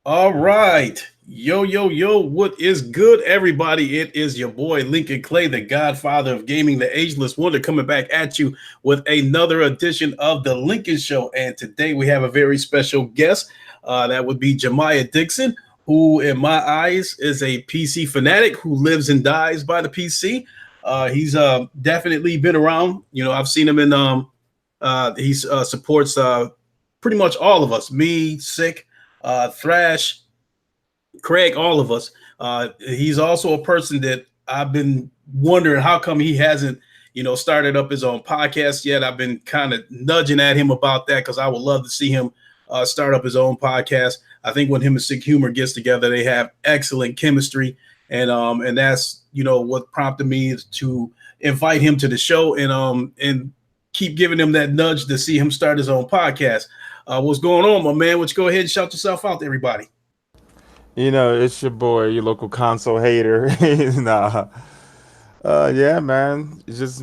All right. Yo, yo, yo. What is good, everybody? It is your boy, Lincoln Clay, the godfather of gaming, the ageless wonder, coming back at you with another edition of The Lincoln Show. And today we have a very special guest. That would be Jamia Dixon, who, in my eyes, is a PC fanatic who lives and dies by the PC. He's definitely been around. I've seen him in, he supports pretty much all of us, me, Sick, Thrash, Craig, all of us. He's also a person that I've been wondering how come he hasn't, started up his own podcast yet. I've been kind of nudging at him about that because I would love to see him start up his own podcast. I think when him and Sick Humor gets together, they have excellent chemistry, and that's what prompted me to invite him to the show and keep giving him that nudge to see him start his own podcast. What's going on, my man? Why don't you go ahead and shout yourself out to everybody? It's your boy, your local console hater. Nah. Yeah, man. It's just,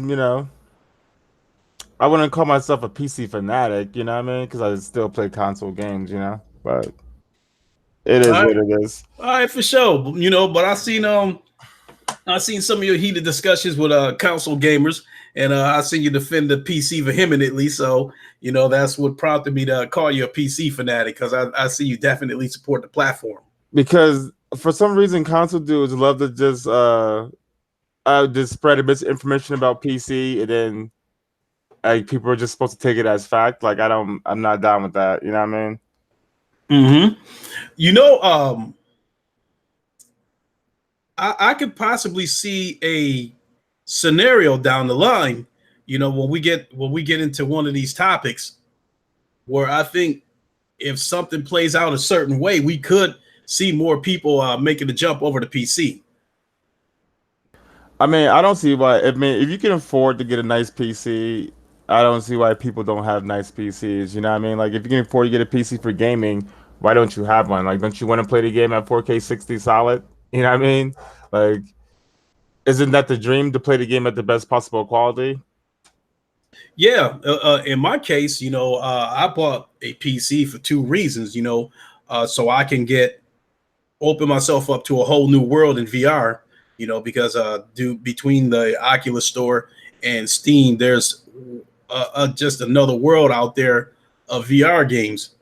I wouldn't call myself a PC fanatic, you know what I mean? Because I still play console games, But it All is right, what it is. all right, for sure. But I seen some of your heated discussions with console gamers, and I seen you defend the PC vehemently. So that's what prompted me to call you a PC fanatic because I see you definitely support the platform. Because for some reason, console dudes love to just spread a misinformation about PC, and then like people are just supposed to take it as fact. Like I'm not down with that. You know what I mean? Mm-hmm. You know, I could possibly see a scenario down the line. When we get into one of these topics, where I think if something plays out a certain way, we could see more people making the jump over to PC. I mean, I don't see why. I mean, if you can afford to get a nice PC, I don't see why people don't have nice PCs. You know what I mean? Like, if you can afford to get a PC for gaming, why don't you have one? Like, don't you want to play the game at 4K 60 solid? You know what I mean? Like, isn't that the dream to play the game at the best possible quality? Yeah, in my case, I bought a PC for two reasons. So I can open myself up to a whole new world in VR. Because between the Oculus Store and Steam, there's just another world out there of VR games.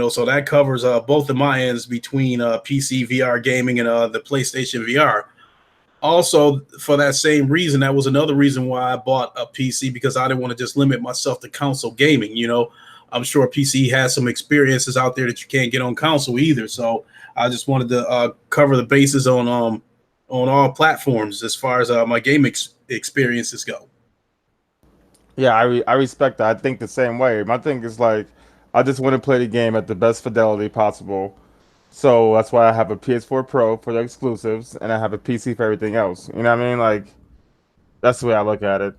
So that covers both of my ends between PC VR gaming and the PlayStation VR. Also, for that same reason, that was another reason why I bought a PC because I didn't want to just limit myself to console gaming. I'm sure PC has some experiences out there that you can't get on console either. So I just wanted to cover the bases on all platforms as far as my game experiences go. Yeah, I respect that. I think the same way. My thing is like, I just want to play the game at the best fidelity possible. So that's why I have a PS4 Pro for the exclusives, and I have a PC for everything else. You know what I mean? Like, that's the way I look at it.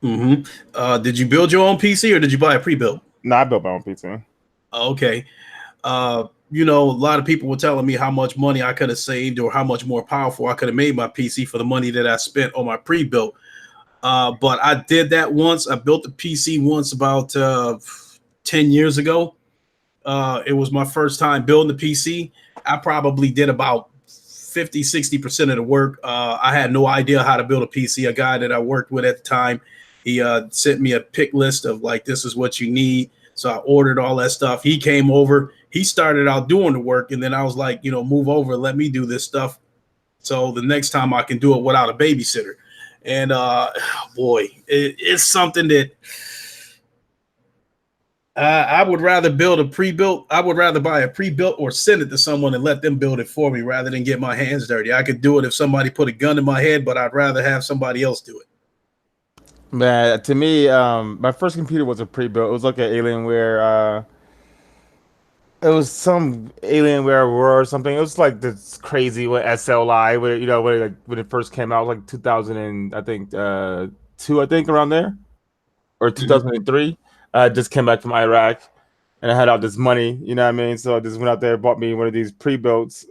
Did you build your own PC or did you buy a pre-built? No, I built my own PC. Okay. A lot of people were telling me how much money I could have saved or how much more powerful I could have made my PC for the money that I spent on my pre-built. But I did that once. I built the PC once about 10 years ago. It was my first time building the PC. I probably did about 50, 60% of the work. I had no idea how to build a PC. A guy that I worked with at the time, he sent me a pick list of like, this is what you need. So I ordered all that stuff. He came over. He started out doing the work. And then I was like, move over and let me do this stuff. So the next time I can do it without a babysitter. And boy, it's something that I would rather build a pre-built. I would rather buy a pre-built or send it to someone and let them build it for me rather than get my hands dirty. I could do it if somebody put a gun in my head, but I'd rather have somebody else do it. Man, to me, my first computer was a pre-built. It was like an Alienware. It was some Alienware Aurora or something. It was like this crazy with SLI, when it first came out, like 2000 and I think two, I think around there, or Mhm. 2003. I just came back from Iraq, and I had all this money. You know what I mean? So I just went out there and bought me one of these pre-builts.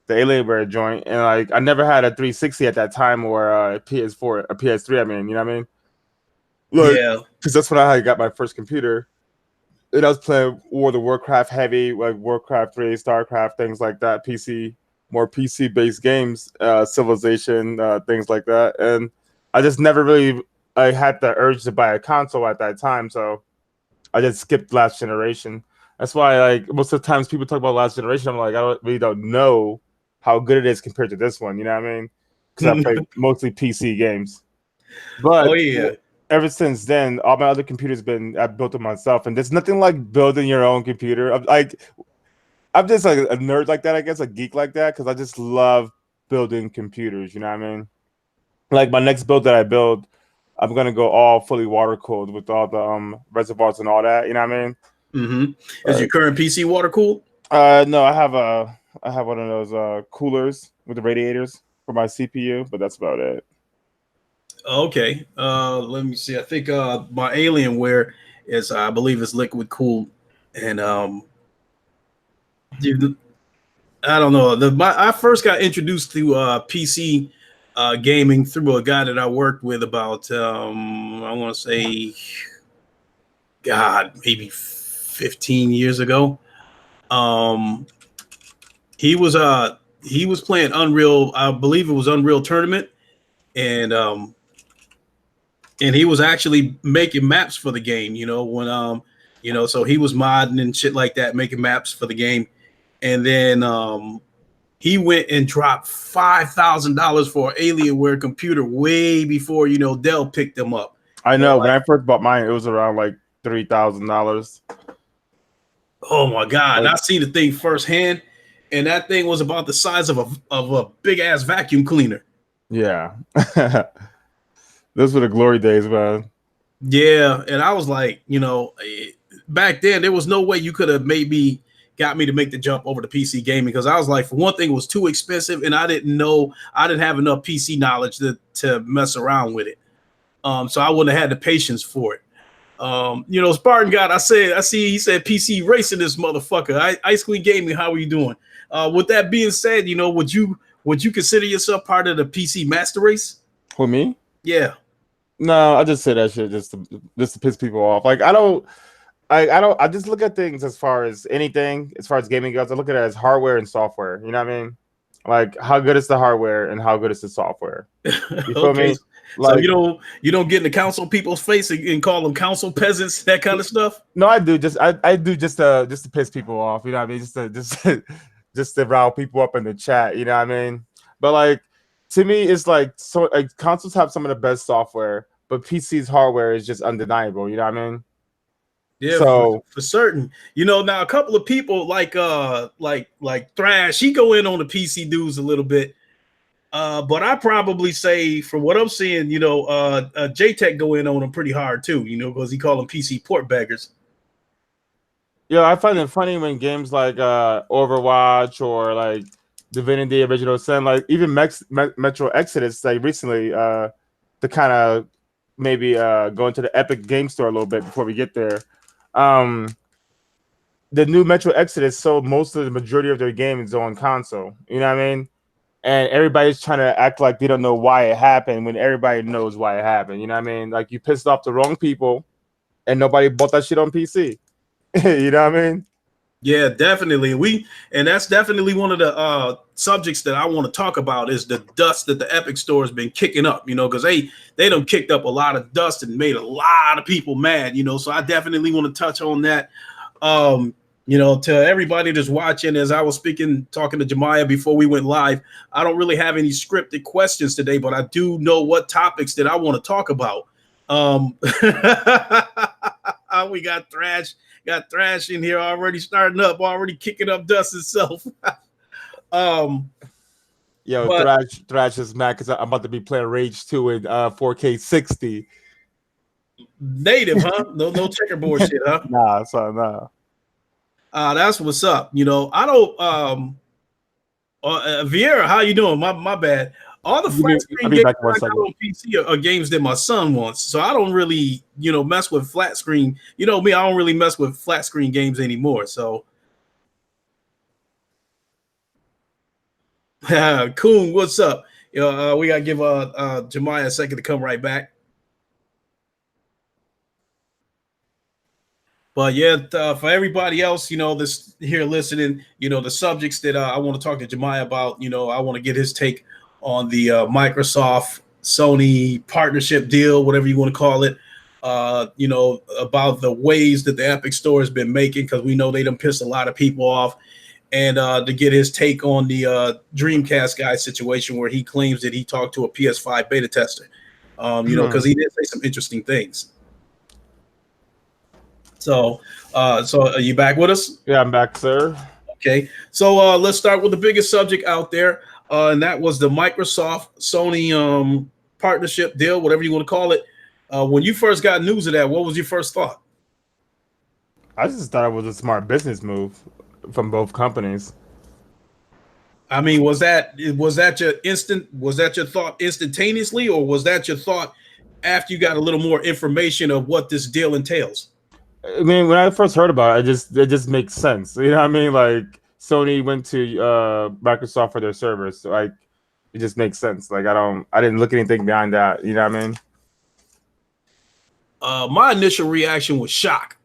the Alienware joint, and like I never had a 360 at that time or a PS4, a PS3. I mean, you know what I mean? Like, Yeah. because that's when I had got my first computer. And I was playing World of Warcraft heavy, like Warcraft 3, StarCraft, things like that. PC, more PC based games, Civilization, things like that. And I just never really I had the urge to buy a console at that time, so I just skipped last generation. That's why, like most of the times, people talk about last generation. I'm like, really don't know how good it is compared to this one. You know what I mean? Because I played mostly PC games. Oh But yeah. ever since then, all my other computers been I built them myself, and there's nothing like building your own computer. I'm just like a nerd like that, I guess, a geek like that, because I just love building computers. You know what I mean? Like my next build that I build, I'm gonna go all fully water cooled with all the reservoirs and all that. You know what I mean? Mm-hmm. Is your current PC water cooled? No, I have one of those coolers with the radiators for my CPU, but that's about it. Okay. Let me see. I think my Alienware is, I believe, is liquid cooled, and dude, I don't know. I first got introduced to PC gaming through a guy that I worked with about I want to say, God, maybe 15 years ago. Um, he was playing Unreal. I believe it was Unreal Tournament, and he was actually making maps for the game. So he was modding and shit like that, making maps for the game, and then he went and dropped $5,000 for an Alienware computer way before Dell picked them up. I know when Like, I first bought mine, it was around like $3,000. oh my god! And Like, I see the thing firsthand, and that thing was about the size of a big ass vacuum cleaner. yeah, those were the glory days, man. Yeah, and I was like, back then there was no way you could have maybe got me to make the jump over to PC gaming, because I was like, for one thing, it was too expensive, and I didn't have enough PC knowledge to mess around with it. So I wouldn't have had the patience for it. Spartan God, I see he said PC racing this motherfucker. Ice Queen Gaming, how are you doing? With that being said, would you consider yourself part of the PC master race? For me, Yeah. no, I just say that shit just to piss people off. Like I don't. I just look at things as far as anything, as far as gaming goes. I look at it as hardware and software. You know what I mean? Like how good is the hardware and how good is the software? You feel Okay. me? So Like you don't get in the council people's face and call them council peasants, that kind of stuff. no, I do. I do just to piss people off. You know what I mean? Just to rile people up in the chat. You know what I mean? But like to me, it's like consoles have some of the best software, but PC's hardware is just undeniable. You know what I mean? Yeah, So for certain. Now a couple of people like Thrash, he go in on the PC dudes a little bit. But I probably say, from what I'm seeing, JTech go in on them pretty hard too, because he call them PC port beggars. yeah, I find it funny when games like Overwatch or like Divinity Original Sin, like even Metro Exodus, like recently, to kind of maybe go into the Epic Game Store a little bit before we get there. Um, the new Metro Exodus sold most of the majority of their games on console. You know what I mean? And everybody's trying to act like they don't know why it happened when everybody knows why it happened. You know what I mean? Like you pissed off the wrong people, and nobody bought that shit on PC. You know what I mean? Yeah, definitely. And that's definitely one of the subjects that I want to talk about, is the dust that the Epic Store has been kicking up, because they done kicked up a lot of dust and made a lot of people mad, so I definitely want to touch on that. To everybody that's watching, as I was talking to Jamia before we went live, I don't really have any scripted questions today, but I do know what topics that I want to talk about. We got Thrash in here already starting up, already kicking up dust itself. um, Yo, but Thrash is mad because I'm about to be playing Rage 2 in 4K 60. native, huh? No checkerboard shit, huh? Nah, so nah. That's what's up. I don't Vieira, how you doing? My bad. All the flat I'll screen be games back in that one I got second. on PC are games that my son wants. So I don't really, mess with flat screen. You know me, I don't really mess with flat screen games anymore. So Coon, what's up? We gotta give Jemiah a second to come right back. But yeah, for everybody else, this here listening, the subjects that I want to talk to Jemiah about, I want to get his take on the Microsoft Sony partnership deal, whatever you want to call it. About the ways that the Epic Store has been making, because we know they done pissed a lot of people off, and to get his take on the Dreamcast guy situation where he claims that he talked to a PS5 beta tester. Because he did say some interesting things. So are you back with us? Yeah, I'm back, sir. Okay. So let's start with the biggest subject out there, and that was the Microsoft Sony partnership deal, whatever you want to call it. When you first got news of that, what was your first thought? I just thought it was a smart business move from both companies. I mean, was that your thought instantaneously, or was that your thought after you got a little more information of what this deal entails? I mean, when I first heard about it, it just makes sense. You know what I mean? Like Sony went to Microsoft for their servers, so like it just makes sense. Like I didn't look anything behind that. You know what I mean? My initial reaction was shock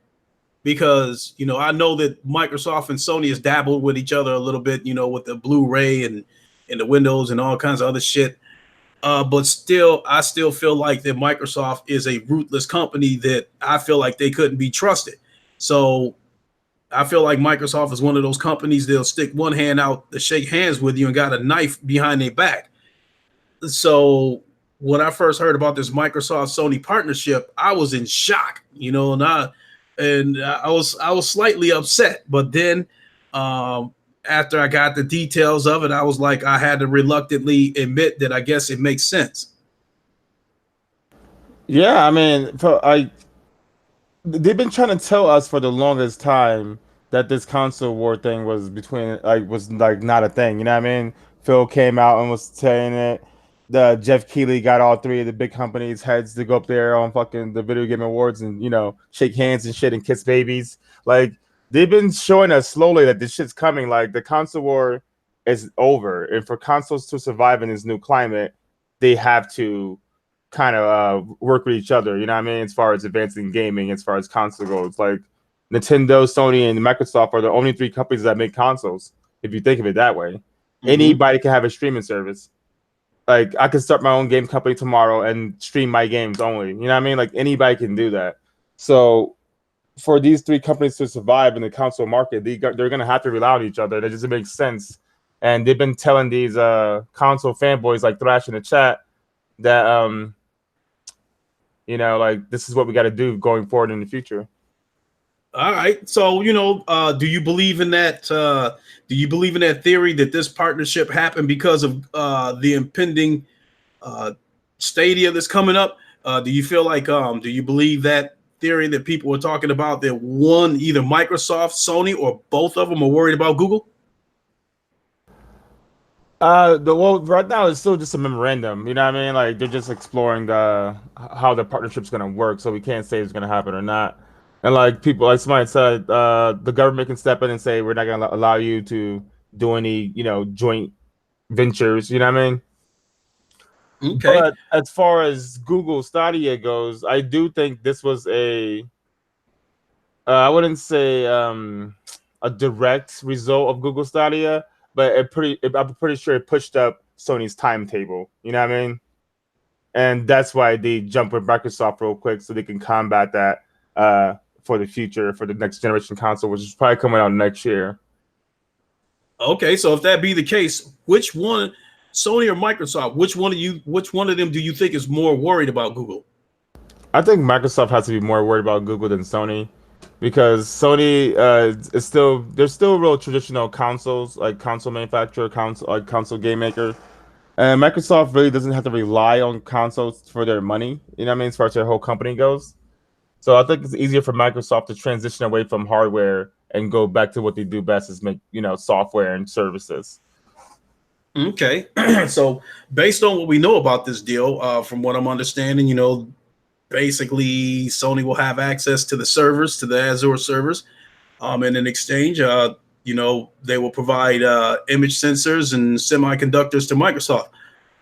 because I know that Microsoft and Sony has dabbled with each other a little bit, with the Blu-ray and the Windows and all kinds of other shit. But still, I still feel like that Microsoft is a ruthless company that I feel like they couldn't be trusted. So I feel like Microsoft is one of those companies that'll stick one hand out to shake hands with you and got a knife behind their back. So when I first heard about this Microsoft Sony partnership, I was in shock, and I was slightly upset. But then after I got the details of it, I was like, I had to reluctantly admit that I guess it makes sense. Yeah, I mean, they've been trying to tell us for the longest time that this console war thing was not a thing. You know what I mean? Phil came out and was saying it. The Jeff Keighley got all three of the big companies' heads to go up there on fucking the video game awards and shake hands and shit and kiss babies. Like they've been showing us slowly that this shit's coming. Like the console war is over, and for consoles to survive in this new climate, they have to kind of work with each other. You know what I mean? As far as advancing gaming, as far as console goes, like Nintendo, Sony, and Microsoft are the only three companies that make consoles. If you think of it that way, anybody can have a streaming service. Like I could start my own game company tomorrow and stream my games only. You know what I mean? Like anybody can do that. So for these three companies to survive in the console market, they're going to have to rely on each other. That doesn't make sense. And they've been telling these console fanboys like Thrash in the chat that like this is what we got to do going forward in the future. All right. So, do you believe in that? Do you believe in that theory that this partnership happened because of the impending Stadia that's coming up? Do you feel like, do you believe that theory that people were talking about that one, either Microsoft, Sony, or both of them are worried about Google? Right now it's still just a memorandum. You know what I mean? Like they're just exploring how the partnership's gonna work, so we can't say it's gonna happen or not. And like people, like somebody said, the government can step in and say we're not gonna allow you to do any, joint ventures. You know what I mean? Okay. But as far as Google Stadia goes, I do think this was I wouldn't say a direct result of Google Stadia, but I'm pretty sure it pushed up Sony's timetable. You know what I mean? And that's why they jumped with Microsoft real quick so they can combat that for the future, for the next generation console, which is probably coming out next year. Okay, so if that be the case, which one, Sony or Microsoft, which one of them do you think is more worried about Google? I think Microsoft has to be more worried about Google than Sony, because Sony they're still real traditional consoles, like console manufacturer, console game maker. And Microsoft really doesn't have to rely on consoles for their money, you know what I mean, as far as their whole company goes. So I think it's easier for Microsoft to transition away from hardware and go back to what they do best, is make, software and services. Okay, so based on what we know about this deal, from what I'm understanding, basically Sony will have access to the servers, to the Azure servers, in an exchange. they will provide image sensors and semiconductors to Microsoft.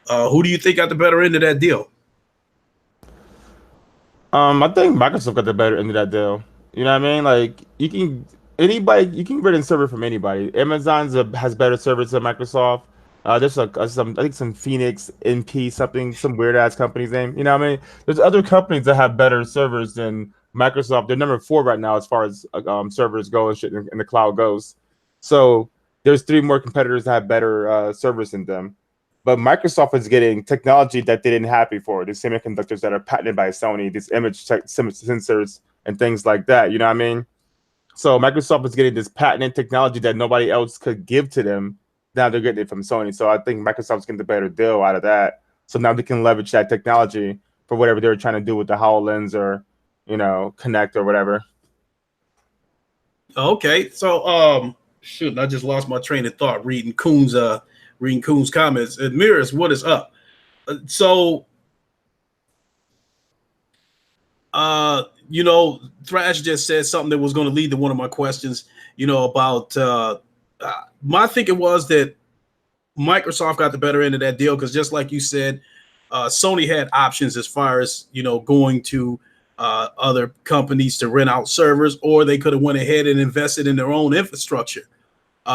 Who do you think got the better end of that deal? I think Microsoft got the better end of that deal. You know what I mean? Like you can rent a server from anybody. Has better servers than Microsoft. There's some I think some Phoenix NP something some weird ass company's name. You know what I mean? There's other companies that have better servers than Microsoft. They're number four right now as far as servers go and shit in the cloud goes. So there's three more competitors that have better servers than them. But Microsoft is getting technology that they didn't have before. These semiconductors that are patented by Sony, these sensors and things like that. You know what I mean? So Microsoft is getting this patented technology that nobody else could give to them. Now they're getting it from Sony. So I think Microsoft's getting the better deal out of that. So now they can leverage that technology for whatever they're trying to do with the HoloLens or, Connect or whatever. Okay, so shoot, I just lost my train of thought reading Coon's comments. Admirers, what is up? So Thrash just said something that was going to lead to one of my questions, about my thinking was that Microsoft got the better end of that deal because just like you said, Sony had options as far as, going to other companies to rent out servers, or they could have went ahead and invested in their own infrastructure.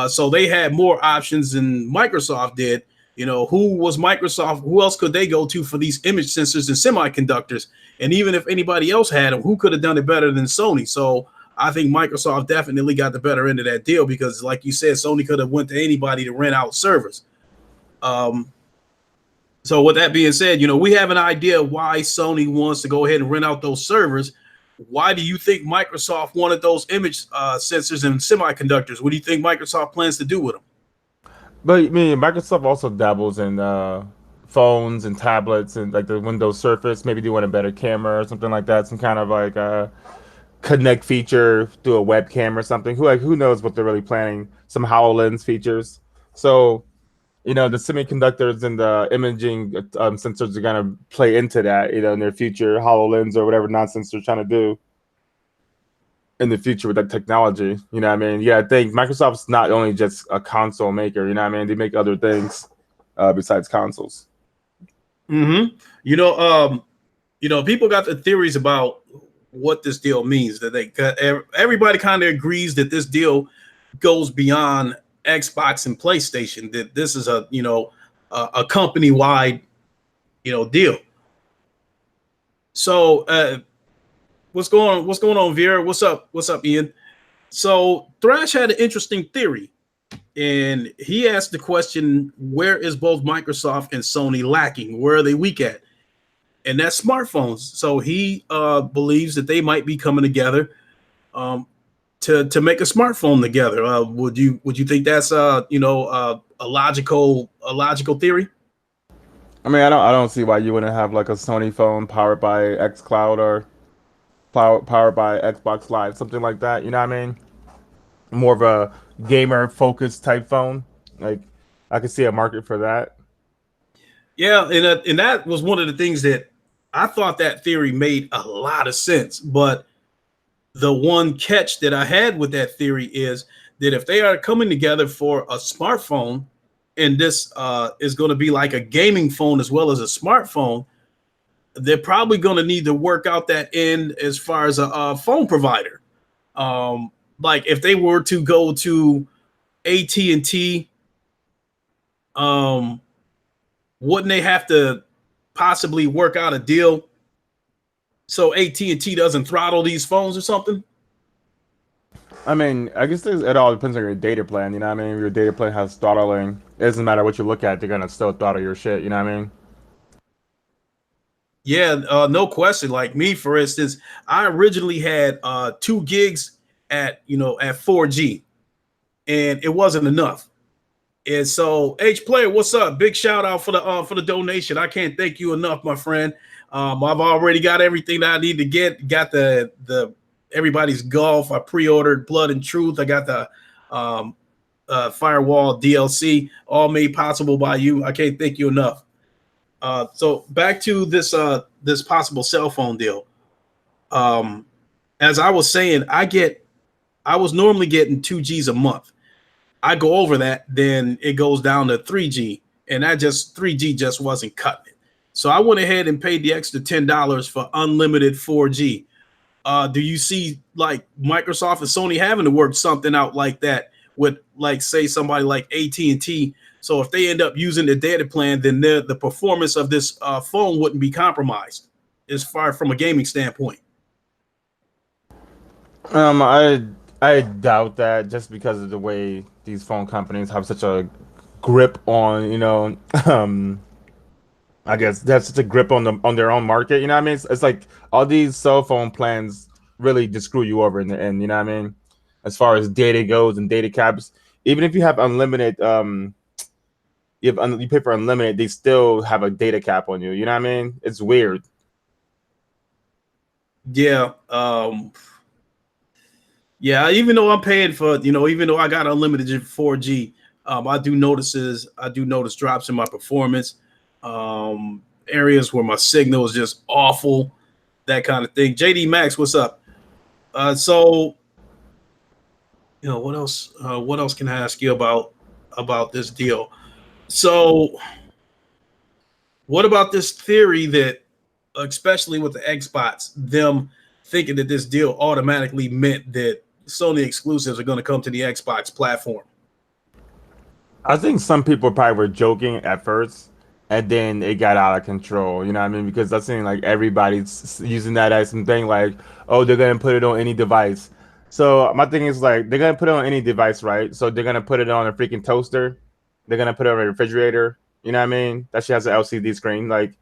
So they had more options than Microsoft did. Who was Microsoft? Who else could they go to for these image sensors and semiconductors? And even if anybody else had them, who could have done it better than Sony? So I think Microsoft definitely got the better end of that deal because, like you said, Sony could have went to anybody to rent out servers. So with that being said, we have an idea why Sony wants to go ahead and rent out those servers. Why do you think Microsoft wanted those image sensors and semiconductors? What do you think Microsoft plans to do with them? But I mean, Microsoft also dabbles in phones and tablets and like the Windows Surface. Maybe they want a better camera or something like that. Some kind of like connect feature through a webcam or something. Who knows what they're really planning? Some HoloLens features. So the semiconductors and the imaging sensors are gonna play into that. In their future HoloLens or whatever nonsense they're trying to do in the future with that technology. You know what I mean? Yeah, I think Microsoft's not only just a console maker, you know what I mean? They make other things besides consoles. Mm-hmm. People got the theories about what this deal means. That everybody kind of agrees that this deal goes beyond Xbox and PlayStation. That this is a company wide deal. So what's going on, Vera? What's up, Ian? So Thrash had an interesting theory, and he asked the question, where is both Microsoft and Sony lacking? Where are they weak at? And that's smartphones. So he believes that they might be coming together to make a smartphone together. Would you think that's a logical theory? I mean, I don't see why you wouldn't have like a Sony phone powered by xCloud or powered by Xbox Live, something like that. You know what I mean? More of a gamer focused type phone. Like I could see a market for that. Yeah, and that was one of the things that I thought that theory made a lot of sense. But the one catch that I had with that theory is that if they are coming together for a smartphone, and this is going to be like a gaming phone as well as a smartphone, they're probably going to need to work out that end as far as a phone provider. Like if they were to go to AT&T, wouldn't they have to possibly work out a deal so AT&T doesn't throttle these phones or something? I mean, I guess it all depends on your data plan. You know what I mean? If your data plan has throttling, it doesn't matter what you look at, they're gonna still throttle your shit. You know what I mean? Yeah, no question. Like me, for instance, I originally had 2 gigs at 4G, and it wasn't enough. And so, H Player, what's up? Big shout out for the donation. I can't thank you enough, my friend. I've already got everything that I need to get. Got the everybody's golf. I pre-ordered Blood and Truth. I got the Firewall DLC, all made possible by you. I can't thank you enough. So back to this possible cell phone deal. As I was saying, I was normally getting 2 Gs a month. I go over that, then it goes down to 3G, and that just 3G just wasn't cutting it. So I went ahead and paid the extra $10 for unlimited 4G. Do you see like Microsoft and Sony having to work something out like that with, like, say somebody like AT&T? So if they end up using the data plan, then the performance of this phone wouldn't be compromised as far from a gaming standpoint. I doubt that just because of the way these phone companies have such a grip on, I guess that's such a grip on their own market. You know what I mean? It's like all these cell phone plans really just screw you over in the end. You know what I mean? As far as data goes and data caps, even if you have unlimited, you pay for unlimited, they still have a data cap on you. You know what I mean? It's weird. Yeah. Yeah, even though I'm paying for, even though I got unlimited 4G, I do notice drops in my performance. Areas where my signal is just awful, that kind of thing. JD Max, what's up? So what else? What else can I ask you about this deal? So, what about this theory that, especially with the Xbox, them thinking that this deal automatically meant that Sony exclusives are going to come to the Xbox platform? I think some people probably were joking at first, and then it got out of control. You know what I mean? Because I seen like everybody's using that as something like, oh, they're gonna put it on any device. So my thing is like, they're gonna put it on any device, right? So they're gonna put it on a freaking toaster. They're gonna put it on a refrigerator. You know what I mean? That shit has an LCD screen. Like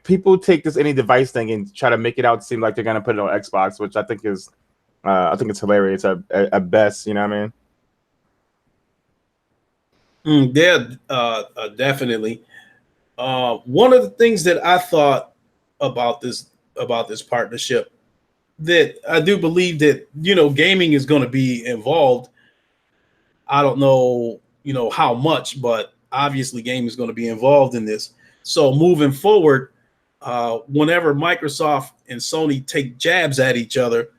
people take this any device thing and try to make it out seem like they're gonna put it on Xbox, which I think it's hilarious at best. You know what I mean? Yeah, definitely. One of the things that I thought about this partnership, that I do believe that gaming is going to be involved. I don't know how much, but obviously gaming is going to be involved in this. So moving forward, whenever Microsoft and Sony take jabs at each other,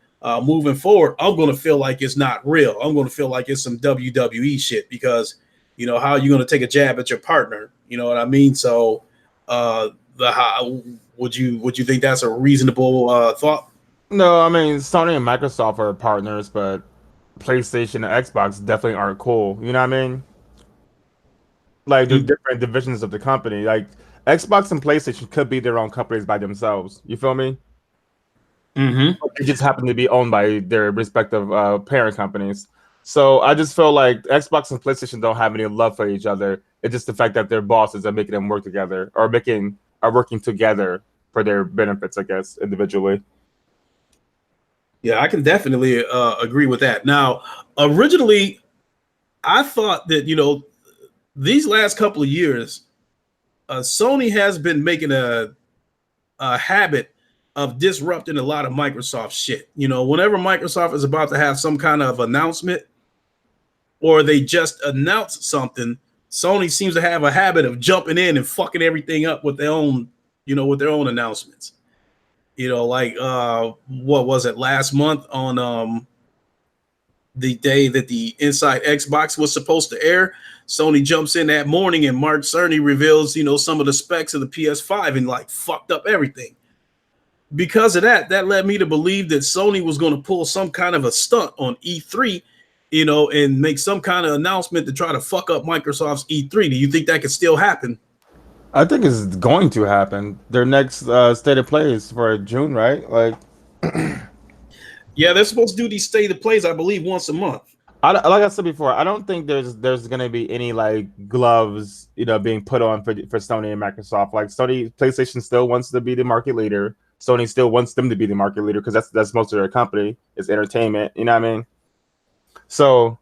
moving forward, I'm going to feel like it's not real. I'm going to feel like it's some WWE shit, because how are you going to take a jab at your partner? You know what I mean? So, the how would you think that's a reasonable thought? No, I mean Sony and Microsoft are partners, but PlayStation and Xbox definitely aren't cool. You know what I mean? Like they're Mm. different divisions of the company. Like Xbox and PlayStation could be their own companies by themselves. You feel me? Mm-hmm. They just happen to be owned by their respective parent companies. So I just feel like Xbox and PlayStation don't have any love for each other. It's just the fact that their bosses are making them work together, or making are working together for their benefits, I guess, individually. Yeah, I can definitely agree with that. Now, originally, I thought that these last couple of years, Sony has been making a habit of disrupting a lot of Microsoft shit. Whenever Microsoft is about to have some kind of announcement, or they just announce something, Sony seems to have a habit of jumping in and fucking everything up with their own, announcements. Like what was it, last month on the day that the Inside Xbox was supposed to air? Sony jumps in that morning and Mark Cerny reveals, some of the specs of the PS5, and like fucked up everything. Because of that, that led me to believe that Sony was going to pull some kind of a stunt on E3, and make some kind of announcement to try to fuck up Microsoft's E3. Do you think that could still happen? I think it's going to happen. Their next state of play is for June, right? Like Yeah, they're supposed to do these state of plays, I believe, once a month. like I said before, I don't think there's gonna be any like gloves, being put on for Sony and Microsoft. Like Sony, PlayStation still wants to be the market leader. Sony still wants them to be the market leader because that's most of their company is entertainment. You know what I mean? So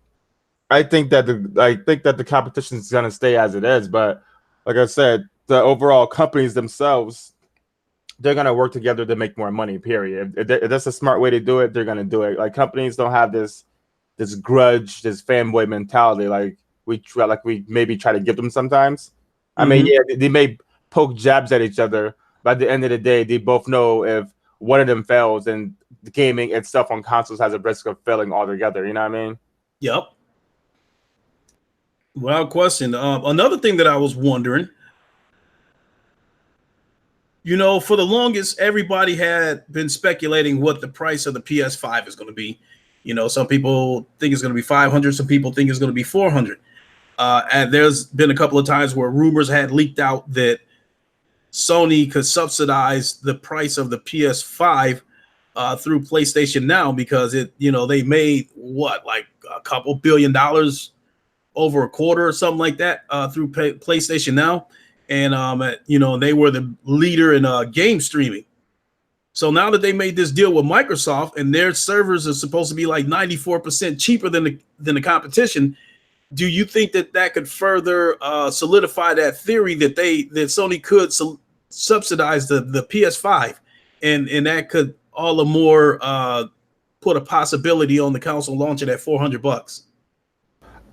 I think that the competition is gonna stay as it is. But like I said, the overall companies themselves, they're gonna work together to make more money. Period. If that's a smart way to do it, they're gonna do it. Like companies don't have this grudge, this fanboy mentality, like we maybe try to give them sometimes. I mean, Mm-hmm. yeah, they may poke jabs at each other, but at the end of the day, they both know if one of them fails, and the gaming itself on consoles has a risk of failing altogether. You know what I mean? Yep. Without question. Another thing that I was wondering, for the longest, everybody had been speculating what the price of the PS5 is going to be. Some people think it's going to be 500, some people think it's going to be 400. And there's been a couple of times where rumors had leaked out that Sony could subsidize the price of the PS5 through PlayStation Now because they made what, like a couple $1 billion, over a quarter or something like that through PlayStation Now, and they were the leader in game streaming. So now that they made this deal with Microsoft and their servers are supposed to be like 94% cheaper than the competition, do you think that that could further solidify that theory that Sony could subsidize the PS5, and that could all the more put a possibility on the console launching at $400?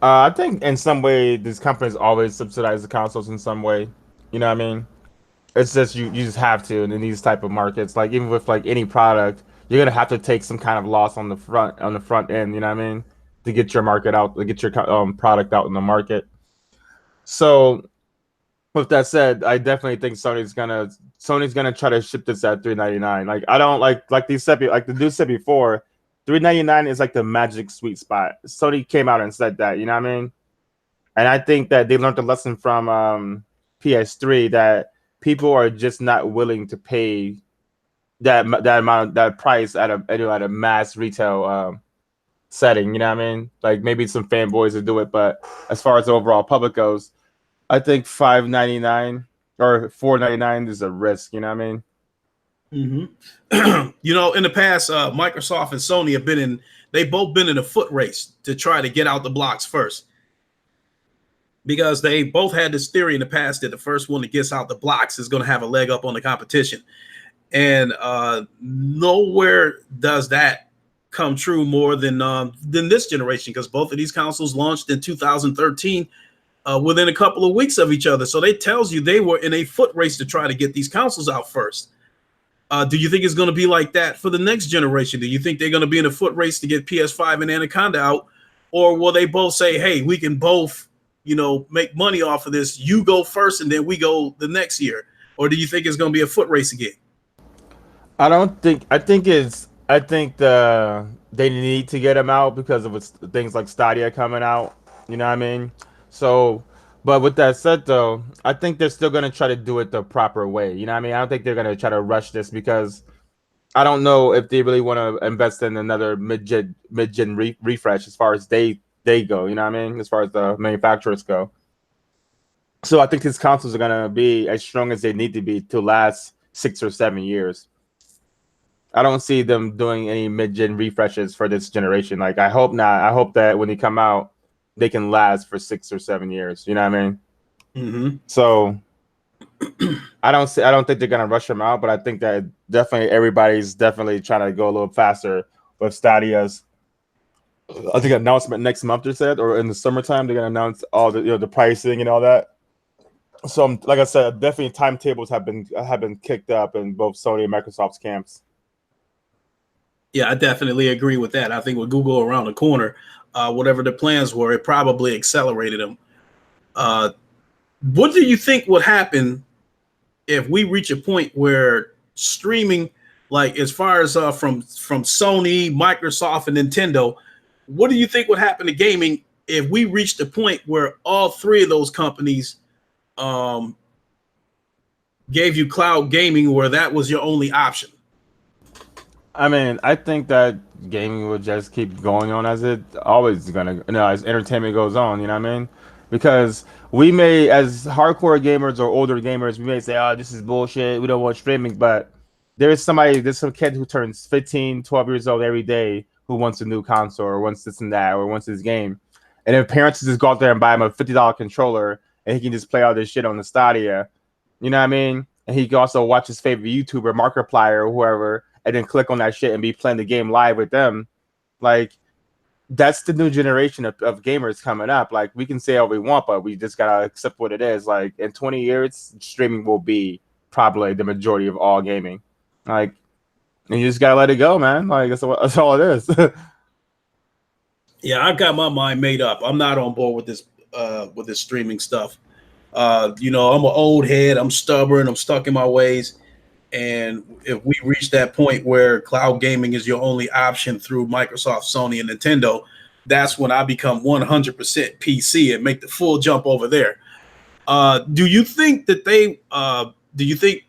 I think in some way these companies always subsidize the consoles in some way. You know what I mean? It's just you just have to in these type of markets. Like even with like any product, you're gonna have to take some kind of loss on the front end. You know what I mean? To get your market out, to get your product out in the market. So with that said, I definitely think Sony's gonna try to ship this at 399. Like I don't like these said like the dude said before, 399 is like the magic sweet spot. Sony came out and said that, you know what I mean? And I think that they learned a lesson from PS3 that people are just not willing to pay that price at a mass retail setting. You know what I mean? Like maybe some fanboys will do it, but as far as the overall public goes, I think 599 or 499 is a risk. You know what I mean? Mm-hmm. In the past, Microsoft and Sony they both been in a foot race to try to get out the blocks first, because they both had this theory in the past that the first one that gets out the blocks is going to have a leg up on the competition. And nowhere does that come true more than this generation, because both of these consoles launched in 2013 within a couple of weeks of each other. So they tells you they were in a foot race to try to get these consoles out first. Do you think it's going to be like that for the next generation? Do you think they're going to be in a foot race to get PS5 and Anaconda out, or will they both say, "Hey, we can both, make money off of this. You go first, and then we go the next year"? Or do you think it's going to be a foot race again? I don't think. I think they need to get them out because of things like Stadia coming out. You know what I mean? So, but with that said, though, I think they're still gonna try to do it the proper way. You know what I mean? I don't think they're gonna try to rush this because I don't know if they really want to invest in another mid gen refresh as far as they go. You know what I mean? As far as the manufacturers go. So I think these consoles are gonna be as strong as they need to be to last 6 or 7 years. I don't see them doing any mid-gen refreshes for this generation. Like I hope not. I hope that when they come out, they can last for 6 or 7 years. You know what I mean? Mm-hmm. So I don't think they're gonna rush them out, but I think that definitely everybody's definitely trying to go a little faster with Stadia's. I think announcement next month or said, or in the summertime they're gonna announce all the pricing and all that. So like I said, definitely timetables have been kicked up in both Sony and Microsoft's camps. Yeah, I definitely agree with that. I think with Google around the corner, whatever the plans were, it probably accelerated them. Uh, what do you think would happen if we reach a point where streaming, like as far as from Sony, Microsoft, and Nintendo, what do you think would happen to gaming if we reached a point where all three of those companies um, gave you cloud gaming, where that was your only option? I mean, I think that gaming will just keep going on as it always gonna, as entertainment goes on. You know what I mean? Because we may, as hardcore gamers or older gamers, we may say, "Oh, this is bullshit. We don't want streaming." But there's some kid who turns 15, 12 years old every day who wants a new console or wants this and that or wants this game, and if parents just go out there and buy him a $50 controller and he can just play all this shit on the Stadia, you know what I mean? And he can also watch his favorite YouTuber, Markiplier, or whoever, and then click on that shit and be playing the game live with them. Like that's the new generation of gamers coming up. Like we can say all we want, but we just gotta accept what it is. Like in 20 years, streaming will be probably the majority of all gaming. Like, and you just gotta let it go, man. Like that's all it is. Yeah, I've got my mind made up. I'm not on board with this with this streaming stuff. I'm an old head. I'm stubborn. I'm stuck in my ways. And if we reach that point where cloud gaming is your only option through Microsoft, Sony, and Nintendo, that's when I become 100% PC and make the full jump over there. Do you think that do you think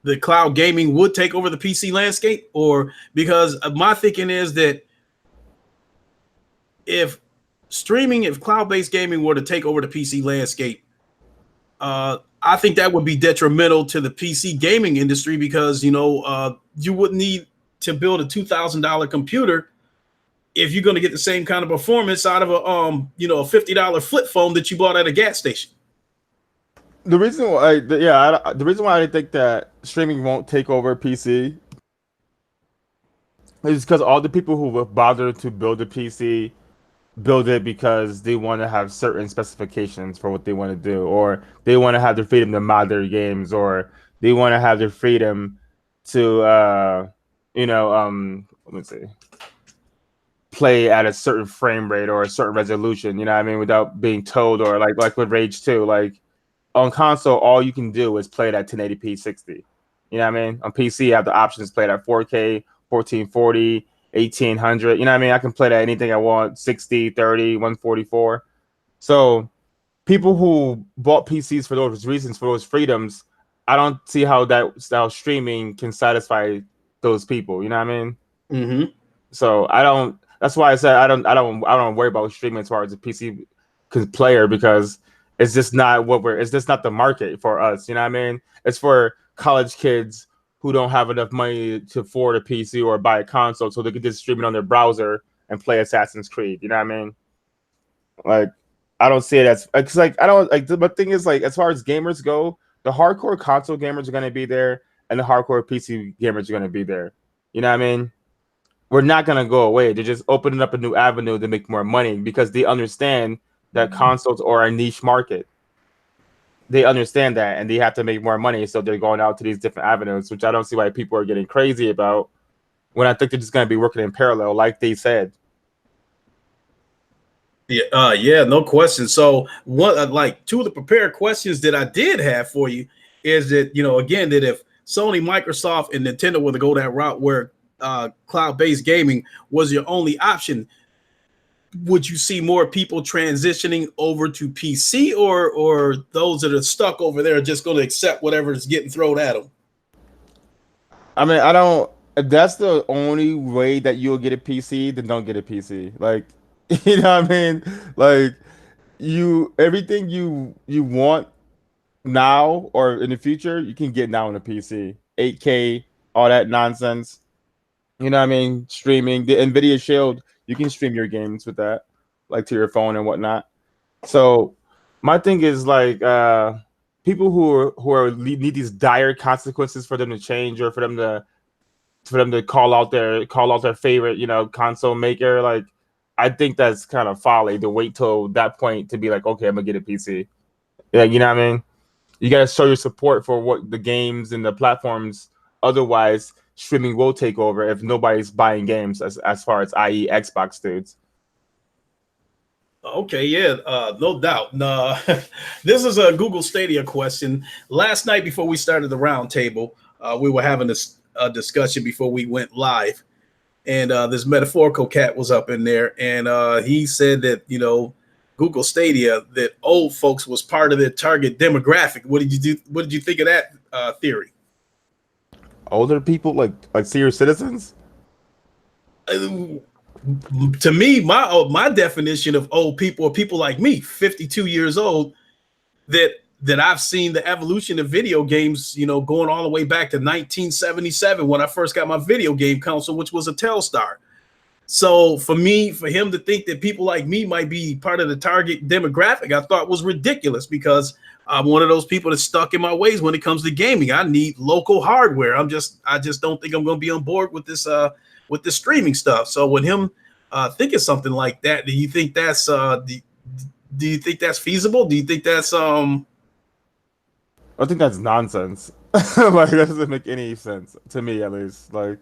the cloud gaming would take over the PC landscape? Or because my thinking is that if if cloud-based gaming were to take over the PC landscape, I think that would be detrimental to the PC gaming industry because you wouldn't need to build a $2,000 computer if you're going to get the same kind of performance out of a $50 flip phone that you bought at a gas station. The reason why, yeah, the reason why I think that streaming won't take over PC is because all the people who would bother to build a PC build it because they want to have certain specifications for what they want to do, or they want to have their freedom to mod their games, or they want to have their freedom to, let me see, play at a certain frame rate or a certain resolution. You know what I mean? Without being told, or like with Rage 2, like on console, all you can do is play it at 1080p 60. You know what I mean? On PC, you have the options to play it at 4K, 1440. 1800, you know what I mean? I can play that anything I want, 60, 30, 144. So people who bought PCs for those reasons, for those freedoms, I don't see how streaming can satisfy those people. You know what I mean? Mm-hmm. So I don't. That's why I said I don't worry about streaming as far as a PC player, because it's just not it's just not the market for us. You know what I mean? It's for college kids who don't have enough money to afford a PC or buy a console, so they could just stream it on their browser and play Assassin's Creed. You know what I mean? Like, I don't see it as, it's like, I don't like. The thing is, like, as far as gamers go, the hardcore console gamers are going to be there, and the hardcore PC gamers are going to be there. You know what I mean? We're not going to go away. They're just opening up a new avenue to make more money because they understand that consoles are a niche market. They understand that, and they have to make more money, so they're going out to these different avenues, which I don't see why people are getting crazy about, when I think they're just going to be working in parallel, like they said. Yeah, no question. So, two of the prepared questions that I did have for you is that, again, that if Sony, Microsoft, and Nintendo were to go that route where cloud-based gaming was your only option, would you see more people transitioning over to PC, or those that are stuck over there are just going to accept whatever is getting thrown at them? I mean, I don't. If that's the only way that you'll get a PC, then don't get a PC. Like, you know what I mean? Like, everything you want now or in the future, you can get now on a PC. 8K, all that nonsense. You know what I mean? Streaming, the Nvidia Shield, you can stream your games with that, like to your phone and whatnot. So my thing is, like, people who need these dire consequences for them to change, or for them to call out their favorite, console maker. Like, I think that's kind of folly to wait till that point to be like, okay, I'm gonna get a PC. Yeah, you know what I mean? You gotta show your support for what the games and the platforms. Otherwise, streaming will take over if nobody's buying games, as far as, i.e., Xbox dudes. Okay, yeah, no doubt. No, this is a Google Stadia question. Last night, before we started the roundtable, we were having a discussion before we went live, and this metaphorical cat was up in there, and he said that Google Stadia, that old folks was part of their target demographic. What did you do? What did you think of that theory? Older people, like senior citizens. To me, my definition of old people are people like me, 52 years old, that I've seen the evolution of video games, going all the way back to 1977 when I first got my video game console, which was a Telstar. So for him to think that people like me might be part of the target demographic, I thought was ridiculous, because I'm one of those people that's stuck in my ways when it comes to gaming. I need local hardware. I just don't think I'm going to be on board with this streaming stuff. So with him thinking something like that, do you think that's feasible? Do you think that's I think that's nonsense. Like, that doesn't make any sense to me, at least. Like,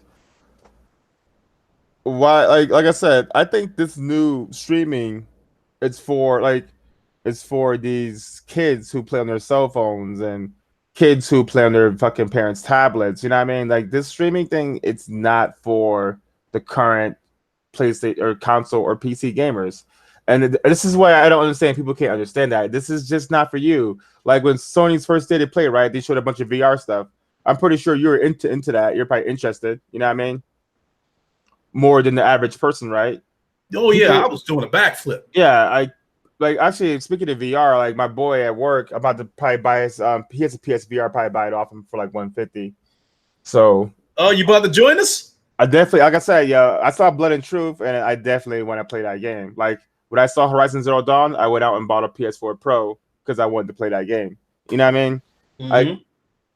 why? Like I said, I think this new streaming it's for like it's for these kids who play on their cell phones and kids who play on their fucking parents' tablets. You know what I mean? Like this streaming thing, it's not for the current PlayStation or console or PC gamers. And this is why I don't understand. People can't understand that. This is just not for you. Like when Sony's first did play, right? They showed a bunch of VR stuff. I'm pretty sure you're into that. You're probably interested. You know what I mean? More than the average person, right? Oh yeah, I People, was doing a backflip. yeah, I like actually speaking of VR, like my boy at work, I'm about to probably buy his he has a PSVR, probably buy it off him for like 150. So Oh, you about to join us? I definitely like I said, yeah, I saw Blood and Truth and I definitely want to play that game. Like when I saw Horizon Zero Dawn, I went out and bought a PS4 Pro because I wanted to play that game. You know what I mean? Like Mm-hmm.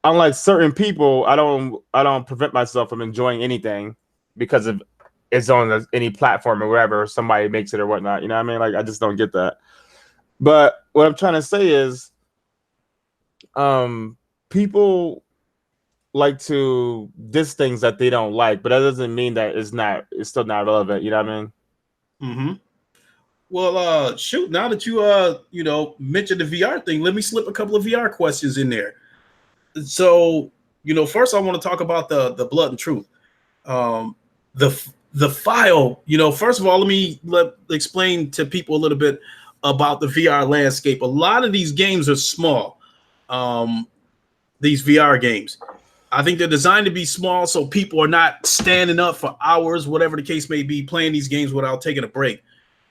unlike certain people, I don't prevent myself from enjoying anything because of it's on any platform or wherever somebody makes it or whatnot. You know what I mean? Like I just don't get that. But what I'm trying to say is, people like to diss things that they don't like, but that doesn't mean that it's still not relevant. You know what I mean? Mm-hmm. Well, shoot. Now that mentioned the VR thing, let me slip a couple of VR questions in there. So, first I want to talk about the blood and truth. Um, the file. First of all, let explain to people a little bit about the VR landscape. A lot of these games are small. Um, these VR games. I think they're designed to be small so people are not standing up for hours, whatever the case may be, playing these games without taking a break.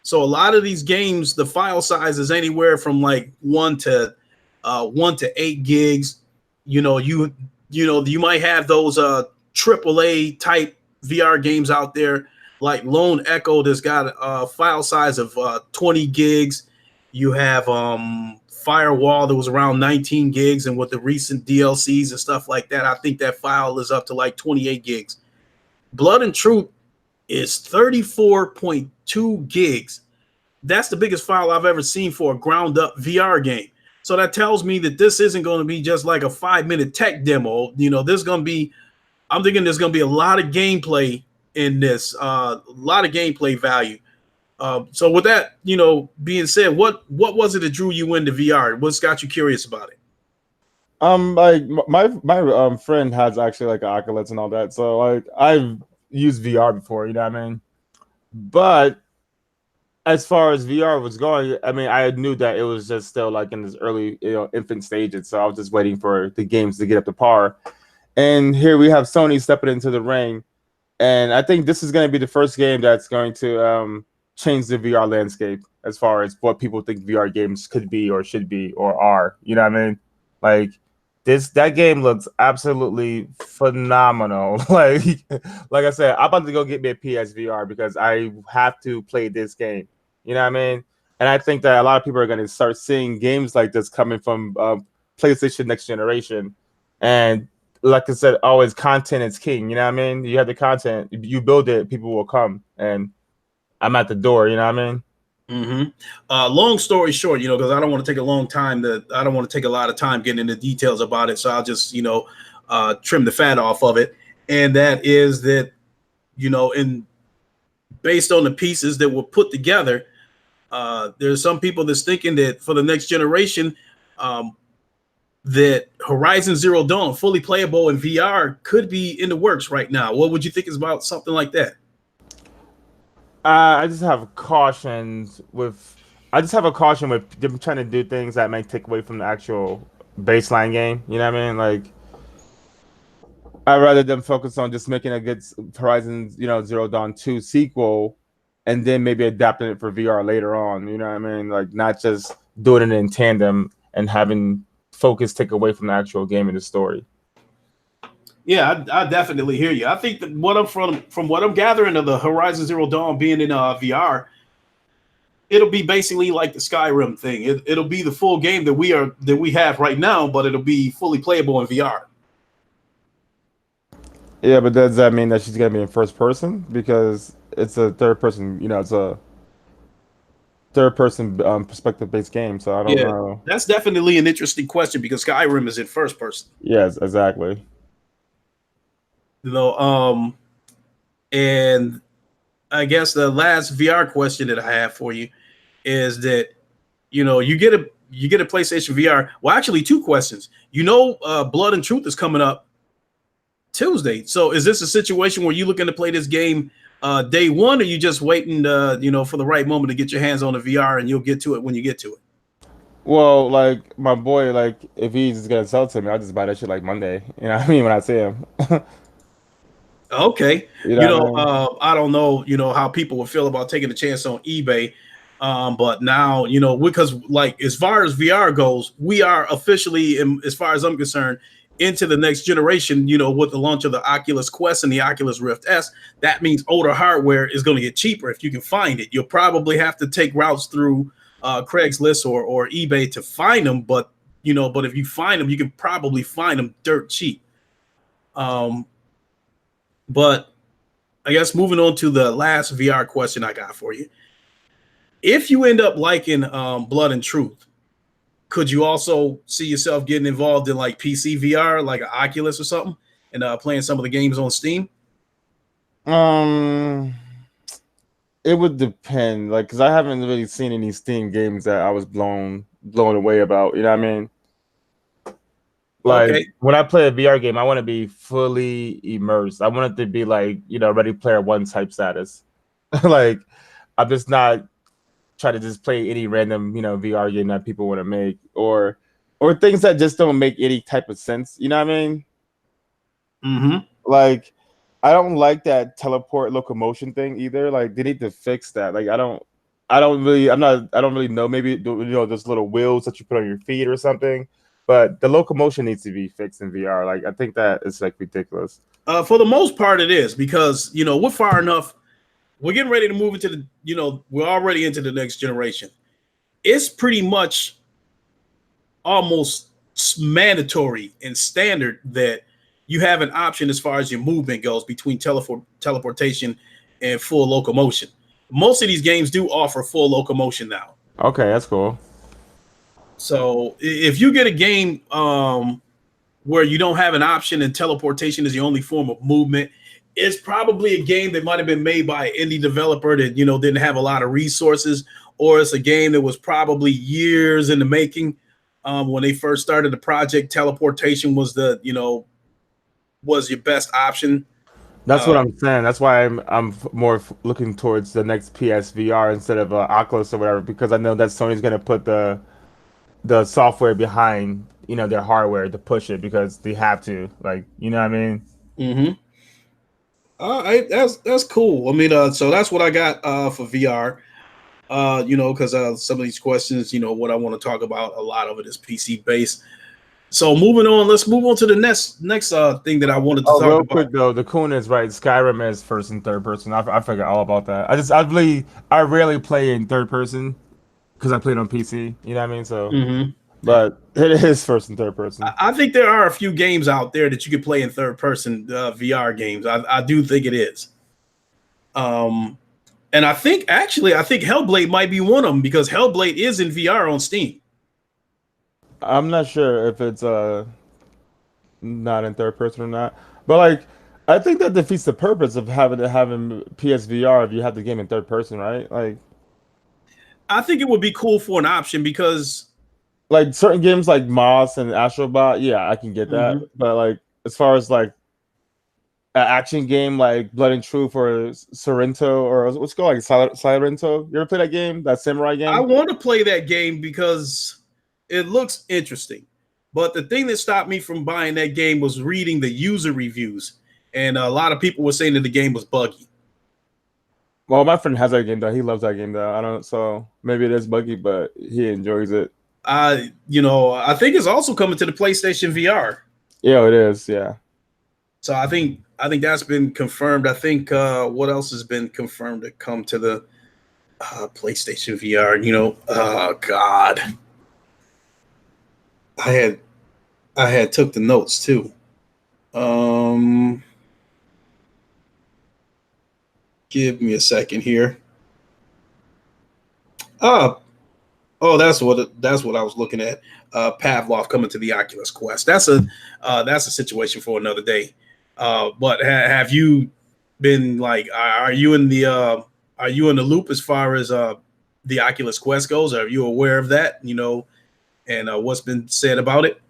So a lot of these games, the file size is anywhere from like 1 to 8 gigs. You might have those AAA type VR games out there, like Lone Echo that's got a file size of 20 gigs. You have Firewall that was around 19 gigs, and with the recent DLCs and stuff like that, I think that file is up to like 28 gigs. Blood and Truth is 34.2 gigs. That's the biggest file I've ever seen for a ground up VR game. So that tells me that this isn't going to be just like a 5 minute tech demo. There's going to be, I'm thinking there's going to be a lot of gameplay in this, a lot of gameplay value. So with that, being said, what was it that drew you into VR? What's got you curious about it? Like my friend has actually like Oculus and all that, so like I've used VR before. You know what I mean? But as far as VR was going, I mean, I knew that it was just still like in this early, infant stages. So I was just waiting for the games to get up to par. And here we have Sony stepping into the ring, and I think this is going to be the first game that's going to change the VR landscape as far as what people think VR games could be or should be or are. You know what I mean? Like that game looks absolutely phenomenal. Like I said, I'm about to go get me a PSVR because I have to play this game. You know what I mean? And I think that a lot of people are going to start seeing games like this coming from PlayStation Next Generation. And like I said, always content is king. You know what I mean? You have the content, you build it, people will come, and I'm at the door. You know what I mean? Mm-hmm. Long story short, because I don't want to take a long time. I don't want to take a lot of time getting into details about it. So I'll just, trim the fat off of it. And that is that, in based on the pieces that were put together, there's some people that's thinking that for the next generation, um, that Horizon Zero Dawn, fully playable in VR, could be in the works right now. What would you think is about something like that? I just have cautions with. I just have a caution with them trying to do things that may take away from the actual baseline game. You know what I mean? Like I'd rather them focus on just making a good Horizon, Zero Dawn 2 sequel, and then maybe adapting it for VR later on. You know what I mean? Like not just doing it in tandem and having focus take away from the actual game and the story. Yeah, I definitely hear you. I think that what I'm from what I'm gathering of the Horizon Zero Dawn being in VR, it'll be basically like the Skyrim thing. It'll be the full game that we have right now, but it'll be fully playable in VR. Yeah, but does that mean that she's gonna be in first person? Because it's a third person. It's a third person perspective based game. So I don't Yeah, know. that's definitely an interesting question because Skyrim is in first person. Yes, exactly. You know, and I guess the last VR question that I have for you is that you get a PlayStation VR. Well, actually, two questions. Blood and Truth is coming up Tuesday. So is this a situation where you looking to play this game day one, or you just waiting for the right moment to get your hands on the VR and you'll get to it when you get to it? Well, like my boy, like if he's gonna sell it to me, I'll just buy that shit like Monday. You know what I mean? When I see him. Okay. You know what I mean? I don't know, how people would feel about taking a chance on eBay. But now, because like as far as VR goes, we are officially, as far as I'm concerned, into the next generation, with the launch of the Oculus Quest and the Oculus Rift S. That means older hardware is going to get cheaper if you can find it. You'll probably have to take routes through Craigslist or eBay to find them. But if you find them, you can probably find them dirt cheap. But I guess moving on to the last VR question I got for you. If you end up liking Blood and Truth, could you also see yourself getting involved in like PC VR, like an Oculus or something, and playing some of the games on Steam? Um, it would depend, like, because I haven't really seen any Steam games that I was blown away about. You know what I mean? Like Okay. when I play a VR game, I want to be fully immersed. I want it to be like, Ready Player One type status. Like I'm just not trying to just play any random, VR game that people want to make or things that just don't make any type of sense. You know what I mean? Mm-hmm. Like I don't like that teleport locomotion thing either. Like they need to fix that. Like I don't really know. Maybe those little wheels that you put on your feet or something. But the locomotion needs to be fixed in VR. Like I think that is like ridiculous. For the most part, it is because we're far enough. We're getting ready to move into we're already into the next generation. It's pretty much almost mandatory and standard that you have an option as far as your movement goes between teleportation and full locomotion. Most of these games do offer full locomotion now. Okay, that's cool. So if you get a game where you don't have an option and teleportation is the only form of movement, it's probably a game that might have been made by an indie developer that didn't have a lot of resources, or it's a game that was probably years in the making. When they first started the project, teleportation was was your best option. That's what I'm saying. That's why I'm more looking towards the next PSVR instead of Oculus or whatever, because I know that Sony's gonna put the software behind their hardware to push it because they have to. Like you know what I mean? Mm-hmm. That's cool. I mean, so that's what I got for VR. Because some of these questions, what I want to talk about, a lot of it is PC based. So moving on, let's move on to the next thing that I wanted to Oh, talk real about. quick though, the Coon is right. Skyrim is first and third person. I forgot all about that. I rarely play in third person because I played on PC. You know what I mean? So, Mm-hmm. but it is first and third person. I think there are a few games out there that you could play in third person VR games. I do think it is. And I think Hellblade might be one of them because Hellblade is in VR on Steam. I'm not sure if it's not in third person or not, but like I think that defeats the purpose of having PSVR if you have the game in third person, right? I think it would be cool for an option because Like certain games like Moss and Astrobot, yeah, I can get that. Mhm. But like as far as like an action game like Blood and Truth or Sorrento or what's it called like Silento, you ever play that game, that samurai I game? want to play that game because it looks interesting. But the thing that stopped me from buying that game was reading the user reviews. And a lot of people were saying that the game was buggy. Well, my friend has that game though. He loves that game though. I don't, so maybe it is buggy, but he enjoys it. I think it's also coming to the PlayStation VR. Yeah, it is. Yeah. So I think that's been confirmed. I think what else has been confirmed to come to the PlayStation VR? Oh God, I had took the notes too. Um, give me a second here. Uh that's what I was looking at. Pavlov coming to the Oculus Quest. That's a situation for another day. But have you been like, are you in the loop as far as the Oculus Quest goes? Are you aware of that? And what's been said about it?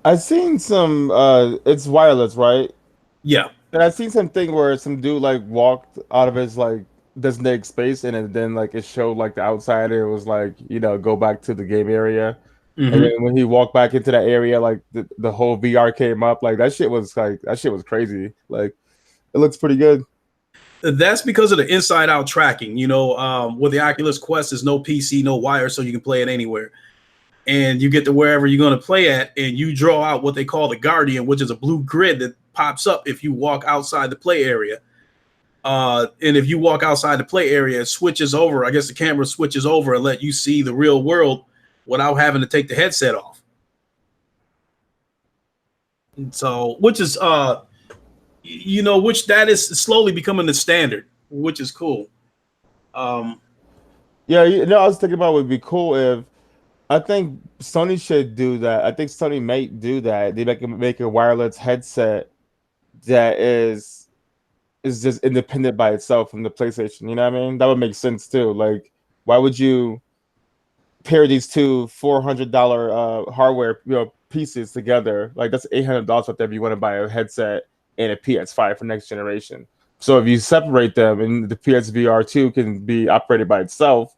I've seen some it's wireless, right? Yeah. And I've seen something where some dude like walked out of his like designated space and then like it showed like the outside and it was like, go back to the game area. And then Hmm. when he walked back into that area, like the whole VR came up. That shit was crazy. Like it looks pretty good. That's because of the inside out tracking. With the Oculus Quest, there's no PC, no wire, so you can play it anywhere. And you get to wherever you're going to play at, and you draw out what they call the Guardian, which is a blue grid that pops up if you walk outside the play area. And if you walk outside the play area, it switches over. I guess the camera switches over and let you see the real world without having to take the headset off. And so, which that is slowly becoming the standard, which is cool. Um, Yeah, I was thinking about it would be cool if I think Sony should do that. I think Sony might do that. They make a wireless headset that is just independent by itself from the PlayStation. You know what I mean? That would make sense too. Like, why would you pair these two $400 hardware pieces together? Like that's $800 right there if you want to buy a headset and a PS5 for next generation. So if you separate them and the PSVR 2 can be operated by itself,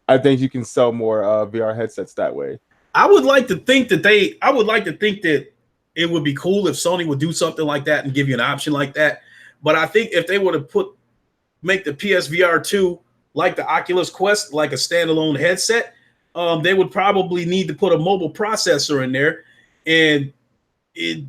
I think you can sell more VR headsets that way. I would like to think that it would be cool if Sony would do something like that and give you an option like that. But I think if they were to make the PSVR 2 like the Oculus Quest, like a standalone headset, they would probably need to put a mobile processor in there. And it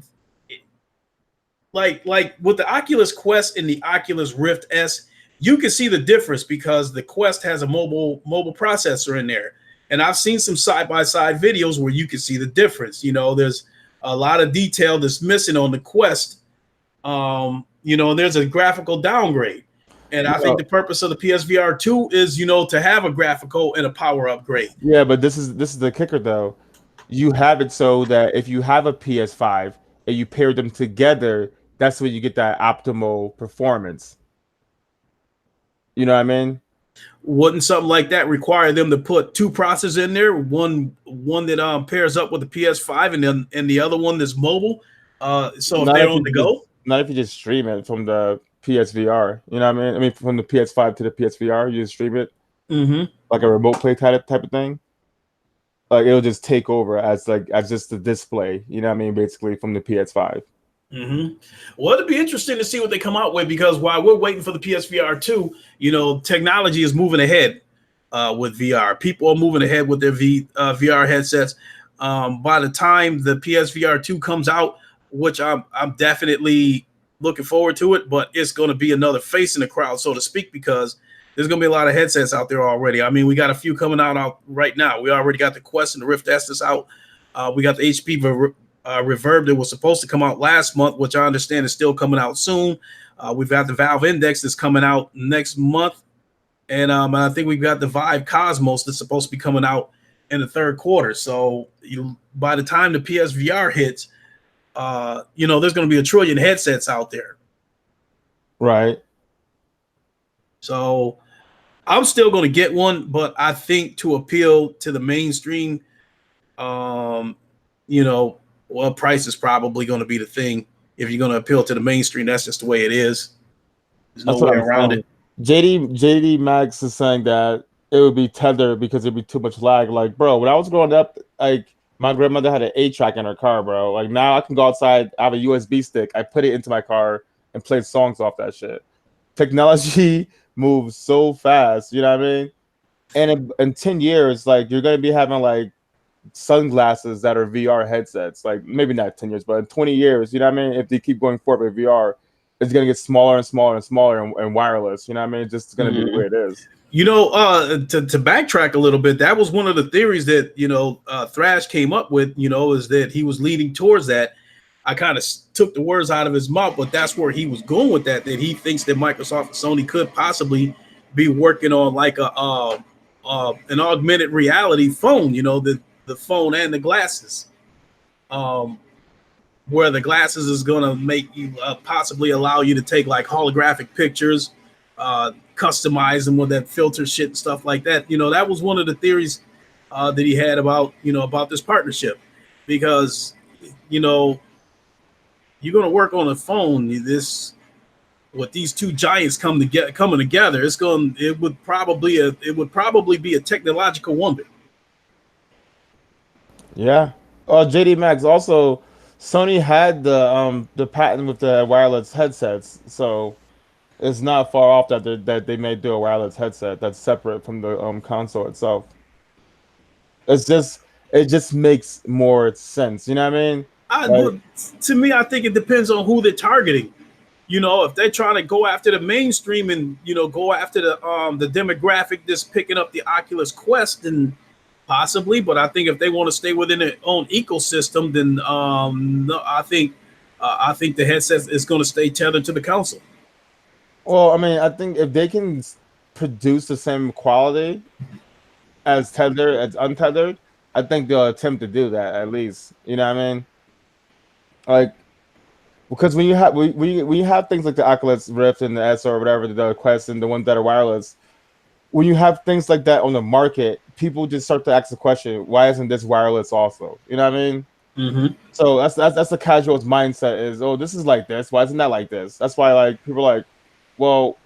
like with the Oculus Quest and the Oculus Rift S, you can see the difference because the Quest has a mobile processor in there. And I've seen some side by side videos where you can see the difference. There's a lot of detail that's missing on the Quest. There's a graphical downgrade. And I think the purpose of the PSVR 2 is, to have a graphical and a power upgrade. Yeah, but this is the kicker though. You have it so that if you have a PS5 and you pair them together, that's when you get that optimal performance. You know what I mean? Wouldn't something like that require them to put two processors in there, one that pairs up with the PS5 and the other one that's mobile? So if Not they're if on you the just go. not if you just stream it from the PSVR. You know what I mean? I mean from the PS5 to the PSVR, you just stream it Mm-hmm. like a remote play type of thing. Like it'll just take over as just the display. You know what I mean? Basically from the PS5. Mm-hmm. Well, it'd be interesting to see what they come out with because while we're waiting for the PSVR 2, technology is moving ahead with VR. People are moving ahead with their VR headsets. By the time the PSVR 2 comes out, which I'm definitely looking forward to it, but it's going to be another face in the crowd, so to speak, because there's going to be a lot of headsets out there already. I mean, we got a few coming out right now. We already got the Quest and the Rift S that's out. We got the HP Reverb that was supposed to come out last month, which I understand is still coming out soon. We've got the Valve Index that's coming out next month. And I think we've got the Vive Cosmos that's supposed to be coming out in the third quarter. So by the time the PSVR hits, there's going to be a trillion headsets out there. Right. So I'm still going to get one, but I think to appeal to the mainstream, price is probably going to be the thing. If you're going to appeal to the mainstream, that's just the way it is. There's no That's what way I'm around saying. it. JD Max is saying that it would be tethered because it'd be too much lag. Like, bro, when I was growing up, like my grandmother had an 8-track in her car, bro. Like now I can go outside, I have a USB stick, I put it into my car and play songs off that shit. Technology moves so fast, you know what I mean? And in 10 years, like you're gonna be having like sunglasses that are VR headsets. Like maybe not 10 years, but in 20 years, you know what I mean? If they keep going forward with VR, it's gonna get smaller and smaller and smaller and wireless. You know what I mean? It's just gonna be the way it is. To backtrack a little bit, that was one of the theories that Thrash came up with. Is that he was leading towards that. I kind of took the words out of his mouth, but that's where he was going with that. That he thinks that Microsoft and Sony could possibly be working on like an augmented reality phone. The phone and the glasses. Where the glasses is going to make you possibly allow you to take like holographic pictures customize them with that filter shit and stuff like that. That was one of the theories that he had about about this partnership, because you know you're going to work on a phone this with these two giants coming together. It would probably be a technological wonder. Yeah. JD Max also Sony had the patent with the wireless headsets, so it's not far off that they may do a wireless headset that's separate from the console itself. It's just it just makes more sense. You know what I mean? Like, But to me, I think it depends on who they're targeting. If they're trying to go after the mainstream and go after the demographic that's picking up the Oculus Quest, then possibly. But I think if they want to stay within their own ecosystem, then no, I think the headset is going to stay tethered to the console. well, I mean, I think if they can produce the same quality as tethered as untethered, I think they'll attempt to do that at least. You know what I mean? Like because when you have things like the Oculus Rift and the S or whatever the Quest and the ones that are wireless, when you have things like that on the market, people just start to ask the question, why isn't this wireless also? You know what I mean? Mm-hmm. So that's the casual's mindset is, oh, this is like this. Why isn't that like this? That's why like people are like, well,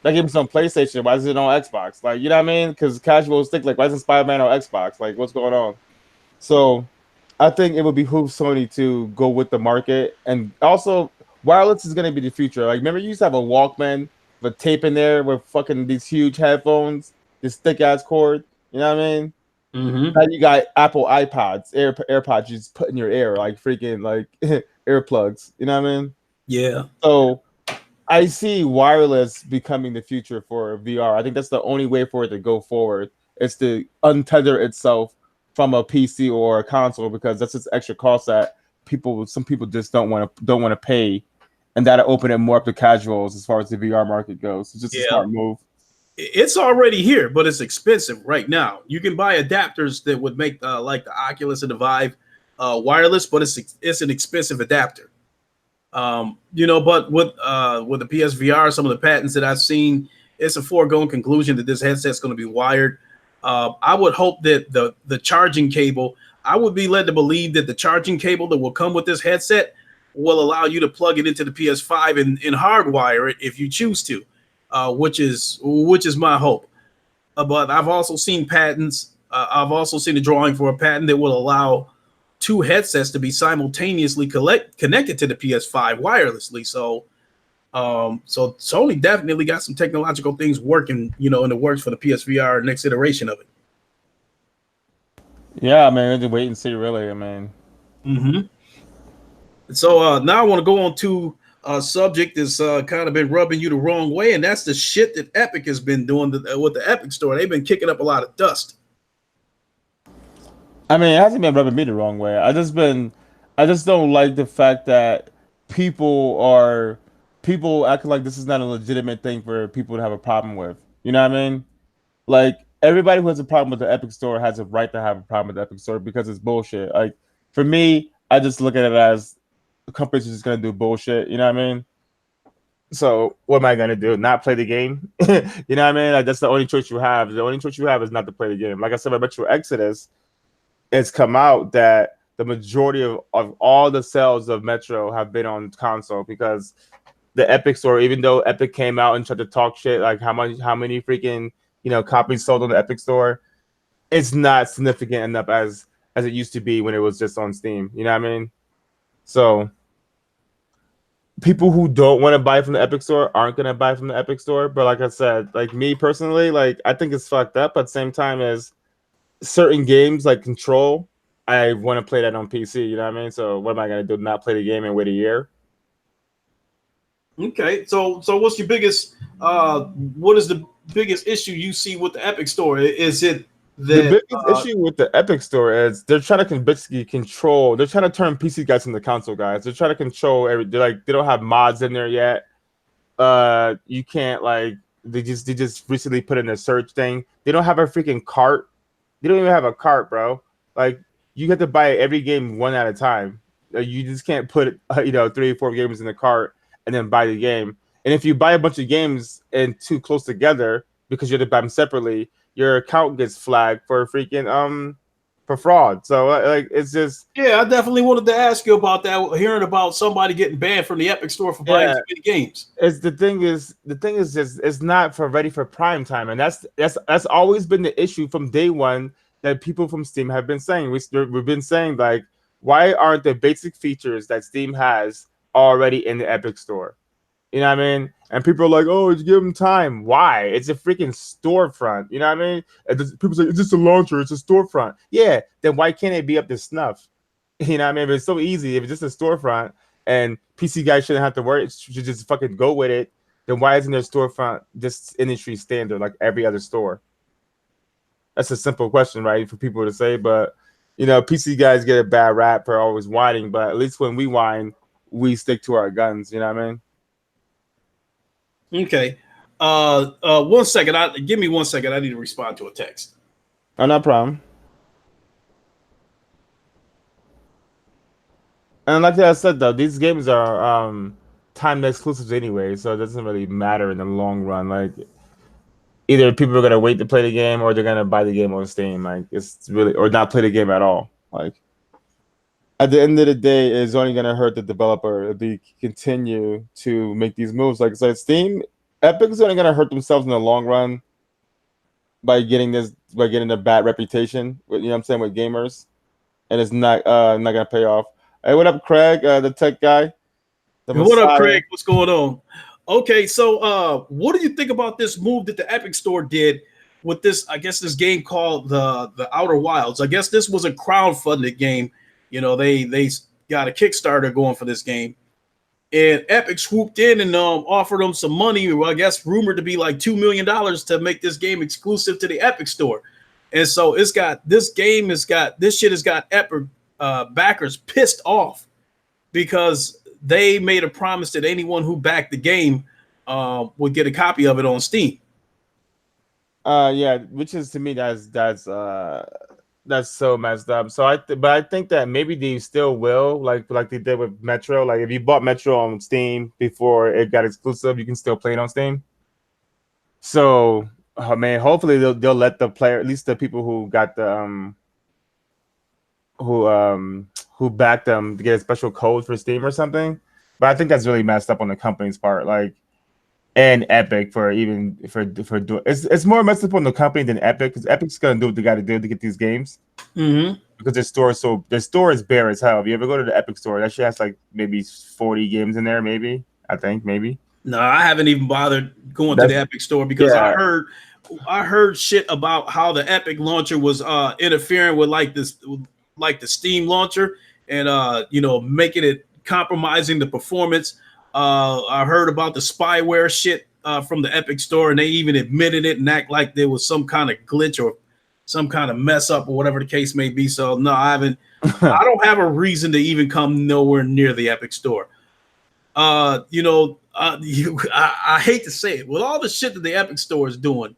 that game's on PlayStation. Why is it on Xbox? Like, you know what I mean? Because casuals think like, why isn't Spider-Man on Xbox? Like, what's going on? So I think it would behoove Sony to go with the market, and also wireless is going to be the future. Like, remember you used to have a Walkman with tape in there with fucking these huge headphones, this thick ass cord. You know what I mean? Mm-hmm. Now you got Apple iPods, AirPods you just put in your ear, like freaking like earplugs. You know what I mean? Yeah. So I see wireless becoming the future for VR. I think that's the only way for it to go forward. Is to untether itself from a PC or a console because that's just extra cost that some people just don't want to pay, and that'll open it more up to casuals as far as the VR market goes. It's just a Yeah. smart move. It's already here, but it's expensive right now. You can buy adapters that would make like the Oculus and the Vive wireless, but it's an expensive adapter. But with the PSVR, some of the patents that I've seen, it's a foregone conclusion that this headset's going to be wired. I would hope that the charging cable, I would be led to believe that the charging cable that will come with this headset will allow you to plug it into the PS5 and hardwire it if you choose to, which is my hope. But I've also seen patents. I've also seen a drawing for a patent that will allow two headsets to be simultaneously connected to the PS5 wirelessly. So Sony definitely got some technological things working, in the works for the PSVR next iteration of it. Yeah, I mean, just wait and see. Really, I mean, Mm-hmm. So now I want to go on to a subject that's kind of been rubbing you the wrong way, and that's the shit that Epic has been doing with the Epic Store. They've been kicking up a lot of dust. it hasn't been rubbing me the wrong way. I just don't like the fact that people are people acting like this is not a legitimate thing for people to have a problem with. You know what I mean? Like everybody who has a problem with the Epic Store has a right to have a problem with the Epic Store because it's bullshit. Like for me, I just look at it as the companies are just gonna do bullshit. You know what I mean? So what am I gonna do? Not play the game? You know what I mean? Like that's the only choice you have. The only choice you have is not to play the game. Like I said, I bet you Exodus, it's come out that the majority of all the sales of Metro have been on console because the Epic Store, even though Epic came out and tried to talk shit, like how many freaking copies sold on the Epic Store, it's not significant enough as it used to be when it was just on Steam. You know what I mean? So people who don't want to buy from the Epic Store aren't gonna buy from the Epic Store. But like I said, like me personally, like I think it's fucked up. But at the same time as certain games like Control, I want to play that on PC. You know what I mean? So what am I gonna do? Not play the game and wait a year? Okay, so what is the biggest issue you see with the Epic Store? Is it The that biggest issue with the Epic Store is they're trying to basically control. They're trying to turn PC guys into console guys. They're trying to control every. They're like they don't have mods in there yet. You can't like they just recently put in a search thing. They don't have a freaking cart. They don't even have a cart, bro. Like you have to buy every game one at a time. You just can't put 3 or 4 games in the cart and then buy the game. And if you buy a bunch of games and too close together because you have to buy them separately, your account gets flagged for freaking for fraud. So like it's just Yeah, I definitely wanted to ask you about that. Hearing about somebody getting banned from the Epic Store for buying yeah. too many games. It's the thing is just it's not for ready for prime time, and that's always been the issue from day one that people from Steam have been saying. We've been saying like, why aren't the basic features that Steam has already in the Epic Store? You know what I mean? And people are like, "Oh, just give them time." Why? It's a freaking storefront. You know what I mean? People say it's just a launcher. It's a storefront. Yeah. Then why can't it be up to snuff? You know what I mean? If it's so easy, if it's just a storefront and PC guys shouldn't have to worry, should just fucking go with it. Then why isn't their storefront just industry standard like every other store? That's a simple question, right, for people to say. But PC guys get a bad rap for always whining. But at least when we whine, we stick to our guns. You know what I mean? Okay. 1 second. Give me 1 second. I need to respond to a text. Oh, no problem. And like I said, though, these games are timed exclusives anyway, so it doesn't really matter in the long run. Like either people are gonna wait to play the game or they're gonna buy the game on Steam. Like it's really or not play the game at all. Like at the end of the day, it's only gonna hurt the developer if they continue to make these moves. Like I said, Steam, Epic is only gonna hurt themselves in the long run by getting a bad reputation. You know what I'm saying with gamers, and it's not gonna pay off. Hey, what up, Craig? The tech guy, the What up, Messiah. Craig? What's going on? Okay, so what do you think about this move that the Epic Store did with this? I guess this game called the Outer Wilds. I guess this was a crowdfunded game. They got a Kickstarter going for this game, and Epic swooped in and offered them some money. Well, I guess rumored to be like $2 million to make this game exclusive to the Epic Store. And so this shit has got Epic backers pissed off because they made a promise that anyone who backed the game would get a copy of it on Steam. Yeah, which is to me that's so messed up. So but I think that maybe they still will, like they did with Metro. Like if you bought Metro on Steam before it got exclusive, you can still play it on Steam. So, oh, man, hopefully they'll let the player, at least the people who got the who um who backed them to get a special code for Steam or something. But I think that's really messed up on the company's part. Like and Epic for doing it's more messed up on the company than Epic because Epic's gonna do what they got to do to get these games Mm-hmm. because their store is bare as hell. If you ever go to the Epic store, that shit has like maybe 40 games in there, maybe I think maybe. No, I haven't even bothered going to That's the Epic Store because I yeah. heard shit about how the Epic launcher was interfering with like the Steam launcher and making it compromising the performance. I heard about the spyware shit from the Epic Store, and they even admitted it and act like there was some kind of glitch or some kind of mess up or whatever the case may be. So no, I haven't. I don't have a reason to even come nowhere near the Epic Store. I hate to say it, with all the shit that the Epic Store is doing,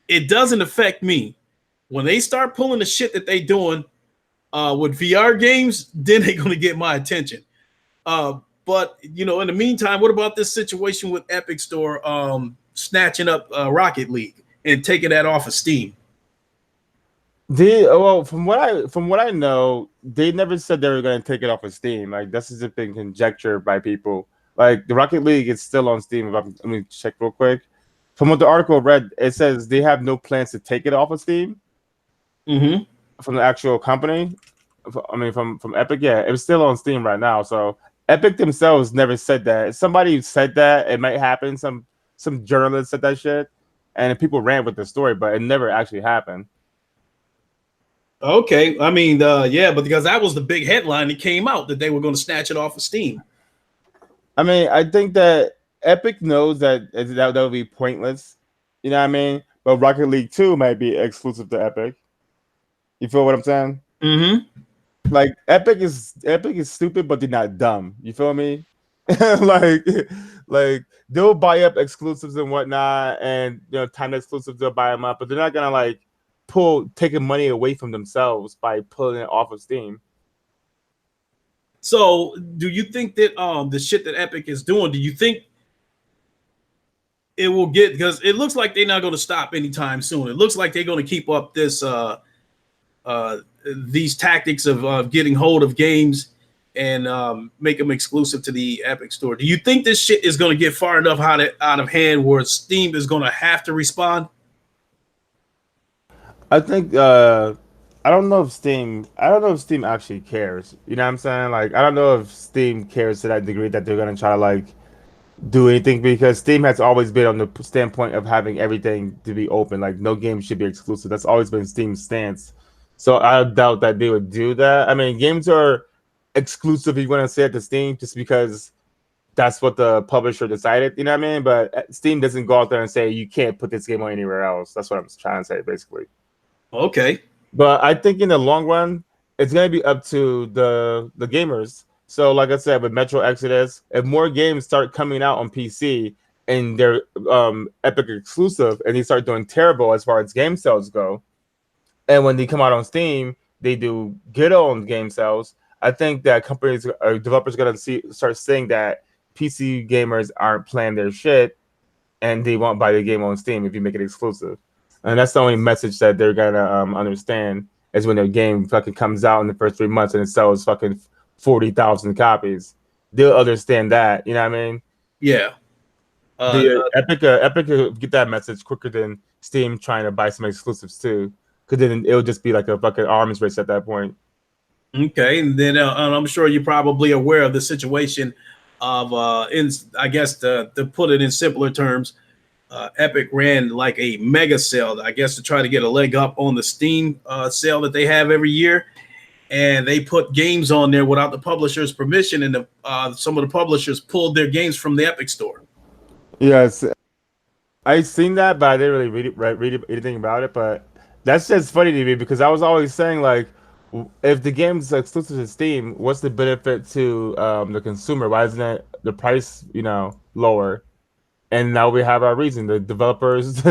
it doesn't affect me. When they start pulling the shit that they doing with VR games, then they're gonna get my attention. But in the meantime, what about this situation with Epic Store snatching up Rocket League and taking that off of Steam? Well, from what I know, they never said they were going to take it off of Steam. Like this has been conjectured by people. Like the Rocket League is still on Steam. Let me check real quick. From what the article read, it says they have no plans to take it off of Steam Mm-hmm. from the actual company. I mean, from Epic, yeah, it was still on Steam right now. So Epic themselves never said that. If somebody said that it might happen. Some journalist said that shit, and people ran with the story, but it never actually happened. Okay, I mean, yeah, but because that was the big headline that came out that they were going to snatch it off of Steam. I mean, I think that Epic knows that would be pointless. You know what I mean? But Rocket League 2 might be exclusive to Epic. You feel what I'm saying? Mm-hmm. Like Epic is stupid, but they're not dumb. You feel me? like like they'll buy up exclusives and whatnot, and time exclusives they'll buy them up, but they're not gonna like taking money away from themselves by pulling it off of Steam. So, do you think that the shit that Epic is doing? Do you think it will get, because it looks like they're not going to stop anytime soon. It looks like they're going to keep up this uh, these tactics of getting hold of games and make them exclusive to the Epic Store. Do you think this shit is going to get far enough out of hand where Steam is going to have to respond? I think I don't know if Steam actually cares. You know what I'm saying? Like I don't know if Steam cares to that degree that they're gonna try to like do anything because Steam has always been on the standpoint of having everything to be open. Like no game should be exclusive. That's always been Steam's stance. So I doubt that they would do that. I mean, games are exclusive if you want to say it to Steam just because that's what the publisher decided. You know what I mean? But Steam doesn't go out there and say you can't put this game on anywhere else. That's what I'm trying to say, basically. Okay. But I think in the long run, it's gonna be up to the gamers. So, like I said, with Metro Exodus, if more games start coming out on PC and they're Epic exclusive, and they start doing terrible as far as game sales go, and when they come out on Steam, they do good on game sales. I think that companies or developers are gonna start seeing that PC gamers aren't playing their shit, and they won't buy the game on Steam if you make it exclusive. And that's the only message that they're gonna understand is when their game fucking comes out in the first 3 months and it sells fucking 40,000 copies. They'll understand that. You know what I mean? Yeah. The Epic will get that message quicker than Steam trying to buy some exclusives too, because then it'll just be like a fucking arms race at that point. Okay, and then I'm sure you're probably aware of the situation of, in I guess to put it in simpler terms, Epic ran like a mega sale, I guess, to try to get a leg up on the Steam sale that they have every year, and they put games on there without the publisher's permission, and some of the publishers pulled their games from the Epic Store. Yes, I seen that, but I didn't really read anything about it. But that's just funny to me because I was always saying like, if the game's exclusive to Steam, what's the benefit to the consumer? Why isn't it the price, lower? And now we have our reason. The developers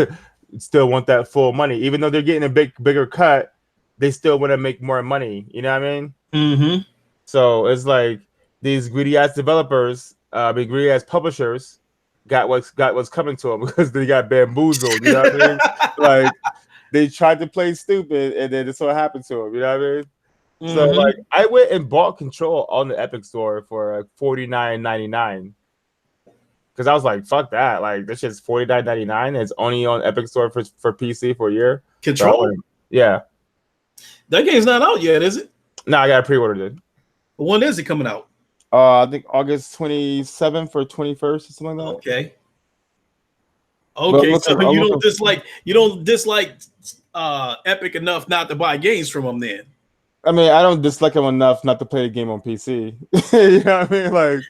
still want that full money, even though they're getting a bigger cut. They still want to make more money. You know what I mean? Mm-hmm. So it's like these greedy ass developers, greedy ass publishers, got what's coming to them because they got bamboozled. You know what I mean? Like they tried to play stupid, and then this what happened to them. You know what I mean? So like Mm-hmm. I went and bought Control on the Epic Store for like $49.99. Because I was like, fuck that. Like, this shit's $49.99. It's only on Epic Store for PC for a year. So Control? yeah. That game's not out yet, is it? No, I got pre-ordered it. When is it coming out? I think August 27th or 21st or something like that. Okay. But Okay, so you don't dislike Epic enough not to buy games from them then. I mean, I don't dislike them enough not to play the game on PC. You know what I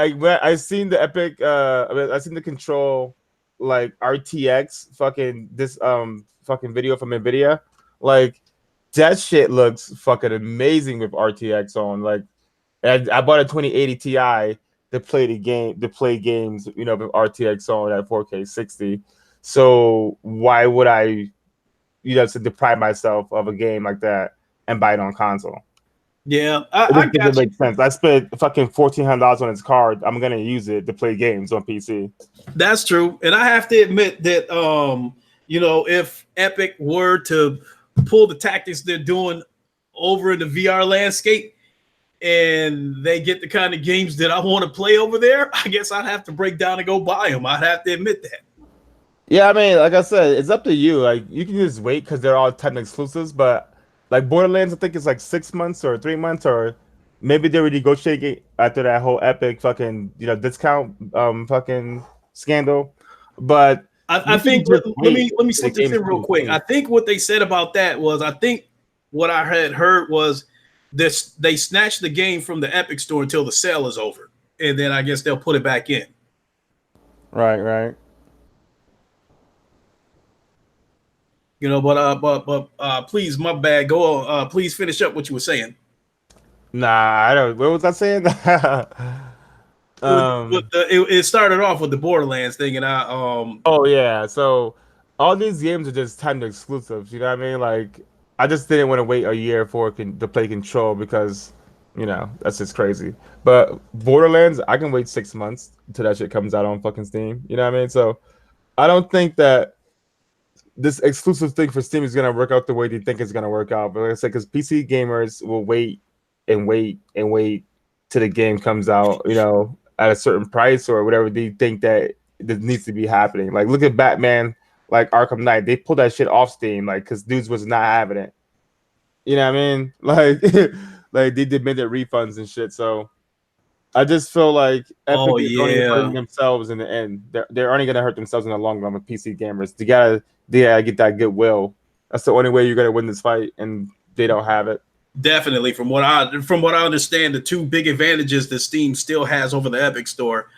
mean? I seen the Epic. I seen the Control, like RTX, fucking video from Nvidia. Like that shit looks fucking amazing with RTX on. Like, I bought a 2080 Ti to play games, with RTX on at 4K 60. So why would I, to deprive myself of a game like that and buy it on console? Yeah, It I just doesn't got you. make sense. I spent fucking $1,400 on its card. I'm gonna use it to play games on PC. That's true, and I have to admit that if Epic were to pull the tactics they're doing over in the VR landscape, and they get the kind of games that I want to play over there, I guess I'd have to break down and go buy them. I'd have to admit that. Yeah, I mean, like I said, it's up to you. Like you can just wait because they're all technically exclusives, but like Borderlands, I think it's like 6 months or 3 months, or maybe they already negotiate after that whole Epic fucking discount fucking scandal. But I you can think just wait let me for the slip this games in to real come quick. I soon. think what they said about that was, I think what I had heard was this: they snatched the game from the Epic Store until the sale is over, and then I guess they'll put it back in. Right, right. Please, my bad. Go on. Please finish up what you were saying. Nah, I don't. What was I saying? It started off with the Borderlands thing, and Oh yeah. So all these games are just timed exclusives. You know what I mean? Like I just didn't want to wait a year to play Control because You know, that's just crazy. But Borderlands, I can wait 6 months until that shit comes out on fucking Steam. You know what I mean? So I don't think that this exclusive thing for Steam is gonna work out the way they think it's gonna work out. But like I said, because PC gamers will wait and wait and wait till the game comes out, you know, at a certain price or whatever they think that needs to be happening. Like look at Batman, like Arkham Knight, they pulled that shit off Steam, like because dudes was not having it. You know what I mean? Like, like they demanded refunds and shit. So I just feel like Epic Oh is only hurting yeah, themselves in the end. They're only gonna hurt themselves in the long run with PC gamers. They gotta get that goodwill. That's the only way you're gonna win this fight, and they don't have it. definitely. From what I understand, the two big advantages that Steam still has over the Epic Store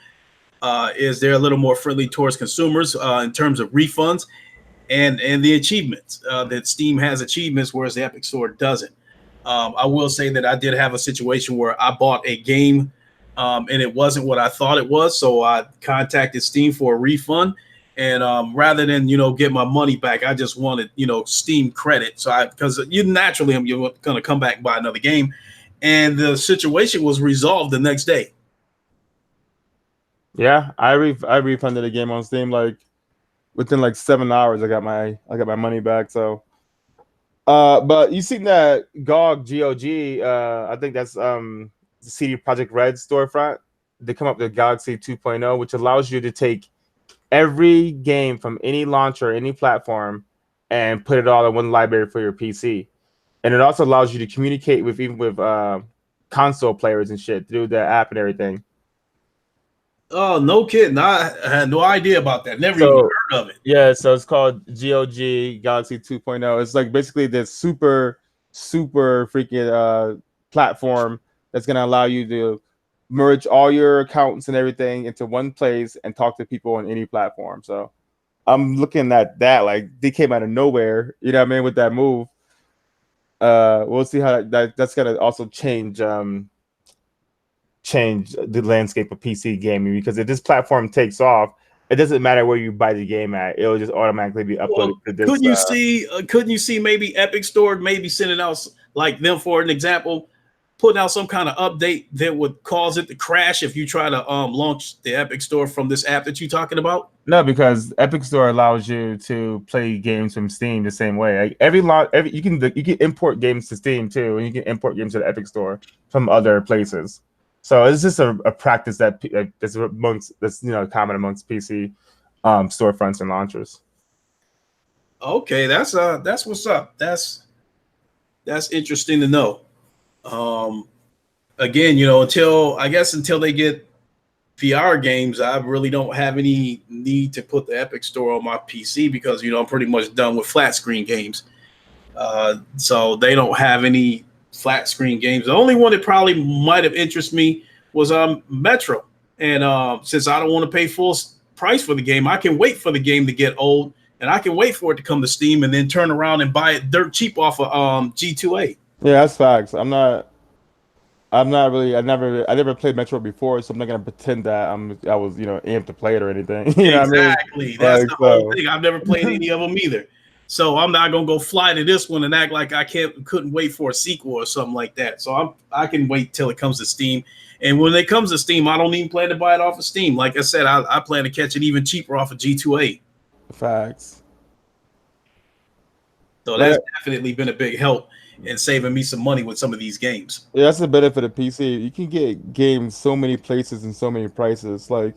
is they're a little more friendly towards consumers in terms of refunds and the achievements. That Steam has achievements, whereas the Epic Store doesn't. I will say that I did have a situation where I bought a game and it wasn't what I thought it was, so I contacted Steam for a refund. And rather than get my money back, I just wanted Steam credit. So I because you naturally you're going to come back and buy another game, and the situation was resolved the next day. Yeah, I refunded the game on Steam like within like 7 hours. I got my money back. So, but you seen that GOG? I think that's the CD Project Red storefront. They come up with Galaxy 2.0, which allows you to take every game from any launcher, any platform, and put it all in one library for your PC. And it also allows you to communicate with even with console players and shit through the app and everything. Oh, no kidding! I had no idea about that. Never even So heard of it. yeah, so it's called GOG Galaxy 2.0. It's like basically this super freaking platform that's gonna allow you to merge all your accounts and everything into one place and talk to people on any platform. So I'm looking at that like they came out of nowhere. You know what I mean with that move. We'll see how that's gonna also change the landscape of PC gaming because if this platform takes off, it doesn't matter where you buy the game at; it'll just automatically be uploaded Well, to this. couldn't you see maybe Epic Store maybe sending out like them for an example, putting out some kind of update that would cause it to crash if you try to launch the Epic Store from this app that you're talking about? No, because Epic Store allows you to play games from Steam the same way. Like you can import games to Steam too, and you can import games to the Epic Store from other places. So it's just a practice that's common amongst PC storefronts and launchers. Okay, that's what's up. That's interesting to know. Um, Again, until they get VR games, I really don't have any need to put the Epic Store on my PC because I'm pretty much done with flat screen games. So they don't have any flat screen games. The only one that probably might have interested me was Metro, and since I don't want to pay full price for the game, I can wait for the game to get old, and I can wait for it to come to Steam, and then turn around and buy it dirt cheap off of G2A. Yeah, that's facts. I'm not really. I never played Metro before, so I'm not gonna pretend that I was amped to play it or anything. You know what I mean? Exactly. That's Like the whole so. thing. I've never played any of them either. So I'm not gonna go fly to this one and act like I couldn't wait for a sequel or something like that. So I can wait till it comes to Steam. And when it comes to Steam, I don't even plan to buy it off of Steam. Like I said, I plan to catch it even cheaper off of G2A. Facts. So that's Like definitely been a big help in saving me some money with some of these games. yeah, that's the benefit of PC. You can get games so many places and so many prices. Like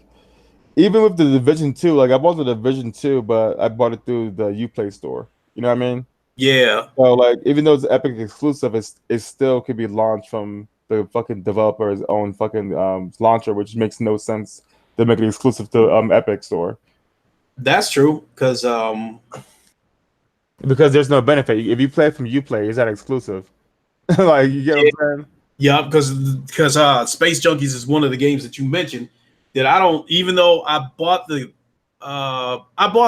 even with the Division 2, like I bought the Division 2, but I bought it through the Uplay store. You know what I mean? Yeah, So like even though it's Epic exclusive, it still could be launched from the fucking developer's own fucking launcher, which makes no sense to make it exclusive to Epic store. that's true. Because Because there's no benefit. If you play from Uplay, is that exclusive? Like you get what I'm saying? yeah, because Space Junkies is one of the games that you mentioned that I don't. Even though I bought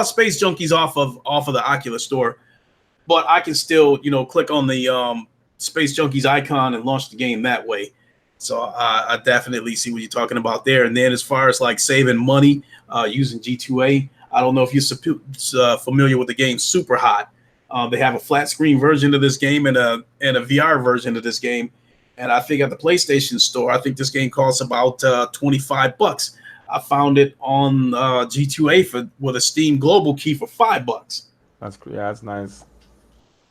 Space Junkies off of the Oculus store, but I can still click on the Space Junkies icon and launch the game that way. So I definitely see what you're talking about there. And then as far as like saving money using G2A, I don't know if you're familiar with the game Super Hot. They have a flat screen version of this game and a VR version of this game. And I think at the PlayStation Store, I think this game costs about $25. I found it on G2A for with a Steam Global key for $5. That's nice.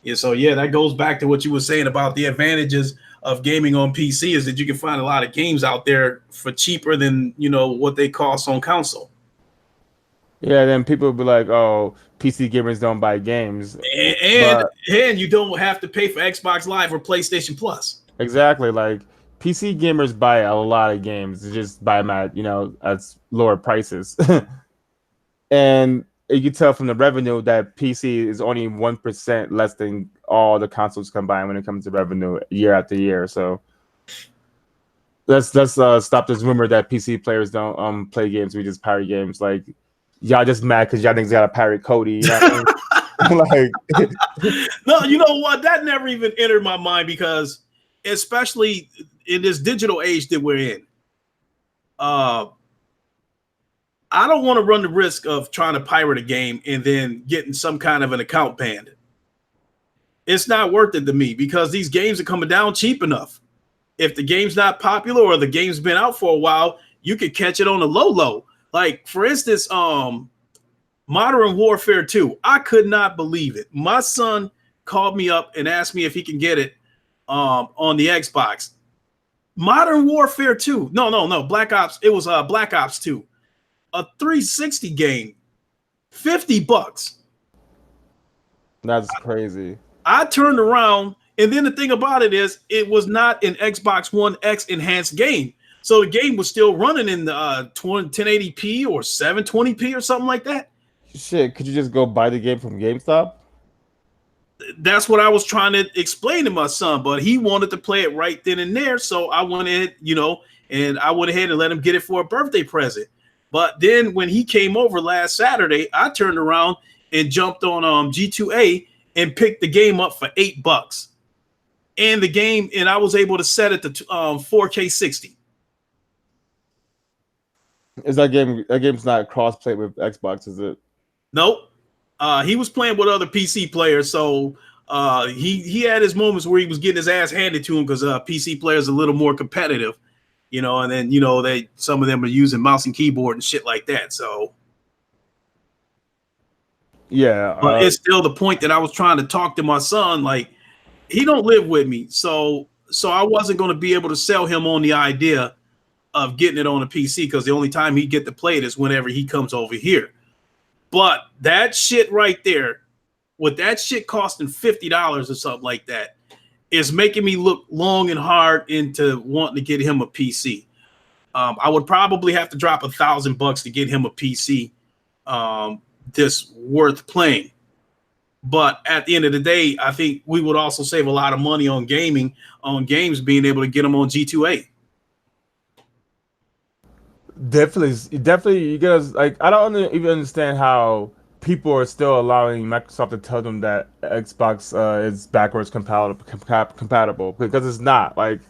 Yeah, so yeah, that goes back to what you were saying about the advantages of gaming on PC is that you can find a lot of games out there for cheaper than what they cost on console. Yeah, then people will be like, "Oh, PC gamers don't buy games," And but and you don't have to pay for Xbox Live or PlayStation Plus. exactly, like PC gamers buy a lot of games. They just buy them at at lower prices, and you can tell from the revenue that PC is only 1% less than all the consoles combined when it comes to revenue year after year. So let's stop this rumor that PC players don't play games. We just pirate games. Like y'all just mad because y'all niggas got a pirate Cody. You know what I mean? Like No, you know what? That never even entered my mind because, especially in this digital age that we're in, uh, I don't want to run the risk of trying to pirate a game and then getting some kind of an account banned. It's not worth it to me because these games are coming down cheap enough. If the game's not popular or the game's been out for a while, you could catch it on a low. Like for instance, Modern Warfare 2. I could not believe it. My son called me up and asked me if he can get it on the Xbox. Modern Warfare 2. No. Black Ops. It was Black Ops 2. A 360 game. $50. that's crazy. I turned around, and then the thing about it is, it was not an Xbox One X enhanced game. So the game was still running in the 1080p or 720p or something like that. Shit, could you just go buy the game from GameStop? That's what I was trying to explain to my son, but he wanted to play it right then and there. So I went ahead, and I went ahead and let him get it for a birthday present. But then when he came over last Saturday, I turned around and jumped on G2A and picked the game up for $8. And I was able to set it to 4K 60. Is that game's not cross-play with Xbox, is it? Nope. He was playing with other PC players, so he had his moments where he was getting his ass handed to him because PC players are a little more competitive, and then some of them are using mouse and keyboard and shit like that. So Yeah, but it's still the point that I was trying to talk to my son. Like he don't live with me, so I wasn't going to be able to sell him on the idea of getting it on a PC because the only time he get to play it is whenever he comes over here. But that shit right there, with that shit costing $50 or something like that, is making me look long and hard into wanting to get him a PC. I would probably have to drop $1,000 to get him a PC this worth playing. But at the end of the day, I think we would also save a lot of money on games being able to get them on G2A. Definitely, you guys like. I don't even understand how people are still allowing Microsoft to tell them that Xbox is backwards compatible because it's not. Like,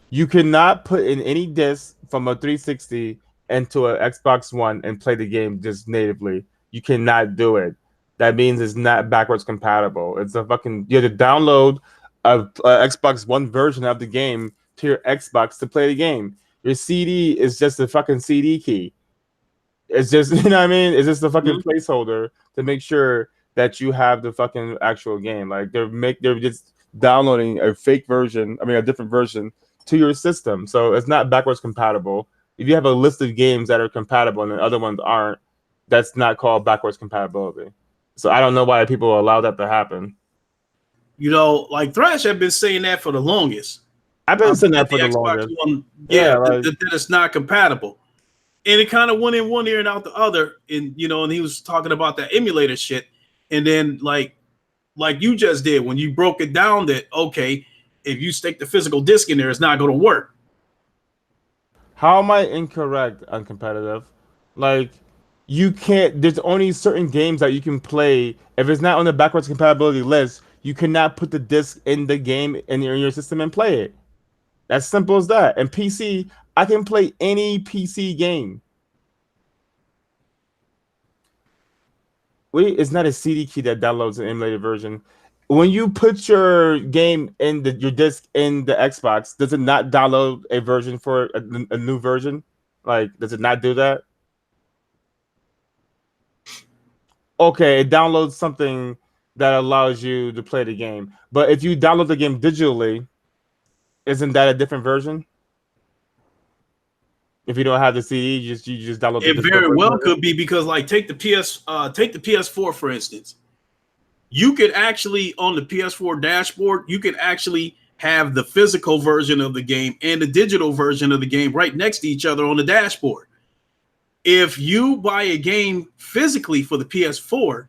you cannot put in any disc from a 360 into an Xbox One and play the game just natively. You cannot do it. That means it's not backwards compatible. It's a fucking you have to download a Xbox One version of the game to your Xbox to play the game. Your CD is just a fucking CD key. It's just you know what I mean. It's just a fucking placeholder to make sure that you have the fucking actual game. Like they're just downloading a fake version. I mean, a different version to your system. So it's not backwards compatible. If you have a list of games that are compatible and the other ones aren't, that's not called backwards compatibility. So I don't know why people allow that to happen. Like Thrash have been saying that for the longest. I've been saying that That for the the Xbox longest. One, Yeah, that it's not compatible. And it kind of went in one ear and out the other. And and he was talking about that emulator shit. And then like you just did when you broke it down that okay, if you stick the physical disc in there, it's not going to work. How am I incorrect on competitive? Like, you can't. There's only certain games that you can play. If it's not on the backwards compatibility list, you cannot put the disc in the game in your system and play it. As simple as that. And PC, I can play any PC game. Wait, it's not a CD key that downloads an emulated version. when you put your game in your disc in the Xbox, does it not download a version for a new version? Like, does it not do that? Okay, it downloads something that allows you to play the game. But if you download the game digitally, isn't that a different version? If you don't have the CD, you just download the It digital very version well of it. could be because, like, take the PS4 for instance. You could actually on the PS4 dashboard, you could actually have the physical version of the game and the digital version of the game right next to each other on the dashboard. If you buy a game physically for the PS4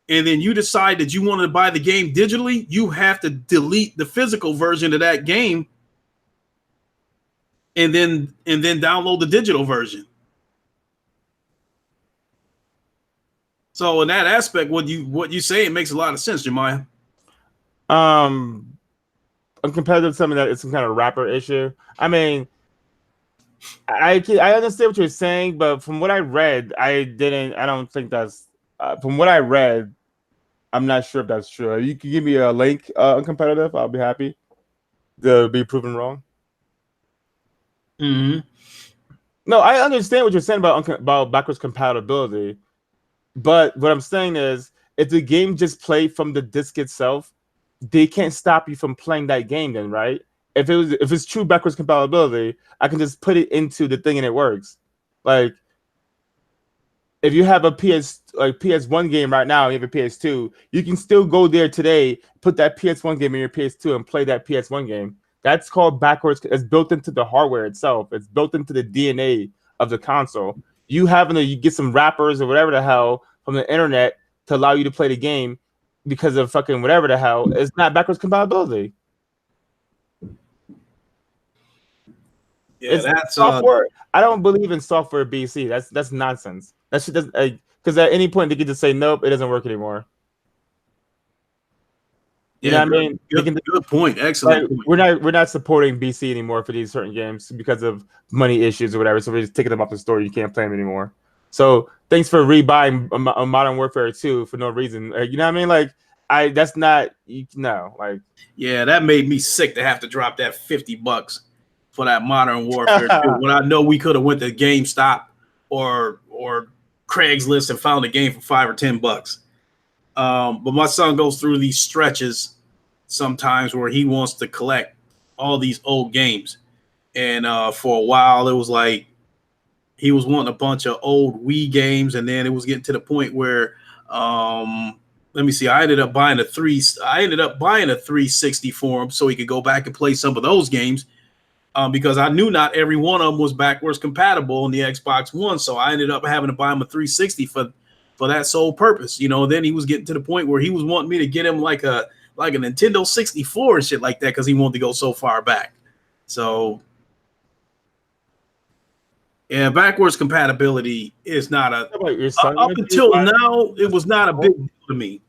and then you decide that you want to buy the game digitally, you have to delete the physical version of that game and then download the digital version. So in that aspect, what you say, it makes a lot of sense, Jemiah. Um, compared to something that it's some kind of wrapper issue. I mean, I understand what you're saying, but from what I read, I don't think that's from what I read. I'm not sure if that's true. You can give me a link on competitive. I'll be happy to be proven wrong. Mm-hmm. No, I understand what you're saying about backwards compatibility, but what I'm saying is, if the game just played from the disc itself, they can't stop you from playing that game. Then, right? If it's true backwards compatibility, I can just put it into the thing and it works. Like if you have a PS1 game right now, you have a PS2, you can still go there today, put that PS1 game in your PS2 and play that PS1 game. That's called backwards. It's built into the hardware itself. It's built into the DNA of the console. You get some wrappers or whatever the hell from the internet to allow you to play the game because of fucking whatever the hell. It's not backwards compatibility. Yeah, It's that's software. I don't believe in software BC. That's nonsense. That shit doesn't, because at any point they can just say nope, it doesn't work anymore. You know yeah, what I good, mean? They good, can, good point. like Excellent point. we're not supporting BC anymore for these certain games because of money issues or whatever. So we're just taking them off the store. You can't play them anymore. So thanks for rebuying a Modern Warfare 2 for no reason. You know what I mean? Like that's not no like. Yeah, that made me sick to have to drop that $50 for that Modern Warfare 2 when I know we could have went to GameStop or Craigslist and found a game for $5 or $10. But my son goes through these stretches sometimes where he wants to collect all these old games, and for a while it was like he was wanting a bunch of old Wii games, and then it was getting to the point where let me see, I ended up buying a 360 for him so he could go back and play some of those games, because I knew not every one of them was backwards compatible on the Xbox One. So I ended up having to buy him a 360 for that sole purpose. Then he was getting to the point where he was wanting me to get him like a Nintendo 64 and shit like that because he wanted to go so far back. So yeah, backwards compatibility is not a How about your son? up until now, it was not a big deal to me.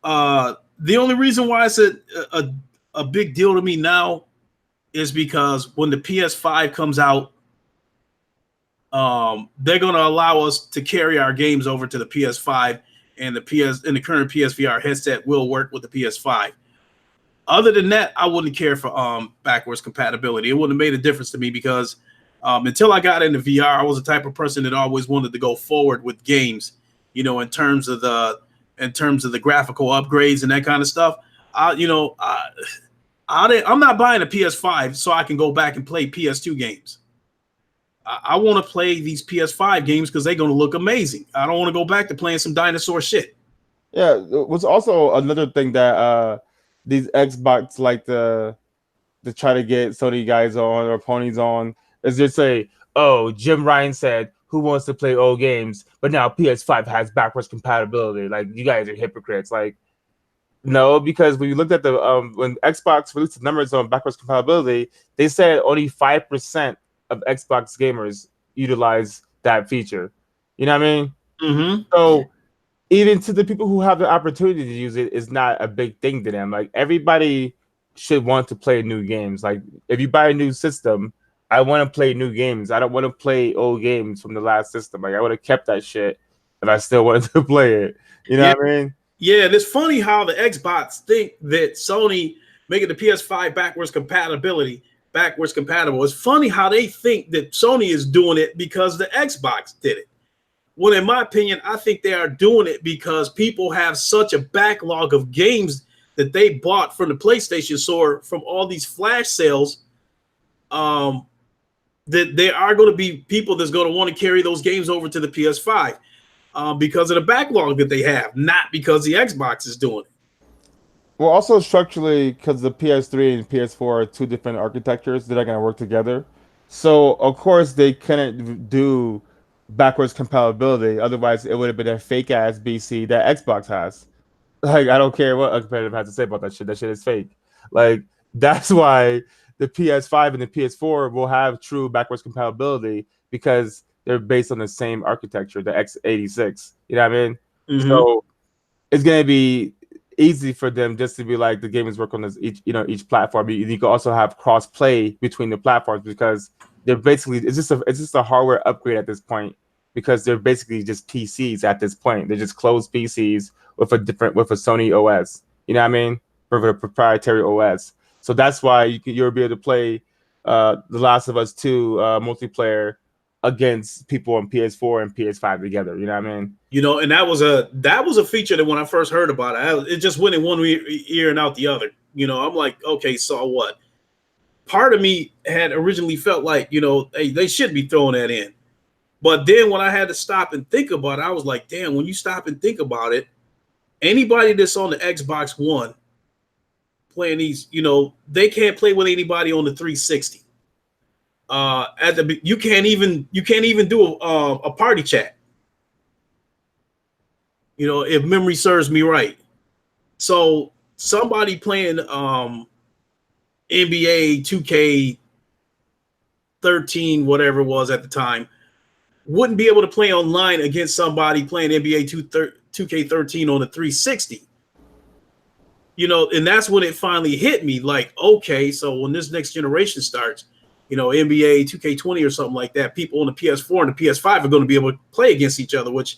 The only reason why it's a big deal to me now is because when the PS5 comes out, they're going to allow us to carry our games over to the PS5, and the current PSVR headset will work with the PS5. Other than that, I wouldn't care for backwards compatibility. It wouldn't have made a difference to me because until I got into VR, I was the type of person that always wanted to go forward with games. In terms of the graphical upgrades and that kind of stuff. I'm not buying a PS5 so I can go back and play PS2 games. I want to play these PS5 games because they're going to look amazing. I don't want to go back to playing some dinosaur shit. Yeah, it was also another thing that these Xbox like to try to get Sony guys on or ponies on is just say, oh, Jim Ryan said, who wants to play old games? But now PS5 has backwards compatibility. Like, you guys are hypocrites. Like, no, because when you looked at the when Xbox released the numbers on backwards compatibility, they said only 5% of Xbox gamers utilize that feature. You know what I mean? Mm-hmm. So even to the people who have the opportunity to use it is not a big thing to them. Like, everybody should want to play new games. Like, if you buy a new system, I want to play new games. I don't want to play old games from the last system. Like, I would have kept that shit if I still wanted to play it. You know Yeah, what I mean? Yeah, and it's funny how the Xbox think that Sony making the PS5 backwards compatible. It's funny how they think that Sony is doing it because the Xbox did it. Well, in my opinion, I think they are doing it because people have such a backlog of games that they bought from the PlayStation Store from all these flash sales. Um, that there are going to be people that's going to want to carry those games over to the PS5 because of the backlog that they have, not because the Xbox is doing it. Well, also structurally, because the PS3 and PS4 are two different architectures that are going to work together. So, of course, they couldn't do backwards compatibility. Otherwise, it would have been a fake ass BC that Xbox has. Like, I don't care what a competitive has to say about that shit. That shit is fake. Like, that's why the PS5 and the PS4 will have true backwards compatibility because they're based on the same architecture, the x86. You know what I mean? Mm-hmm. So it's gonna be easy for them just to be like the gamers work on this each platform. You can also have cross play between the platforms because they're basically it's just a hardware upgrade at this point because they're basically just PCs at this point. They're just closed PCs with a Sony OS. You know what I mean? For a proprietary OS. So that's why you'll be able to play The Last of Us 2 multiplayer against people on PS4 and PS5 together. You know what I mean? And that was a feature that when I first heard about it, it just went in one ear and out the other. I'm like, okay, so what? Part of me had originally felt like, hey, they should be throwing that in. But then when I had to stop and think about it, I was like, damn, when you stop and think about it, anybody that's on the Xbox One playing these, they can't play with anybody on the 360. You can't even do a party chat. If memory serves me right. So somebody playing NBA 2K13, whatever it was at the time, wouldn't be able to play online against somebody playing NBA 2K13 on the 360. And that's when it finally hit me like, okay, so when this next generation starts, NBA 2K20 or something like that, people on the PS4 and the PS5 are going to be able to play against each other, which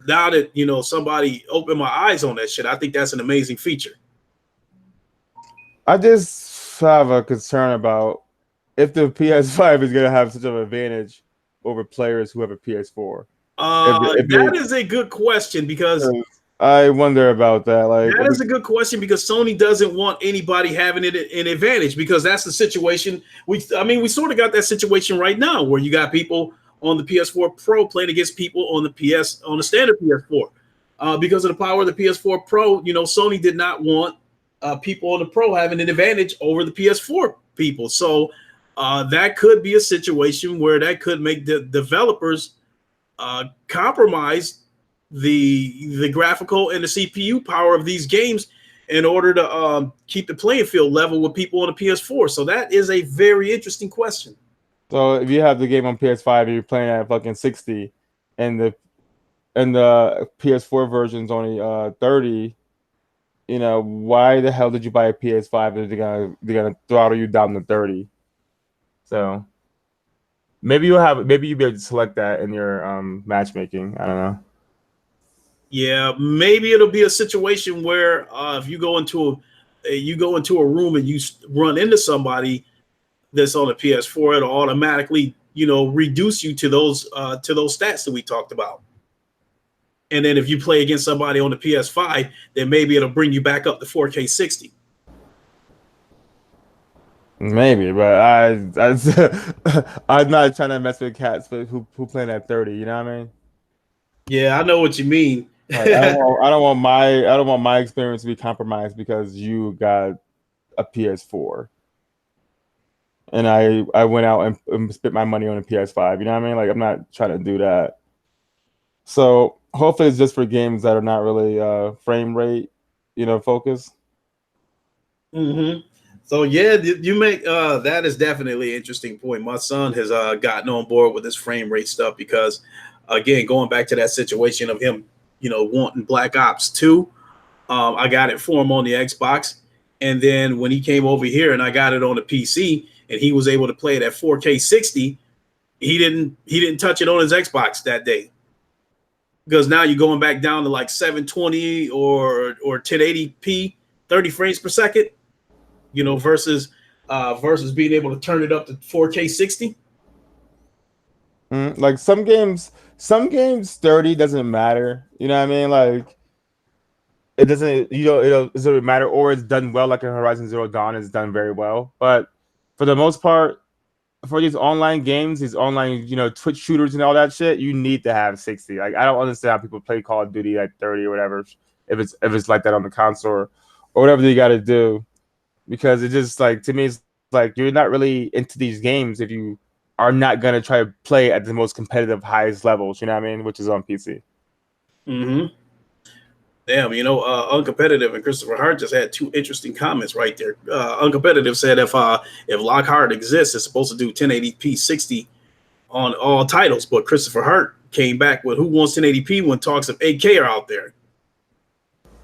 now that, somebody opened my eyes on that shit, I think that's an amazing feature. I just have a concern about if the PS5 is going to have such an advantage over players who have a PS4. That is a good question because I wonder about that. Like, that is a good question because Sony doesn't want anybody having it an advantage because that's the situation. We sort of got that situation right now where you got people on the PS4 Pro playing against people on the standard PS4 because of the power of the PS4 Pro. Sony did not want people on the Pro having an advantage over the PS4 people. So that could be a situation where that could make the developers compromise the graphical and the CPU power of these games in order to keep the playing field level with people on the PS4. So that is a very interesting question. so if you have the game on PS5 and you're playing at fucking 60, and the PS4 version's only 30, why the hell did you buy a PS5 if they're gonna throttle you down to 30? So maybe you'll be able to select that in your matchmaking. I don't know. Yeah, maybe it'll be a situation where if you go into a room and you run into somebody that's on a PS4, it'll automatically reduce you to those stats that we talked about. And then if you play against somebody on the PS5, then maybe it'll bring you back up to 4K 60. Maybe, but I'm not trying to mess with cats who playing at 30. You know what I mean? Yeah, I know what you mean. Like I don't want my experience to be compromised because you got a PS4 and I went out and spent my money on a PS5. You know what I mean? Like I'm not trying to do that. So hopefully it's just for games that are not really frame rate, focus. Mm-hmm. So yeah, you make that is definitely an interesting point. My son has gotten on board with this frame rate stuff because, again, going back to that situation of him, wanting Black Ops 2, I got it for him on the Xbox, and then when he came over here and I got it on the PC, and he was able to play it at 4K 60, he didn't touch it on his Xbox that day because now you're going back down to like 720 or 1080p, 30 frames per second. Versus versus being able to turn it up to 4K 60. Like some games 30 doesn't matter. You know what I mean? Like it doesn't, it doesn't matter, or it's done well, like in Horizon Zero Dawn is done very well. But for the most part, for these online games, these online, Twitch shooters and all that shit, you need to have 60. Like I don't understand how people play Call of Duty at 30 or whatever, if it's like that on the console or whatever they got to do, because it just like to me it's like you're not really into these games if you are not gonna try to play at the most competitive highest levels. You know what I mean? Which is on PC. Mm-hmm. Damn, Uncompetitive and Christopher Hart just had two interesting comments right there. Uncompetitive said if Lockhart exists, it's supposed to do 1080p 60 on all titles, but Christopher Hart came back with who wants 1080p when talks of 8K are out there.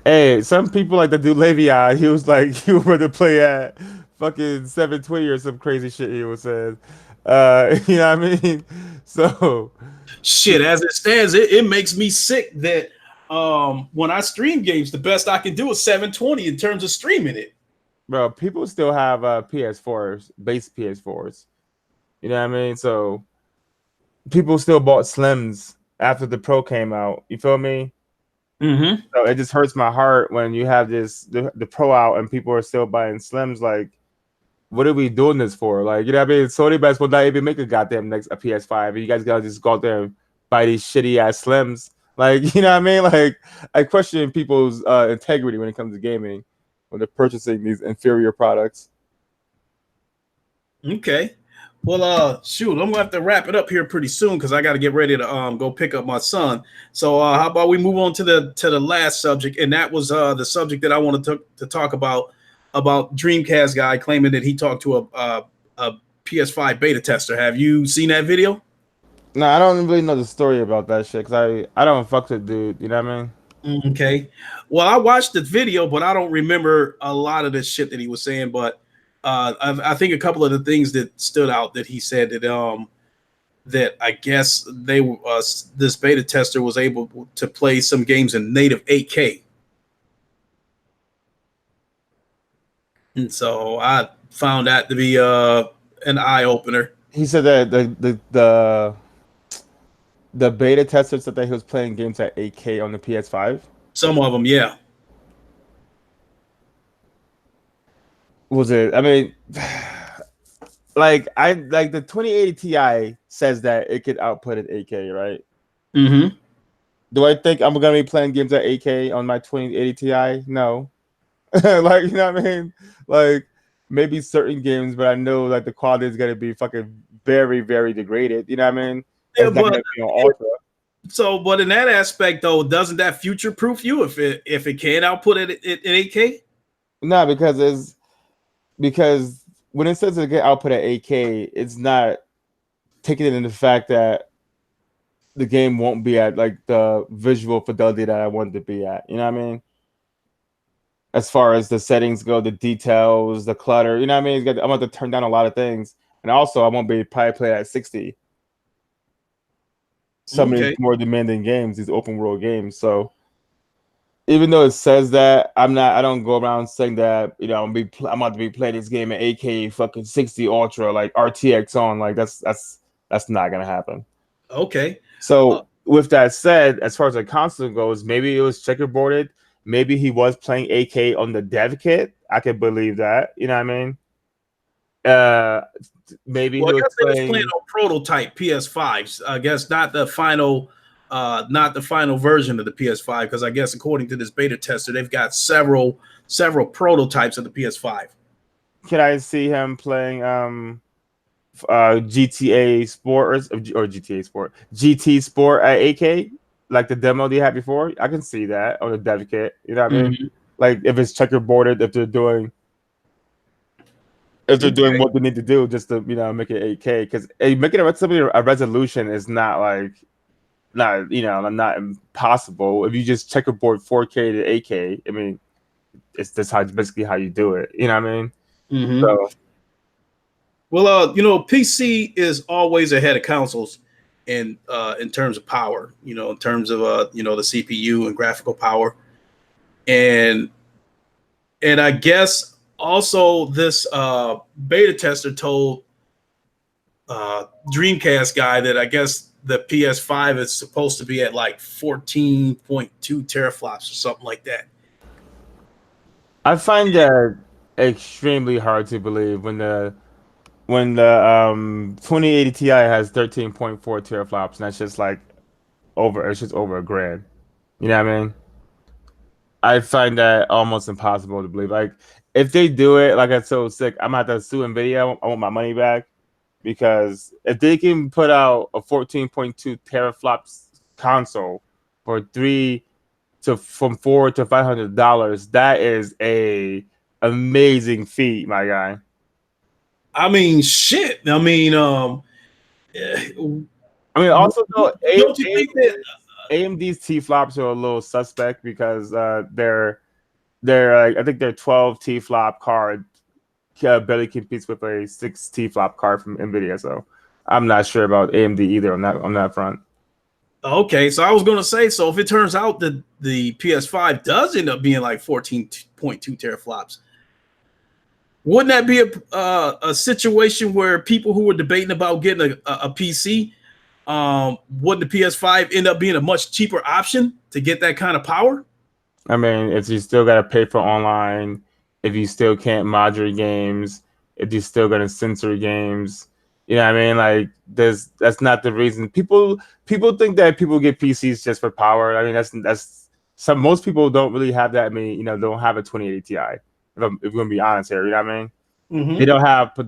Hey, some people like the dude Le'Veon, he was like he would rather play at fucking 720 or some crazy shit he was saying. You know what I mean? So Shit, as it stands, it makes me sick that when I stream games, the best I can do is 720 in terms of streaming it. bro, people still have PS4s, base PS4s. You know what I mean? So people still bought Slims after the Pro came out. You feel me? Mm-hmm. So it just hurts my heart when you have the Pro out and people are still buying Slims. Like, what are we doing this for? Like, you know what I mean? Sony best will not even make a goddamn next a PS5. And you guys gotta just go out there and buy these shitty ass Slims. Like, you know what I mean? Like, I question people's integrity when it comes to gaming when they're purchasing these inferior products. Okay. Well, shoot, I'm gonna have to wrap it up here pretty soon because I got to get ready to go pick up my son. So, how about we move on to the last subject, and that was the subject that I wanted to talk about Dreamcast guy claiming that he talked to a PS5 beta tester. Have you seen that video? No, I don't really know the story about that shit because I don't fuck with dude. You know what I mean? Okay. Well, I watched the video, but I don't remember a lot of the shit that he was saying. But I think a couple of the things that stood out that he said that I guess this beta tester was able to play some games in native 8K, and so I found that to be an eye opener. He said that the beta tester said that he was playing games at 8K on the PS5. Some of them, yeah. Was it? I mean, I like the 2080 Ti says that it could output at 8K, right? Mm-hmm. Do I think I'm gonna be playing games at 8K on my 2080 Ti? No. Like, you know what I mean? Like maybe certain games, but I know like the quality is gonna be fucking very, very degraded. You know what I mean? Yeah, It's not but gonna be on ultra. but in that aspect though, doesn't that future proof you if it can output it in 8K? No, because when it says it can output at 8K, it's not taking it into the fact that the game won't be at like the visual fidelity that I want it to be at. You know what I mean? As far as the settings go, the details, the clutter. You know what I mean? I'm going to turn down a lot of things, and also I won't be probably play at 60. Some of these Okay. more demanding games, these open world games. So even though it says that, I'm not. I don't go around saying that. I'm about to be playing this game at 8K fucking 60 ultra like RTX on. Like that's not gonna happen. Okay. Uh, So with that said, as far as the console goes, maybe it was checkerboarded. Maybe he was playing 8K on the dev kit. I could believe that. You know what I mean? Uh, maybe Well, he I was guess they was playing playing. on prototype PS5s. I guess not the final version of the PS5, because I guess according to this beta tester, they've got several prototypes of the PS5. Can I see him playing GTA Sport or GTA Sport GT Sport at 8K like the demo they had before? I can see that on the dev kit. You know what I mean? Mm-hmm. Like if it's checkerboarded, if they're doing Okay. what they need to do just to make it 8K, because making a resolution is not impossible. If you just checkerboard 4K to 8K, I mean it's just basically how you do it. You know what I mean? Mm-hmm. So Well, PC is always ahead of consoles, in terms of power, in terms of the CPU and graphical power, and I guess also this beta tester told Dreamcast guy that I guess the PS5 is supposed to be at like 14.2 teraflops or something like that. I find that extremely hard to believe when the 2080 Ti has 13.4 teraflops, and that's just like it's just over a grand. You know what I mean? I find that almost impossible to believe. Like if they do it, like that's so sick, I'm gonna have to sue Nvidia. I want my money back because if they can put out a 14.2 teraflops console for three to from $400 to $500, that is a amazing feat, my guy. I mean, shit. I mean, I mean, also though, don't you think that? AMD's T flops are a little suspect because they're I think their 12 T flop card barely competes with a 6 T flop card from Nvidia. So I'm not sure about AMD either on that front. Okay, so I was going to say, so if it turns out that the PS5 does end up being like 14.2 teraflops, wouldn't that be a situation where people who were debating about getting a PC, wouldn't the PS5 end up being a much cheaper option to get that kind of power? I mean, if you still gotta pay for online, if you still can't mod your games, if you're still gonna censor games, you know what I mean? Like that's not the reason. People think that people get PCs just for power. I mean, that's some most people don't really have that many, don't have a 2080 Ti. If we're gonna be honest here, you know what I mean? Mm-hmm. They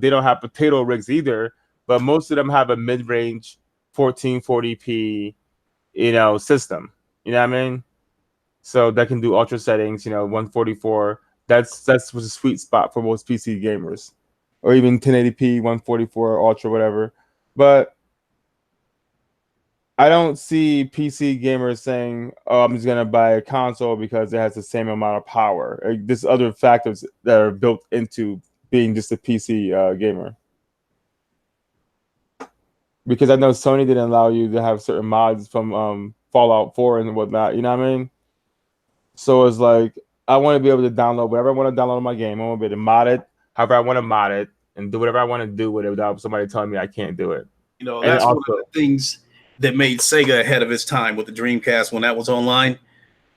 don't have potato rigs either, but most of them have a mid-range 1440p, system. You know what I mean? So that can do ultra settings, 144. That's was a sweet spot for most PC gamers, or even 1080p, 144 ultra, whatever. But I don't see PC gamers saying, "Oh, I'm just gonna buy a console because it has the same amount of power." There's other factors that are built into being just a PC gamer. Because I know Sony didn't allow you to have certain mods from Fallout 4 and whatnot. You know what I mean? So it's like I want to be able to download whatever I want to download on my game. I want to be able to mod it however I want to mod it and do whatever I want to do with it without somebody telling me I can't do it. And That's one of also, the things that made Sega ahead of its time with the Dreamcast when that was online.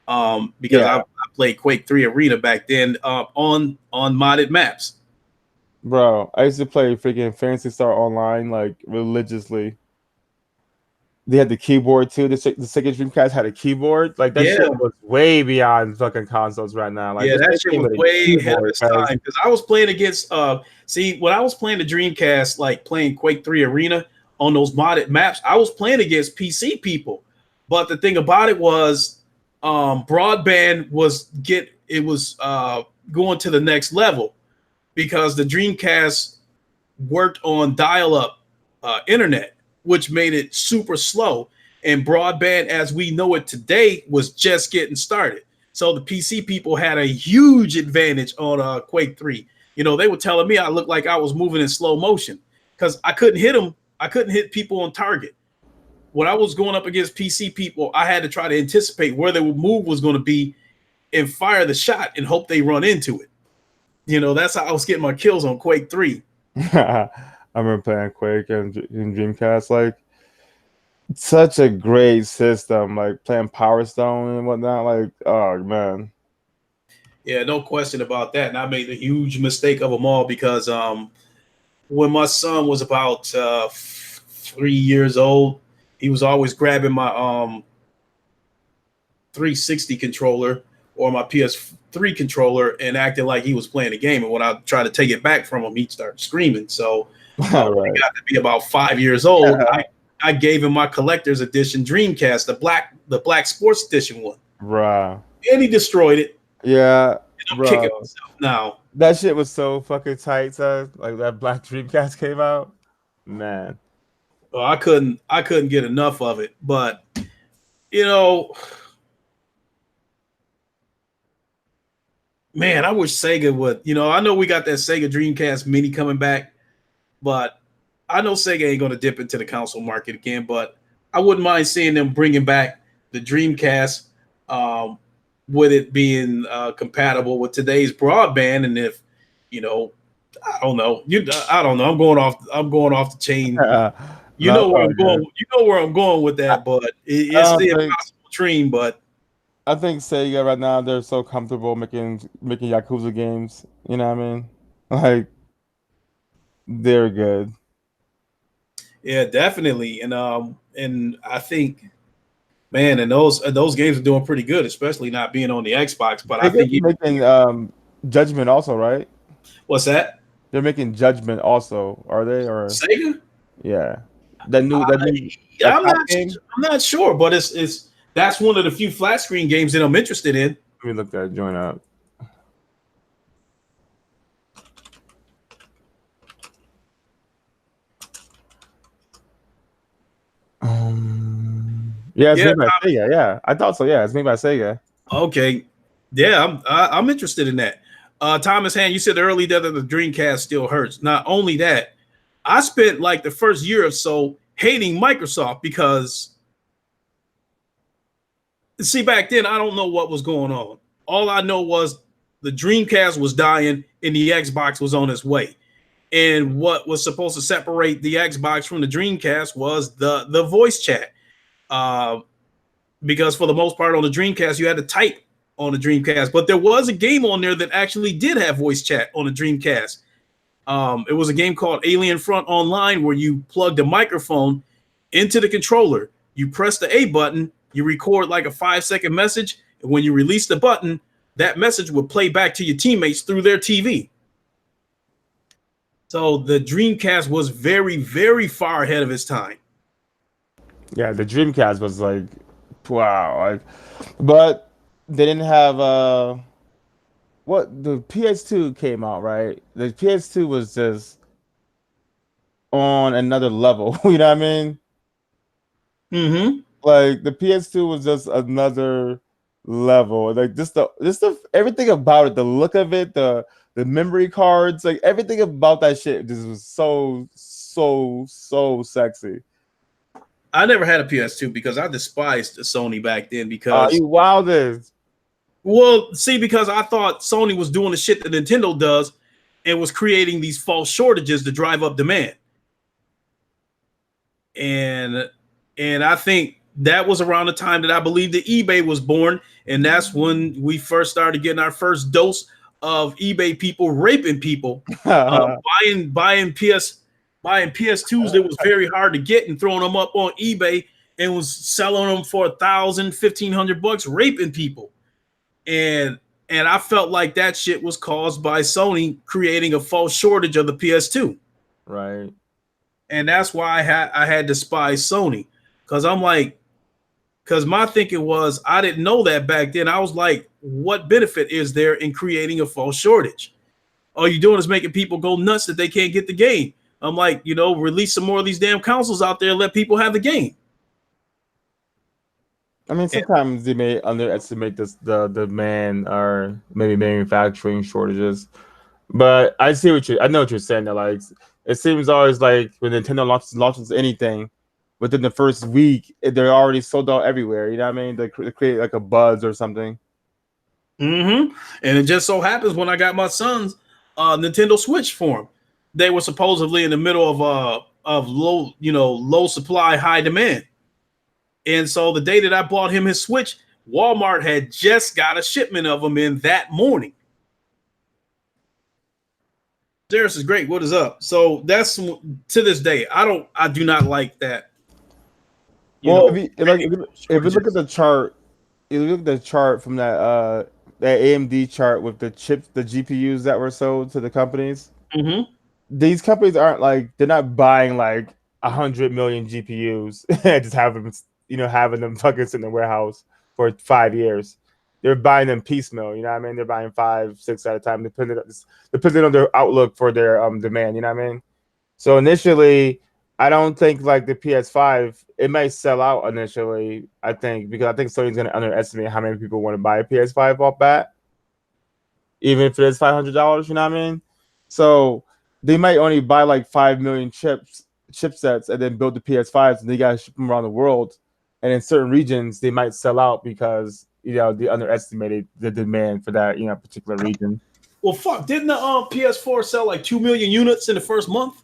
Because I yeah, played Quake 3 Arena back then on modded maps. bro, I used to play freaking Fantasy Star Online like religiously. They had the keyboard too. The Sega Dreamcast had a keyboard. Like that Yeah, shit was way beyond fucking consoles right now. Like yeah, this that shit shit came was with a way ahead of keyboard, its guys. time because I was playing against see when I was playing the Dreamcast, like playing Quake 3 Arena on those modded maps, I was playing against PC people. But the thing about it was broadband was going to the next level because the Dreamcast worked on dial-up internet, which made it super slow. And broadband, as we know it today, was just getting started. So the PC people had a huge advantage on Quake 3. They were telling me I looked like I was moving in slow motion because I couldn't hit them. I couldn't hit people on target. When I was going up against PC people, I had to try to anticipate where their move was going to be and fire the shot and hope they run into it. That's how I was getting my kills on Quake 3. I remember playing Quake and Dreamcast. Like such a great system. Like playing Power Stone and whatnot. Like oh man. Yeah, no question about that. And I made a huge mistake of them all because when my son was about 3 years old, he was always grabbing my 360 controller or my PS3 controller and acting like he was playing a game. And when I tried to take it back from him, he'd start screaming. So when he Right. got to be about 5 years old, I gave him my collector's edition Dreamcast, the black sports edition one, Bruh. and he destroyed it. Yeah, And I'm kicking bro. myself now. That shit was so fucking tight, son. Like that Black Dreamcast came out. Man. Well, I couldn't get enough of it. But you know, man, I wish Sega would. I know we got that Sega Dreamcast Mini coming back, but I know Sega ain't going to dip into the console market again. But I wouldn't mind seeing them bringing back the Dreamcast, um, with it being compatible with today's broadband. And if you know, I don't know, I don't know. I'm going off the chain. You Not know where all I'm going. good. You know where I'm going with I, that, but I it's don't the think. impossible dream. But I think Sega right now they're so comfortable making Yakuza games. You know what I mean? Like they're good. yeah, definitely. And I think, man, and those games are doing pretty good, especially not being on the Xbox. But I Sega's think even making Judgment also, right? what's that? They're making Judgment also, are they? Or Sega? yeah, that new that I'm cop not. game. I'm not sure, but it's that's one of the few flat screen games that I'm interested in. Let me look that joint up. Yeah, it's Yeah. made by Sega. Yeah, I thought so. Yeah, it's made by Sega. Okay. Yeah, I'm interested in that. Thomas Han, you said early that the Dreamcast still hurts. Not only that, I spent like the first year or so hating Microsoft because see back then I don't know what was going on. All I know was the Dreamcast was dying and the Xbox was on its way. And what was supposed to separate the Xbox from the Dreamcast was the voice chat. Uh, because for the most part on the Dreamcast, you had to type on the Dreamcast, but there was a game on there that actually did have voice chat on the Dreamcast. It was a game called Alien Front Online where you plugged a microphone into the controller. You press the A button, you record like a 5-second message, and when you release the button, that message would play back to your teammates through their TV. So the Dreamcast was very, very far ahead of its time. Yeah, the Dreamcast was like, wow, like, but they didn't have what the PS2 came out, right? The PS2 was just on another level. You know what I mean? Mm-hmm. Like the PS2 was just another level. Like just the everything about it, the look of it, the memory cards, like everything about that shit just was so sexy. I never had a PS2 because I despised Sony back then because You wildest. well, see, because I thought Sony was doing the shit that Nintendo does and was creating these false shortages to drive up demand. And I think that was around the time that I believe that eBay was born, and that's when we first started getting our first dose of eBay people raping people, uh, buying PS2s that was very hard to get and throwing them up on eBay and was selling them for 1,000, 1,500 bucks, raping people. And I felt like that shit was caused by Sony creating a false shortage of the PS2. Right. And that's why I had despised Sony, because I'm like, because my thinking was I didn't know that back then. I was like, what benefit is there in creating a false shortage? All you're doing is making people go nuts that they can't get the game. I'm like, release some more of these damn consoles out there and let people have the game. I mean, And, sometimes they may underestimate the demand or maybe manufacturing shortages. But I know what you're saying. That like it seems always like when Nintendo launches anything, within the first week they're already sold out everywhere. You know what I mean? They create like a buzz or something. mm-hmm. And it just so happens when I got my son's Nintendo Switch for him, they were supposedly in the middle of low supply, high demand. And so the day that I bought him his Switch, Walmart had just got a shipment of them in that morning. Darius is great. What is up? So that's to this day. I do not like that. Well, if you look at Shortages. the chart, you look at the chart from that AMD chart with the chips, the GPUs that were sold to the companies. Mm-hmm. These companies aren't like they're not buying like 100 million GPUs and just having them fucking sit in the warehouse for 5 years. They're buying them piecemeal, you know what I mean? They're buying five, six at a time, depending on their outlook for their demand, you know what I mean? So initially, I don't think like the PS5, it might sell out initially, I think, because I think Sony's gonna underestimate how many people want to buy a PS5 off bat, even if it is $500, you know what I mean? So they might only buy like 5 million chips chipsets and then build the PS5s, and they gotta ship them around the world. And in certain regions, they might sell out because they underestimated the demand for that particular region. Well, fuck, didn't the PS4 sell like 2 million units in the first month?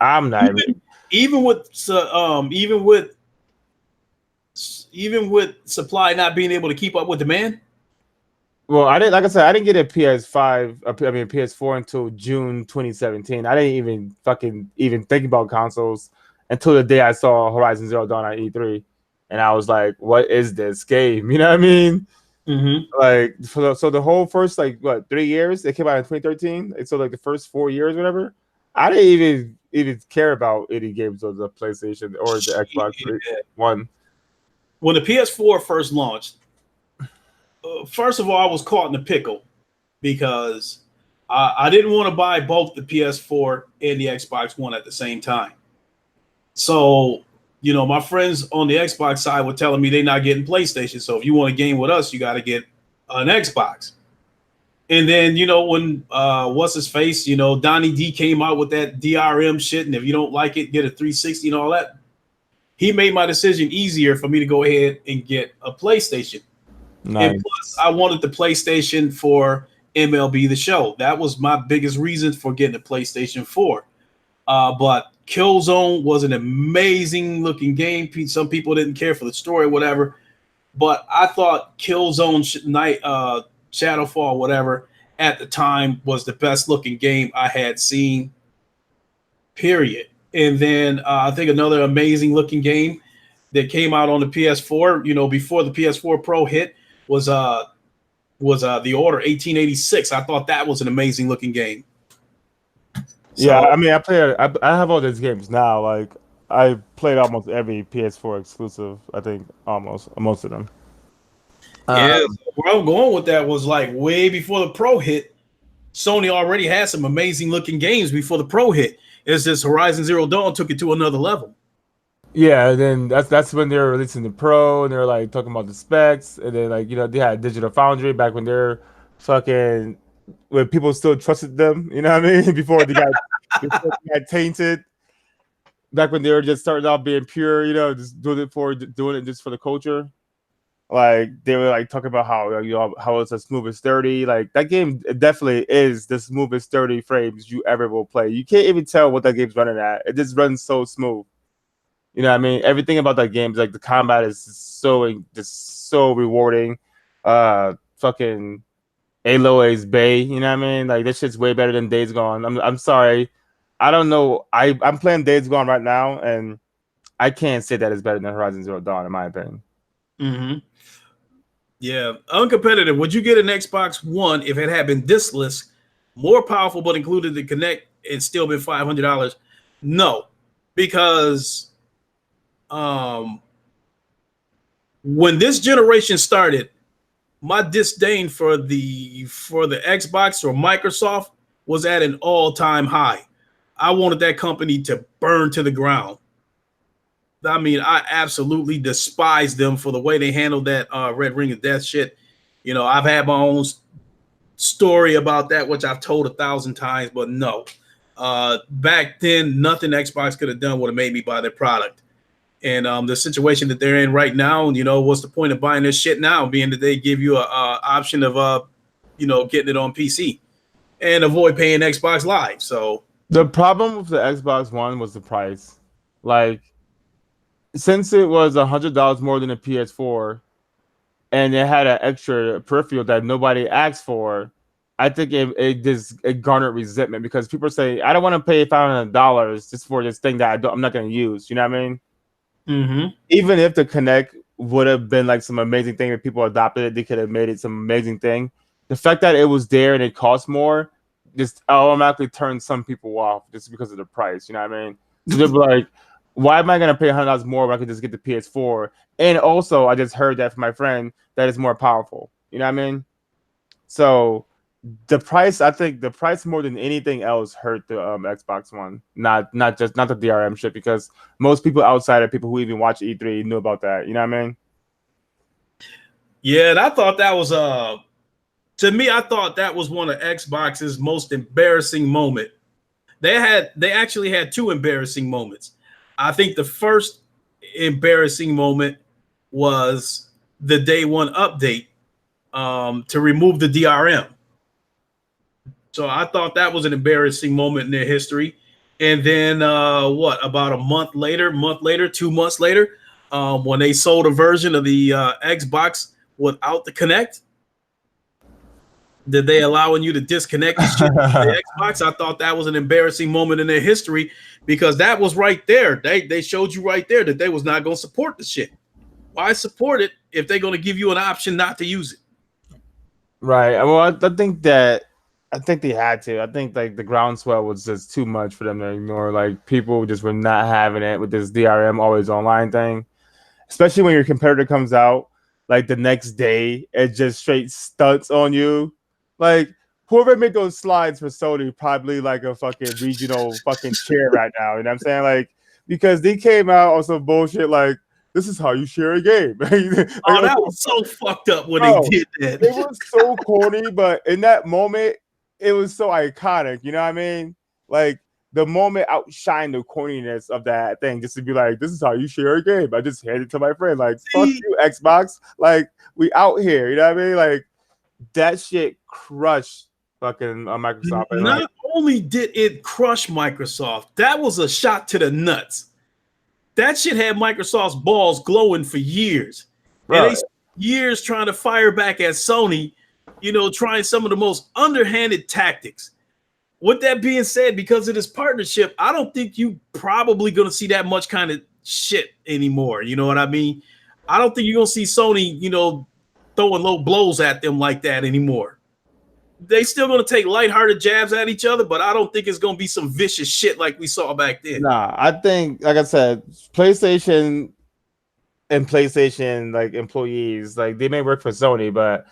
I'm not Even even. even with even with supply not being able to keep up with demand. Well, I didn't. Like I said, I didn't get a PS5. I mean, PS4 until June 2017. I didn't even think about consoles until the day I saw Horizon Zero Dawn at E3, and I was like, "What is this game?" You know what I mean? Mm-hmm. Like, so the whole first like what 3 years? It came out in 2013. And so like the first 4 years, whatever. I didn't even care about any games on the PlayStation or the Xbox One. When the PS4 first launched, first of all, I was caught in a pickle because I didn't want to buy both the PS4 and the Xbox One at the same time. So, my friends on the Xbox side were telling me they're not getting PlayStation. So if you want to game with us, you got to get an Xbox. And then, when what's his face, Donnie D came out with that DRM shit, and if you don't like it, get a 360 and all that. He made my decision easier for me to go ahead and get a PlayStation. Nice. And plus, I wanted the PlayStation for MLB The Show. That was my biggest reason for getting a PlayStation 4. But Killzone was an amazing looking game. Some people didn't care for the story or whatever. But I thought Killzone Shadowfall, whatever, at the time was the best looking game I had seen, period. And then I think another amazing looking game that came out on the PS4, before the PS4 Pro hit, was The Order 1886. I thought that was an amazing looking game. Yeah, So I mean, I have all these games now. Like, I played almost every PS4 exclusive. I think almost most of them. yeah, so where I'm going with that was like way before the Pro hit. Sony already had some amazing looking games before the Pro hit. It's just Horizon Zero Dawn took it to another level. Yeah, and then that's when they were releasing the Pro, and they're like talking about the specs, and then like they had Digital Foundry back when they're fucking when people still trusted them. You know what I mean? Before they got tainted. Back when they were just starting out being pure, just doing it just for the culture. Like they were like talking about how it's as smooth as 30. Like that game definitely is the smoothest 30 frames you ever will play. You can't even tell what that game's running at. It just runs so smooth. You know what I mean? Everything about that game is like the combat is just so rewarding. Fucking Aloy's Bay, you know what I mean? Like this shit's way better than Days Gone. I'm sorry. I don't know. I'm playing Days Gone right now, and I can't say that it's better than Horizon Zero Dawn, in my opinion. Mm-hmm. Yeah, uncompetitive. Would you get an Xbox One if it had been diskless, more powerful, but included the Connect, and still been $500? No, because when this generation started, my disdain for the Xbox or Microsoft was at an all-time high. I wanted that company to burn to the ground. I mean, I absolutely despise them for the way they handled that Red Ring of Death shit. I've had my own story about that, which I've told 1,000 times, but no. Back then, nothing Xbox could have done would have made me buy their product. And the situation that they're in right now, what's the point of buying this shit now, being that they give you a option of, getting it on PC and avoid paying Xbox Live. So The problem with the Xbox One was the price. Like, since it was $100 more than a PS4, and it had an extra peripheral that nobody asked for, I think it garnered resentment because people say, I don't want to pay $500 just for this thing that I'm not going to use. You know what I mean? mm-hmm. Even if the Connect would have been like some amazing thing, if people adopted it, they could have made it some amazing thing. The fact that it was there and it cost more just automatically turned some people off just because of the price. You know what I mean? So they'll be like, why am I going to pay $100 more when I could just get the PS4? And also, I just heard that from my friend that it's more powerful. You know what I mean? So the price, I think the price more than anything else hurt the Xbox One, not the DRM shit, because most people outside of people who even watch E3 knew about that. You know what I mean? Yeah, and I thought that was to me, I thought that was one of Xbox's most embarrassing moment. They actually had two embarrassing moments. I think the first embarrassing moment was the day one update to remove the DRM. So I thought that was an embarrassing moment in their history. And then about a month later, 2 months later, when they sold a version of the Xbox without the Connect, that they allowing you to disconnect the shit from the Xbox. I thought that was an embarrassing moment in their history because that was right there. They showed you right there that they was not going to support the shit. Why support it if they're going to give you an option not to use it? Right. Well, I think they had to. I think like the groundswell was just too much for them to ignore. Like people just were not having it with this DRM always online thing, especially when your competitor comes out like the next day and just straight stunts on you. Like whoever made those slides for Sony probably like a fucking regional fucking chair right now. You know what I'm saying? Like because they came out on some bullshit like this is how you share a game. Like, Oh, that was so fucked up when bro, they did that. it was so corny, but in that moment, it was so iconic. You know what I mean? Like the moment outshined the corniness of that thing, just to be like, "This is how you share a game." I just handed it to my friend, like, "Fuck See, you, Xbox!" Like we out here. You know what I mean? Like that shit crushed fucking Microsoft. And like, not only did it crush Microsoft, that was a shot to the nuts. That shit had Microsoft's balls glowing for years. And bro, they spent years trying to fire back at Sony, trying some of the most underhanded tactics. With that being said, because of this partnership, I don't think you probably going to see that much kind of shit anymore. You know what I mean? I don't think you're going to see Sony, throwing low blows at them like that anymore. They still going to take lighthearted jabs at each other, but I don't think it's going to be some vicious shit like we saw back then. nah, I think, like I said, PlayStation and PlayStation like employees, like they may work for Sony, but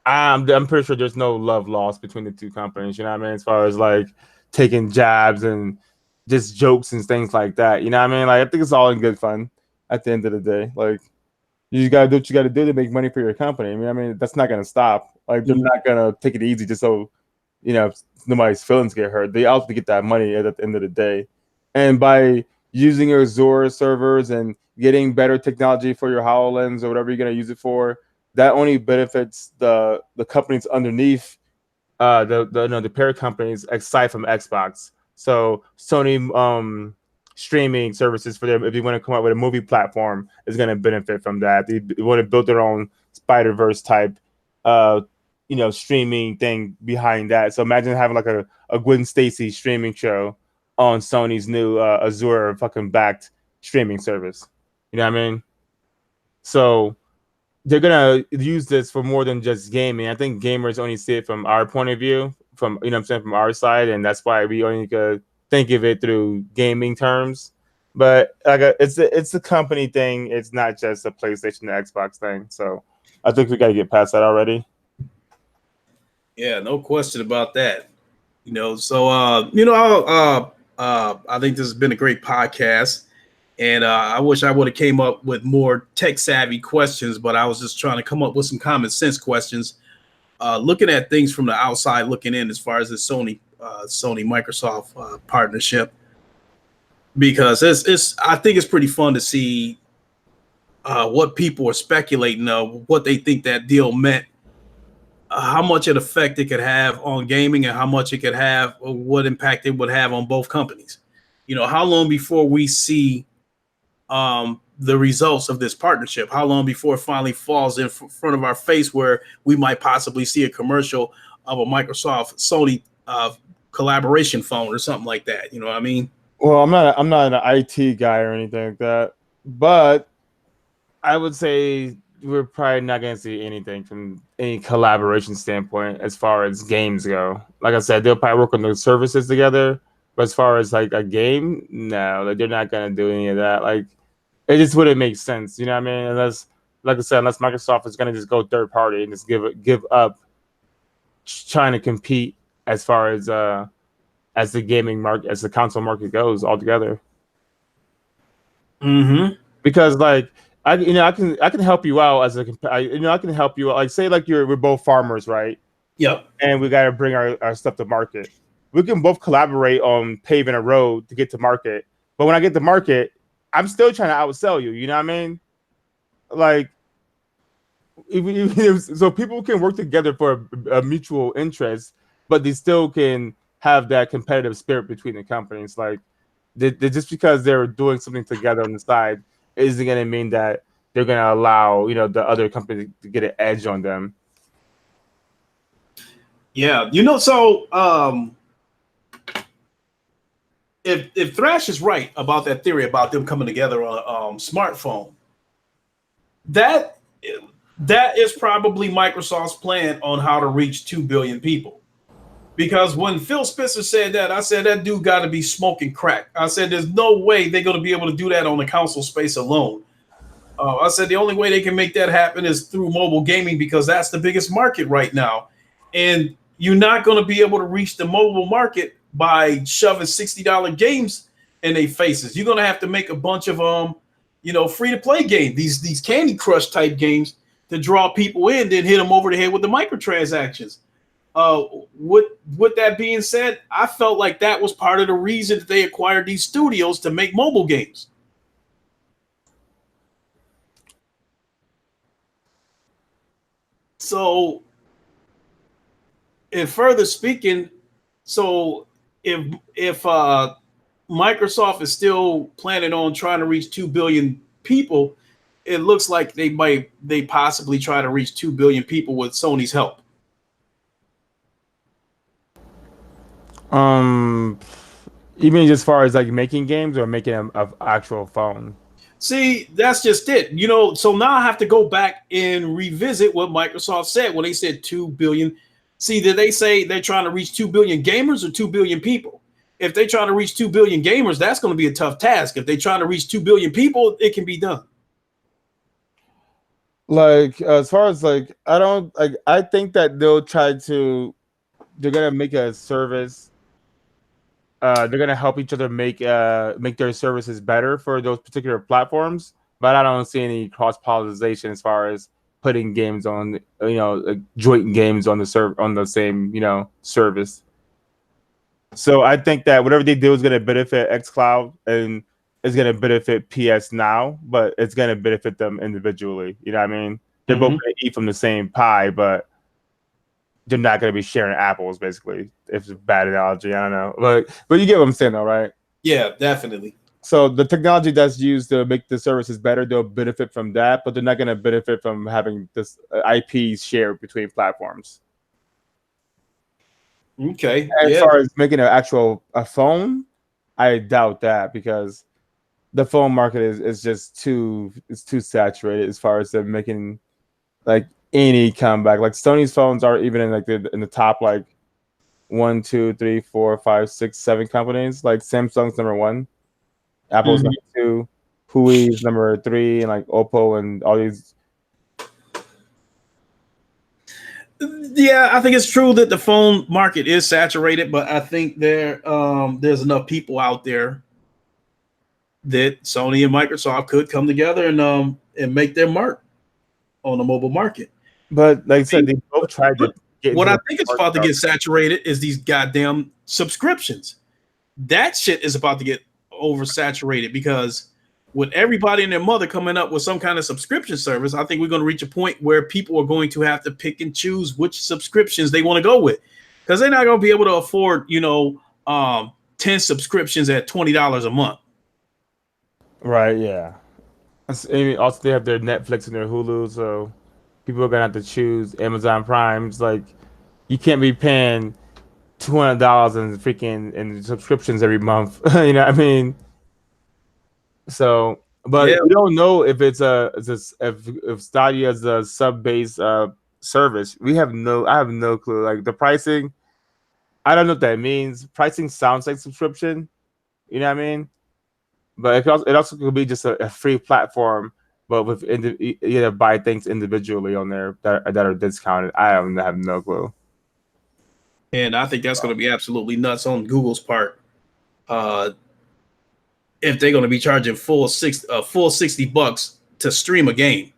I'm pretty sure there's no love lost between the two companies. You know what I mean? As far as like taking jabs and just jokes and things like that. You know what I mean? Like I think it's all in good fun at the end of the day. Like you just gotta do what you gotta do to make money for your company. I mean that's not gonna stop. Like they're not gonna take it easy just so nobody's feelings get hurt. They also get that money at the end of the day, and by using your Azure servers and getting better technology for your HoloLens or whatever you're gonna use it for, that only benefits the companies underneath the parent companies aside from Xbox. So Sony streaming services for them, if you want to come out with a movie platform, is going to benefit from that. They want to build their own Spider-Verse type streaming thing behind that. So imagine having like a Gwen Stacy streaming show on Sony's new Azure fucking backed streaming service. You know what I mean? So they're gonna use this for more than just gaming. I think gamers only see it from our point of view, from from our side, and that's why we only could think of it through gaming terms. But it's a company thing. It's not just a PlayStation or Xbox thing. So I think we got to get past that already. Yeah, no question about that. So I think this has been a great podcast, and I wish I would have came up with more tech savvy questions, but I was just trying to come up with some common sense questions, looking at things from the outside looking in as far as the Sony Microsoft partnership, because it's I think it's pretty fun to see what people are speculating of what they think that deal meant, how much an effect it could have on gaming, and how much it could have, or what impact it would have on both companies. How long before we see the results of this partnership? How long before it finally falls in front of our face, where we might possibly see a commercial of a Microsoft Sony collaboration phone or something like that? You know what I mean? Well, I'm not an IT guy or anything like that, but I would say we're probably not going to see anything from any collaboration standpoint as far as games go. Like I said, they'll probably work on those services together, but as far as like a game, no, like they're not going to do any of that. Like it just wouldn't make sense, you know what I mean? Unless, like I said, unless Microsoft is going to just go third party and just give up trying to compete as far as the gaming market, as the console market goes altogether. Mm-hmm. Because like I can help you out as I can help you out. Like say like we're both farmers, right? Yep. And we got to bring our stuff to market. we can both collaborate on paving a road to get to market. But when I get to market, I'm still trying to outsell you. You know what I mean? Like, so people can work together for a mutual interest, but they still can have that competitive spirit between the companies. Like, just because they're doing something together on the side isn't going to mean that they're going to allow the other company to get an edge on them. Yeah, so if Thrash is right about that theory about them coming together on a smartphone, that is probably Microsoft's plan on how to reach 2 billion people. Because when Phil Spencer said that, I said that dude got to be smoking crack. I said there's no way they're going to be able to do that on the console space alone. I said the only way they can make that happen is through mobile gaming, because that's the biggest market right now. And you're not going to be able to reach the mobile market by shoving $60 games in their faces. You're going to have to make a bunch of free to play games, these Candy Crush type games to draw people in, then hit them over the head with the microtransactions. With that being said, I felt like that was part of the reason that they acquired these studios to make mobile games. So, and further speaking, so if Microsoft is still planning on trying to reach 2 billion people, it looks like they possibly try to reach 2 billion people with Sony's help. You mean as far as like making games or making an actual phone? See, that's just it. So now I have to go back and revisit what Microsoft said when they said 2 billion. See, did they say they're trying to reach 2 billion gamers or 2 billion people? If they're trying to reach 2 billion gamers, that's going to be a tough task. If they're trying to reach 2 billion people, it can be done. Like, as far as like, I think that they're gonna make a service. They're gonna help each other make their services better for those particular platforms, but I don't see any cross pollination as far as putting games on, like joint games on the same service. So I think that whatever they do is gonna benefit xCloud and is gonna benefit PS Now, but it's gonna benefit them individually. You know what I mean? They're both gonna eat from the same pie, but they're not going to be sharing apples, basically. If it's a bad analogy, I don't know, but you get what I'm saying, though, right? Yeah, definitely. So the technology that's used to make the services better, they'll benefit from that, but they're not going to benefit from having this IP shared between platforms. Okay. As far as making a phone, I doubt that, because the phone market is just too saturated as far as them making like any comeback. Like Sony's phones are even in like in the top like 1, 2, 3, 4, 5, 6, 7 companies. Like Samsung's number 1, Apple's number 2, Hui's number 3, and like Oppo and all these. Yeah, I think it's true that the phone market is saturated, but I think there's enough people out there that Sony and Microsoft could come together and make their mark on the mobile market. But like I said, they both tried to get. What I think it's about to get saturated is these goddamn subscriptions. That shit is about to get oversaturated, because with everybody and their mother coming up with some kind of subscription service, I think we're going to reach a point where people are going to have to pick and choose which subscriptions they want to go with, because they're not going to be able to afford 10 subscriptions at $20 a month. Right. Yeah. Also, they have their Netflix and their Hulu, so people are gonna have to choose Amazon Prime's. Like, you can't be paying $200 in freaking in subscriptions every month. You know what I mean? So, but we don't know if if Stadia is a sub-based service. I have no clue. Like the pricing, I don't know what that means. Pricing sounds like subscription. You know what I mean? But it also could be just a free platform, but with you buy things individually on there that are discounted. I have no clue. And I think that's going to be absolutely nuts on Google's part. If they're going to be charging full $60 to stream a game,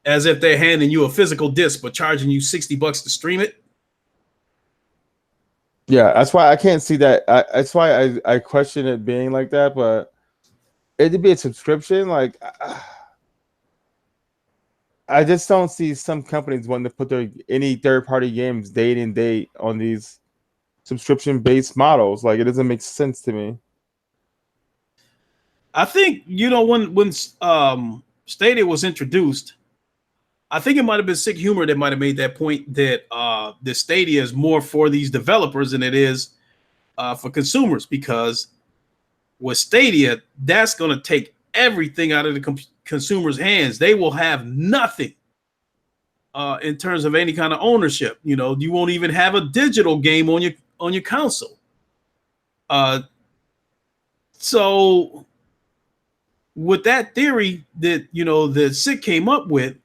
as if they're handing you a physical disc but charging you $60 to stream it. Yeah, that's why I can't see that. That's why I question it being like that. But it'd be a subscription. Like I just don't see some companies wanting to put their any third party games day in date on these subscription based models. Like it doesn't make sense to me. I think when Stadia was introduced, I think it might have been Sick Humor that might have made that point that the Stadia is more for these developers than it is for consumers, because with Stadia, that's going to take everything out of the consumer's hands. They will have nothing in terms of any kind of ownership. You won't even have a digital game on your console. Uh, so with that theory that that Sick came up with,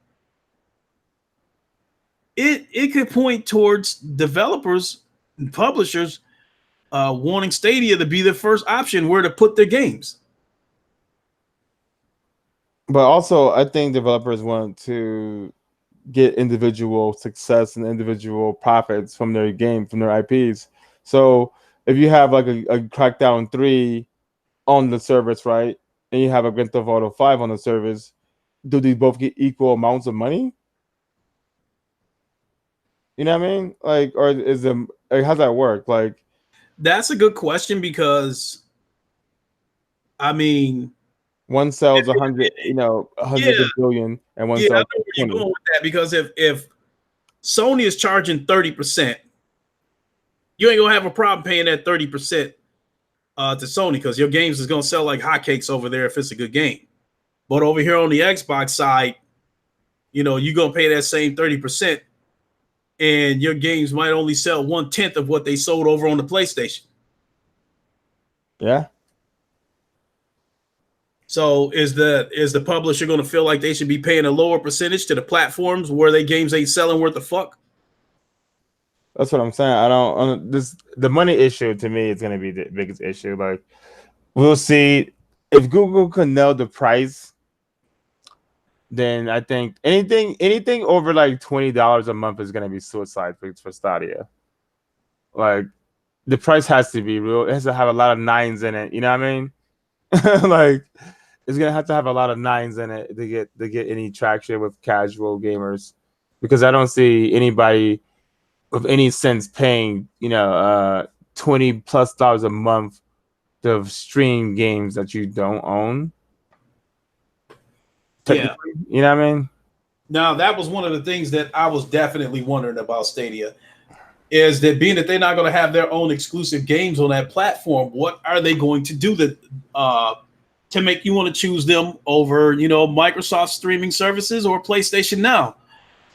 it could point towards developers and publishers wanting Stadia to be the first option where to put their games. But also, I think developers want to get individual success and individual profits from their game, from their IPs. So if you have like a Crackdown 3 on the service, right, and you have a Grand Theft Auto 5 on the service, do these both get equal amounts of money? You know what I mean? Like, or is the like, how's that work? Like, That's a good question, because I mean, one sells 100, a yeah, hundred billion, and one yeah, I sells know where you're 20. going with that, because if Sony is charging 30%, you ain't gonna have a problem paying that 30% to Sony, because your games is gonna sell like hotcakes over there if it's a good game. But over here on the Xbox side, you're gonna pay that same 30%, and your games might only sell 1/10 of what they sold over on the PlayStation. Yeah, So is the publisher going to feel like they should be paying a lower percentage to the platforms where their games ain't selling worth the fuck? that's what I'm saying. I don't this the money issue to me is going to be the biggest issue. Like, we'll see if Google can nail the price. Then I think anything over like $20 a month is gonna be suicide for Stadia. Like the price has to be real. It has to have a lot of nines in it. You know what I mean? Like it's gonna have to have a lot of nines in it to get any traction with casual gamers, because I don't see anybody with any sense paying 20+ dollars a month to stream games that you don't own. Yeah. Technically, you know what I mean? Now that was one of the things that I was definitely wondering about Stadia, is that being that they're not going to have their own exclusive games on that platform, what are they going to do to make you want to choose them over Microsoft streaming services or PlayStation Now?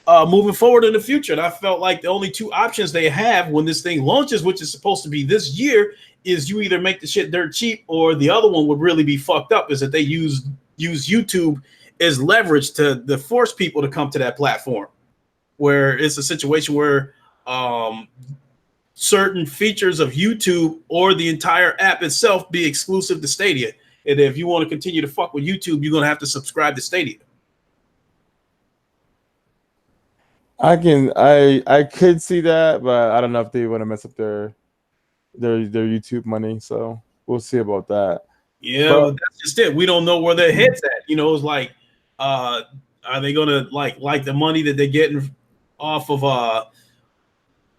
Moving forward in the future. And I felt like the only two options they have when this thing launches, which is supposed to be this year, is you either make the shit dirt cheap, or the other one would really be fucked up, is that they use YouTube as leverage to force people to come to that platform, where it's a situation where um, certain features of YouTube or the entire app itself be exclusive to Stadia. And if you want to continue to fuck with YouTube, you're going to have to subscribe to Stadia. I could see that, but I don't know if they want to mess up their YouTube money. So we'll see about that. Yeah, But but that's just it. We don't know where their heads at. It's like, uh, are they gonna like the money that they're getting off of uh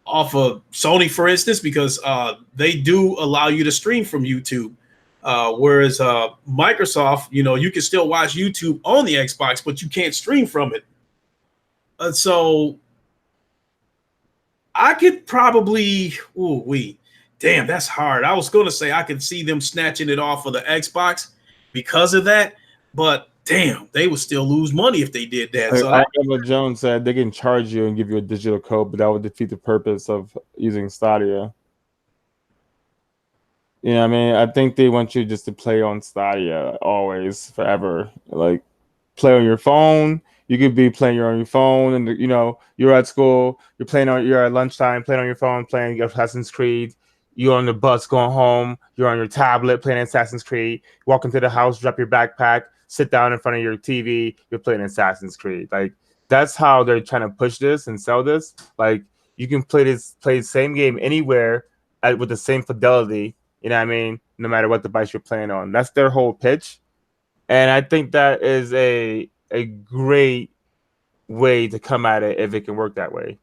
off of Sony, for instance, because they do allow you to stream from YouTube. Whereas Microsoft, you can still watch YouTube on the Xbox, but you can't stream from it. So I could probably, damn, that's hard. I was going to say I could see them snatching it off of the Xbox because of that, but damn, they would still lose money if they did that. like So Alabama Jones said, they can charge you and give you a digital code, but that would defeat the purpose of using Stadia. You know what I mean? I think they want you just to play on Stadia always, forever. Like play on your phone. You could be playing on your phone, and you're at school. You're at lunchtime playing on your phone, playing Assassin's Creed. You're on the bus going home. You're on your tablet playing Assassin's Creed. Walk into the house, drop your backpack, sit down in front of your TV. You're playing Assassin's Creed. Like that's how they're trying to push this and sell this. Like you can play the same game anywhere with the same fidelity. You know what I mean? No matter what device you're playing on, that's their whole pitch, and I think that is a great way to come at it if it can work that way.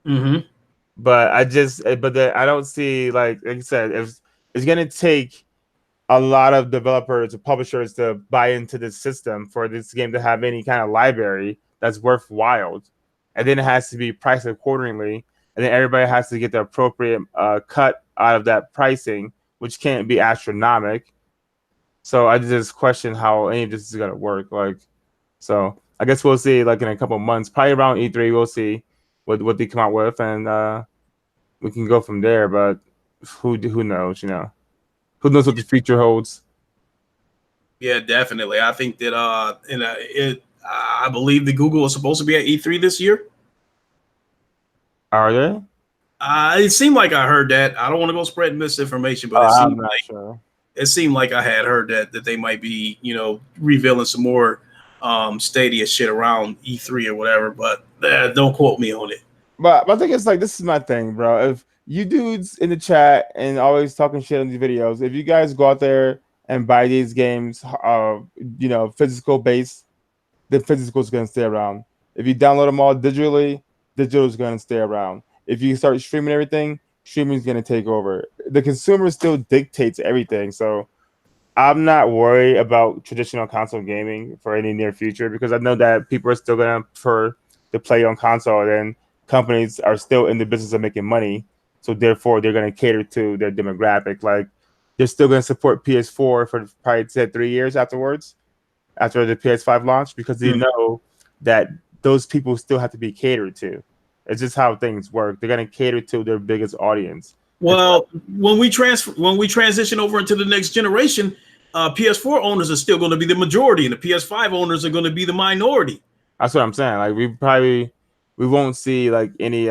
Mm-hmm. But I don't see like you said, if it's gonna take a lot of developers or publishers to buy into this system for this game to have any kind of library that's worthwhile, and then it has to be priced accordingly, and then everybody has to get the appropriate cut out of that pricing, which can't be astronomical. So I just question how any of this is gonna work. Like, so I guess we'll see. Like in a couple of months, probably around E3, we'll see what they come out with, and we can go from there. But who knows? You know, who knows what the future holds? Yeah, definitely. I think that I believe that Google is supposed to be at E3 this year. Are they? It seemed like I heard that. I don't want to go spread misinformation, but Oh, I'm not sure. it seemed like I had heard that they might be, revealing some more Stadia shit around E3 or whatever. But don't quote me on it. But I think it's like this is my thing, bro. If you dudes in the chat and always talking shit on these videos, if you guys go out there and buy these games, physical base, then physical is gonna stay around. If you download them all digitally, digital is gonna stay around. If you start streaming everything, streaming is gonna take over. The consumer still dictates everything, so I'm not worried about traditional console gaming for any near future because I know that people are still gonna prefer to play on console, and companies are still in the business of making money. So therefore, they're gonna cater to their demographic. Like they're still gonna support PS4 for probably 3 years afterwards, after the PS5 launch, because they know that those people still have to be catered to. It's just how things work. They're gonna cater to their biggest audience. Well, when we transition over into the next generation, PS4 owners are still going to be the majority, and the PS5 owners are going to be the minority. That's what I'm saying. Like we won't see like any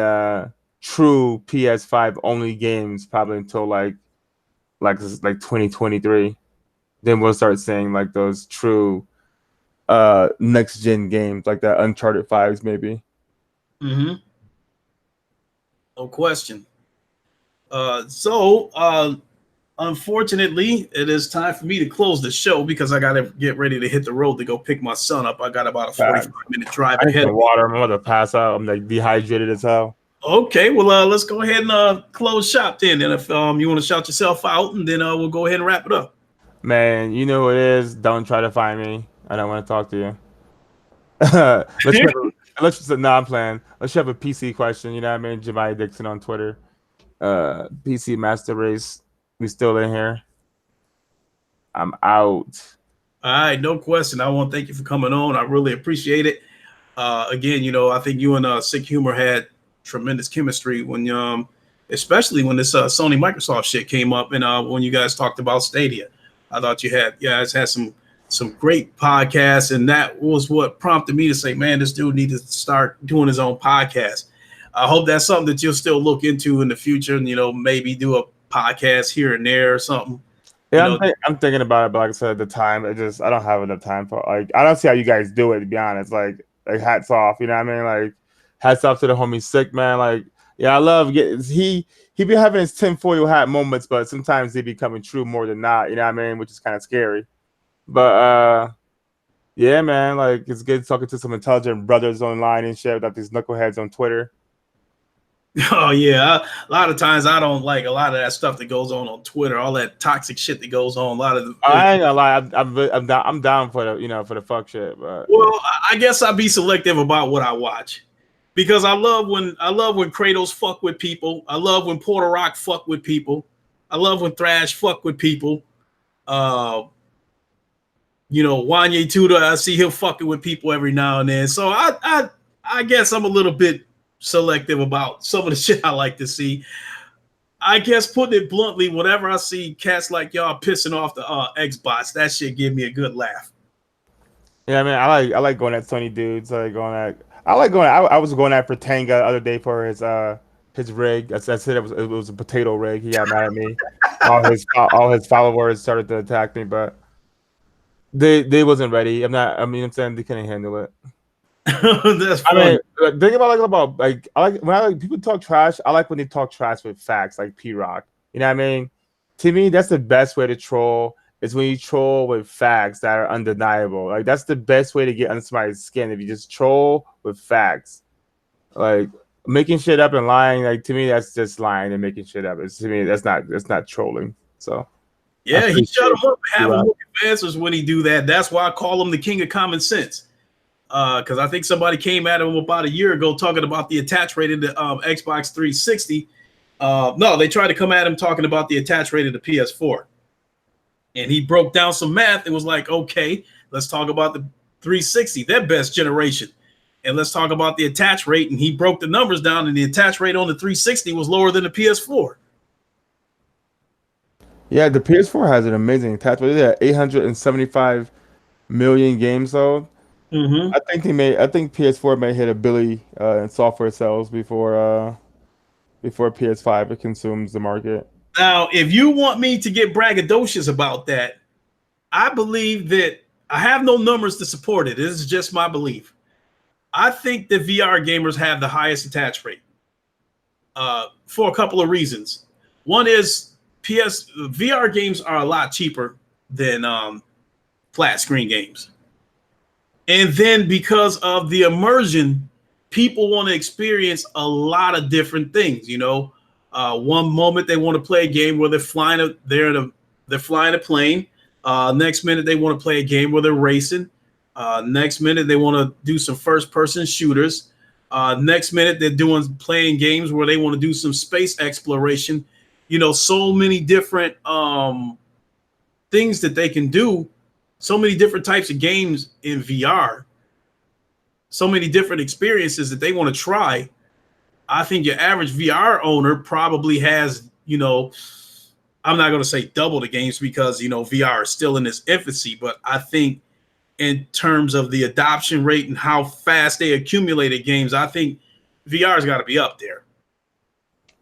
true PS5 only games probably until like 2023. Then we'll start seeing like those true next gen games like that Uncharted 5s maybe. Mm-hmm. No question. So unfortunately, it is time for me to close the show because I got to get ready to hit the road to go pick my son up. I got about a 45-minute drive I need ahead. some water. I'm about to pass out. I'm like dehydrated as hell. Okay, well, let's go ahead and close shop then. And if you want to shout yourself out, and then we'll go ahead and wrap it up. Man, you know what it is. Don't try to find me. I don't want to talk to you. I'm playing. Let's have a PC question. You know what I mean? Jamia Dixon on Twitter. PC Master Race. We still in here. I'm out. All right, no question. I want to thank you for coming on. I really appreciate it. Again, I think you and Sick Humor had tremendous chemistry when, especially when this Sony Microsoft shit came up, and when you guys talked about Stadia. I thought you guys had some great podcasts, and that was what prompted me to say, man, this dude needs to start doing his own podcast. I hope that's something that you'll still look into in the future, and maybe do a podcast here and there or something. Yeah, I'm thinking about it, but like I said, at the time, I don't have enough time for like I don't see how you guys do it, to be honest. Like hats off, you know what I mean? Like hats off to the homie Sick, man. Like, yeah, I love he be having his tinfoil hat moments, but sometimes they be coming true more than not, you know what I mean? Which is kind of scary. But yeah, man, like it's good talking to some intelligent brothers online and shit without these knuckleheads on Twitter. Oh yeah, a lot of times I don't like a lot of that stuff that goes on Twitter, all that toxic shit that goes on. A lot of I ain't gonna lie, I'm down for the fuck shit. But well, I guess I'll be selective about what I watch because I love when Kratos fuck with people. I love when Porter Rock fuck with people. I love when Thrash fuck with people. Wanye Tudor, I see him fucking with people every now and then. So I guess I'm a little bit selective about some of the shit I like to see. I guess putting it bluntly, whenever I see cats like y'all pissing off the Xbox, that shit give me a good laugh. Yeah, I mean, I like going at Sony dudes. I was going at Tanga the other day for his rig. I said it was a potato rig. He got mad at me. All his followers started to attack me, but they wasn't ready. I'm saying they couldn't handle it. That's I mean, funny. think about like I like when I like people talk trash. I like when they talk trash with facts, like P Rock. You know what I mean? To me, that's the best way to troll. Is when you troll with facts that are undeniable. Like that's the best way to get under somebody's skin. If you just troll with facts, like making shit up and lying. Like to me, that's just lying and making shit up. It's to me, that's not trolling. So I Yeah, he shut appreciate him up and P have him Rock. look at answers when he do that. That's why I call him the king of common sense. Because I think somebody came at him about a year ago talking about the attach rate of the Xbox 360. No, they tried to come at him talking about the attach rate of the PS4. And he broke down some math and was like, okay, let's talk about the 360, their best generation. And let's talk about the attach rate. And he broke the numbers down, and the attach rate on the 360 was lower than the PS4. Yeah, the PS4 has an amazing attach rate. Yeah, 875 million games sold. Mm-hmm. I think PS4 may hit a billion in software sales before PS5 it consumes the market. Now, if you want me to get braggadocious about that, I believe that I have no numbers to support it. This is just my belief. I think that VR gamers have the highest attach rate for a couple of reasons. One is VR games are a lot cheaper than flat screen games. And then because of the immersion, people want to experience a lot of different things. One moment they want to play a game where they're flying a plane. Next minute they want to play a game where they're racing. Next minute they want to do some first person shooters. Next minute they're playing games where they want to do some space exploration. So many different things that they can do. So many different types of games in VR, so many different experiences that they want to try. I think your average VR owner probably has, I'm not going to say double the games because, VR is still in its infancy, but I think in terms of the adoption rate and how fast they accumulated games, I think VR's got to be up there.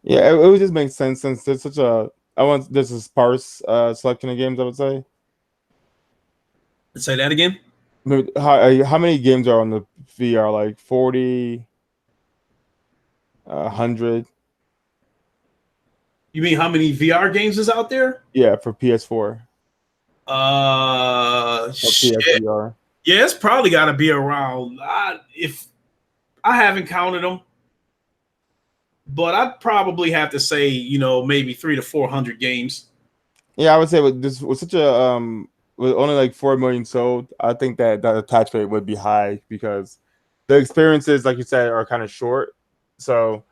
Yeah, it would just make sense since there's such a I want there's a sparse selection of games. I would say. Let's say that again. Maybe, how many games are on the VR? Like 40, 100? You mean how many VR games is out there? Yeah, for PS4 or Shit. PSVR. Yeah, it's probably got to be around. If I haven't counted them, but I'd probably have to say, maybe 300 to 400 games. Yeah, I would say with this with such a with only like 4 million sold, I think that attach rate would be high because the experiences, like you said, are kind of short. So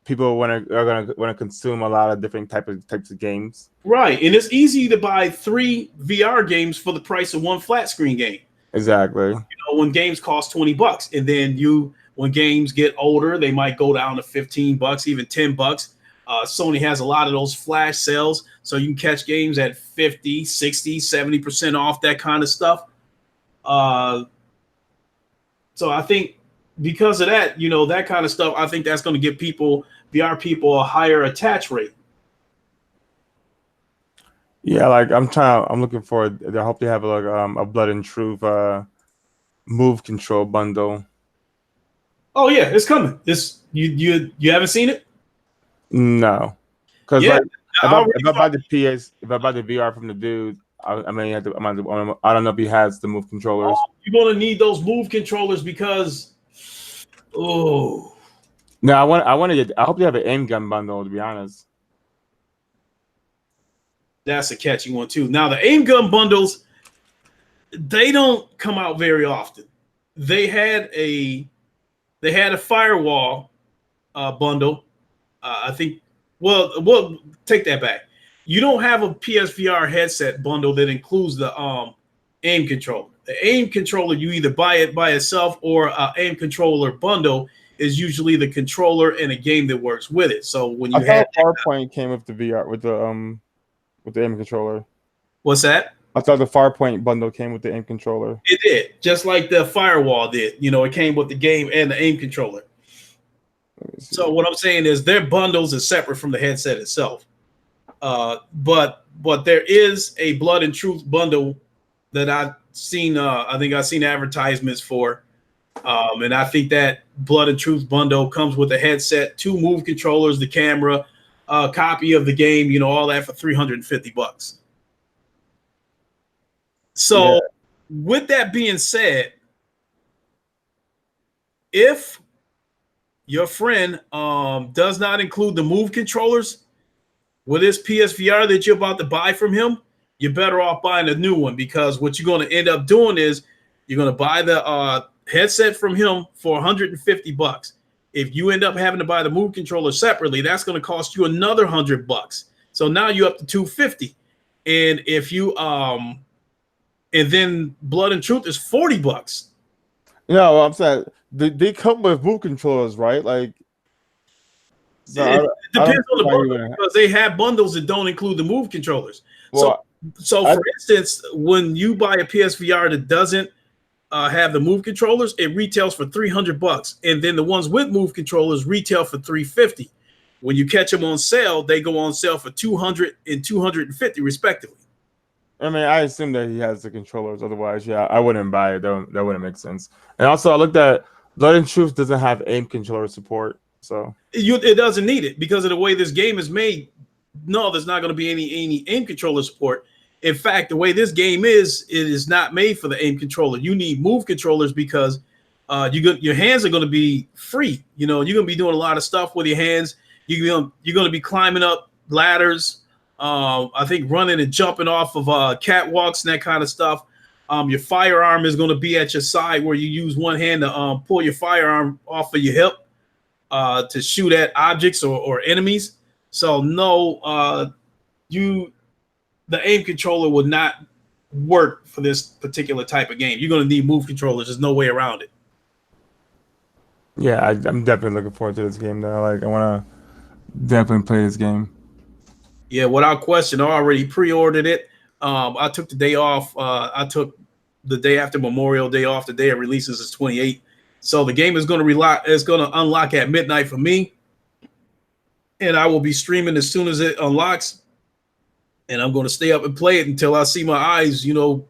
people are gonna want to consume a lot of different types of games. Right. And it's easy to buy 3 VR games for the price of one flat screen game. Exactly. When games cost $20. And then when games get older, they might go down to $15, even $10. Sony has a lot of those flash sales, so you can catch games at 50, 60, 70% off, that kind of stuff. So I think because of that, that kind of stuff, I think that's going to give VR people, a higher attach rate. Yeah, like I'm looking for. I hope they have like a Blood and Truth move control bundle. Oh yeah, it's coming. You haven't seen it? No, because Yeah, like I already if I buy started. the PS, if I buy the VR from the dude, I mean, I don't know if he has the move Oh, controllers. you're gonna need those move controllers because oh, No, I want to get. I hope they have an aim gun bundle. To be honest. that's a catchy one too. Now the aim gun bundles, they don't come out very often. They had a firewall bundle. I think. Well, take that back. You don't have a PSVR headset bundle that includes the aim controller. The aim controller, you either buy it by itself or aim controller bundle is usually the controller and a game that works with it. So when I you had thought Farpoint came with the VR with the aim controller. what's that? I thought the Farpoint bundle came with the aim controller. It did, just like the firewall did. It came with the game and the aim controller. Let me see. So what I'm saying is their bundles is separate from the headset itself. But there is a Blood and Truth bundle that I've seen. I think I've seen advertisements for And I think that Blood and Truth bundle comes with a headset, 2 move controllers, the camera, a copy of the game, all that for $350. Yeah. So, with that being said, if your friend does not include the move controllers with this PSVR that you're about to buy from him, you're better off buying a new one, because what you're going to end up doing is you're going to buy the headset from him for $150. If you end up having to buy the move controller separately, that's going to cost you another $100. So now you're up to $250. And if you and then Blood and Truth is $40. Well, I'm saying they come with move controllers, right? Like, so It I don't depends on see the why you bundle, wouldn't. because they have bundles that don't include the move controllers. So, Well, so I for instance, when you buy a PSVR that doesn't have the move controllers, it retails for $300, and then the ones with move controllers retail for $350. When you catch them on sale, they go on sale for $200 and $250 respectively. I mean, I assume that he has the controllers. Otherwise, yeah, I wouldn't buy it. That wouldn't make sense. And also, I looked at Blood and Truth doesn't have aim controller support. So It doesn't need it because of the way this game is made. No, there's not going to be any aim controller support. In fact, the way this game is, it is not made for the aim controller. You need move controllers because your hands are going to be free. You're going to be doing a lot of stuff with your hands. You're going to be climbing up ladders. I think running and jumping off of catwalks and that kind of stuff. Your firearm is going to be at your side, where you use one hand to pull your firearm off of your hip to shoot at objects or enemies. So no, the aim controller would not work for this particular type of game. You're going to need move controllers. There's no way around it. yeah, I'm definitely looking forward to this game. Though, like, I want to definitely play this game. Yeah, without question. I already pre-ordered it. I took the day off. I took the day after Memorial Day off. The day it releases is 28. So the game is going to unlock at midnight for me, and I will be streaming as soon as it unlocks. And I'm going to stay up and play it until I see my eyes,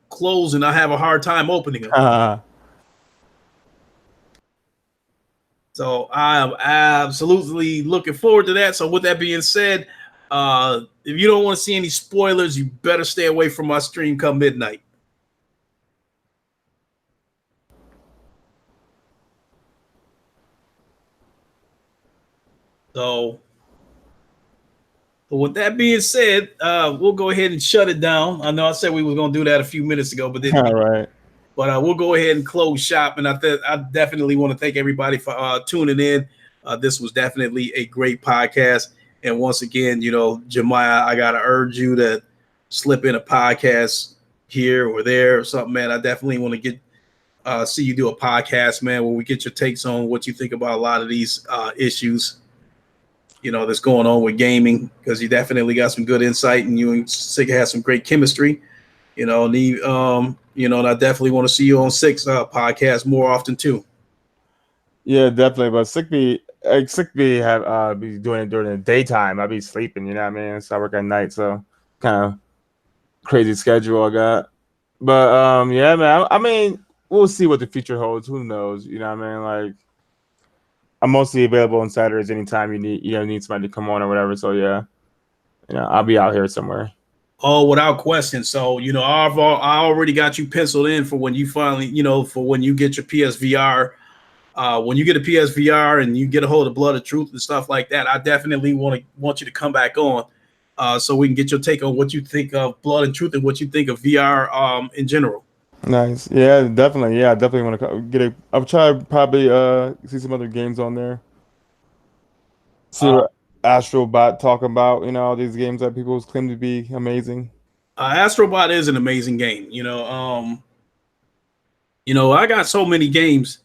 close, and I have a hard time opening them. So I am absolutely looking forward to that. So with that being said, if you don't want to see any spoilers, you better stay away from my stream come midnight. So with that being said, we'll go ahead and shut it down. I know I said we were going to do that a few minutes ago, but All right. But we'll go ahead and close shop. And I definitely want to thank everybody for tuning in. This was definitely a great podcast. And once again, Jemiah, I got to urge you to slip in a podcast here or there or something, man. I definitely want to get see you do a podcast, man, where we get your takes on what you think about a lot of these issues, that's going on with gaming, because you definitely got some good insight, and you and Sig has some great chemistry. And I definitely want to see you on Six podcast more often too. Yeah, definitely. But sick be have be doing it during the daytime. I be sleeping. You know what I mean? So I work at night, so kind of crazy schedule I got. But yeah, man. I mean, we'll see what the future holds. Who knows? You know what I mean? Like, I'm mostly available on Saturdays anytime need somebody to come on or whatever. So yeah, I'll be out here somewhere. Oh, without question. So, I already got you penciled in for when you finally, for when you get your PSVR. When you get a PSVR and you get a hold of Blood of Truth and stuff like that, I definitely want you to come back on, so we can get your take on what you think of Blood and Truth and what you think of VR in general. Nice. Yeah, definitely. Yeah, I definitely want to get it. I'll try to probably see some other games on there. See Uh, what Astrobot talk about, all these games that people claim to be amazing. Astrobot is an amazing game. I got so many games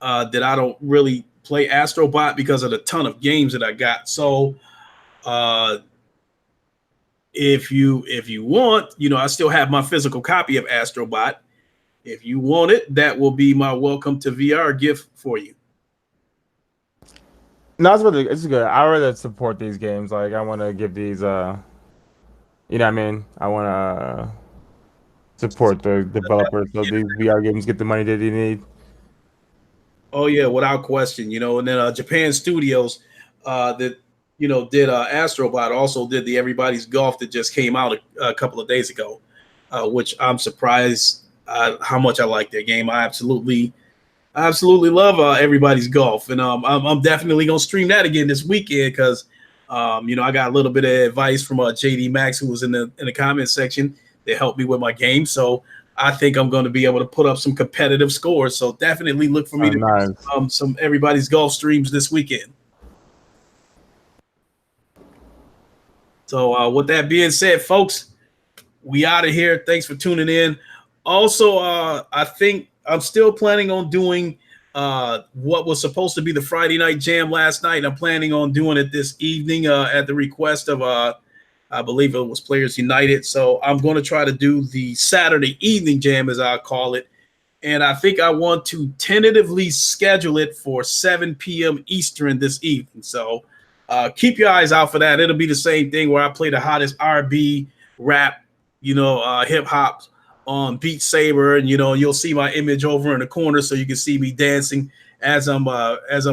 that I don't really play Astrobot because of the ton of games that I got. So uh, if you want, I still have my physical copy of Astrobot. If you want it, that will be my welcome to VR gift for you. No, it's good. I rather support these games. Like, I want to give these you know what I mean? I want to support the developers so these VR games get the money that they need. Oh yeah, without question. And then Japan Studios that did Astrobot also did the Everybody's Golf that just came out a couple of days ago, which I'm surprised how much I like their game. I absolutely love Everybody's Golf, and I'm definitely gonna stream that again this weekend because I got a little bit of advice from JD Max, who was in the comment section, that helped me with my game. So I think I'm going to be able to put up some competitive scores. So definitely look for me Oh, to do nice. some Everybody's Golf streams this weekend. So with that being said, folks, we out of here. Thanks for tuning in. Also, I think I'm still planning on doing what was supposed to be the Friday night jam last night. I'm planning on doing it this evening at the request of I believe it was Players United. So I'm going to try to do the Saturday evening jam, as I call it. And I think I want to tentatively schedule it for 7 p.m. Eastern this evening. So keep your eyes out for that. It'll be the same thing where I play the hottest R&B, rap, hip hop on Beat Saber, and you'll see my image over in the corner so you can see me dancing as I'm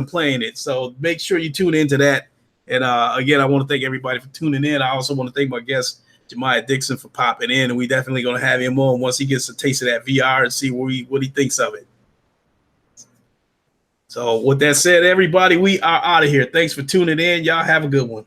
playing it. So make sure you tune into that. And again, I want to thank everybody for tuning in. I also want to thank my guest Jamia Dixon for popping in, and we definitely going to have him on once he gets a taste of that VR and see what he thinks of it. So with that said, everybody, we are out of here. Thanks for tuning in. Y'all have a good one.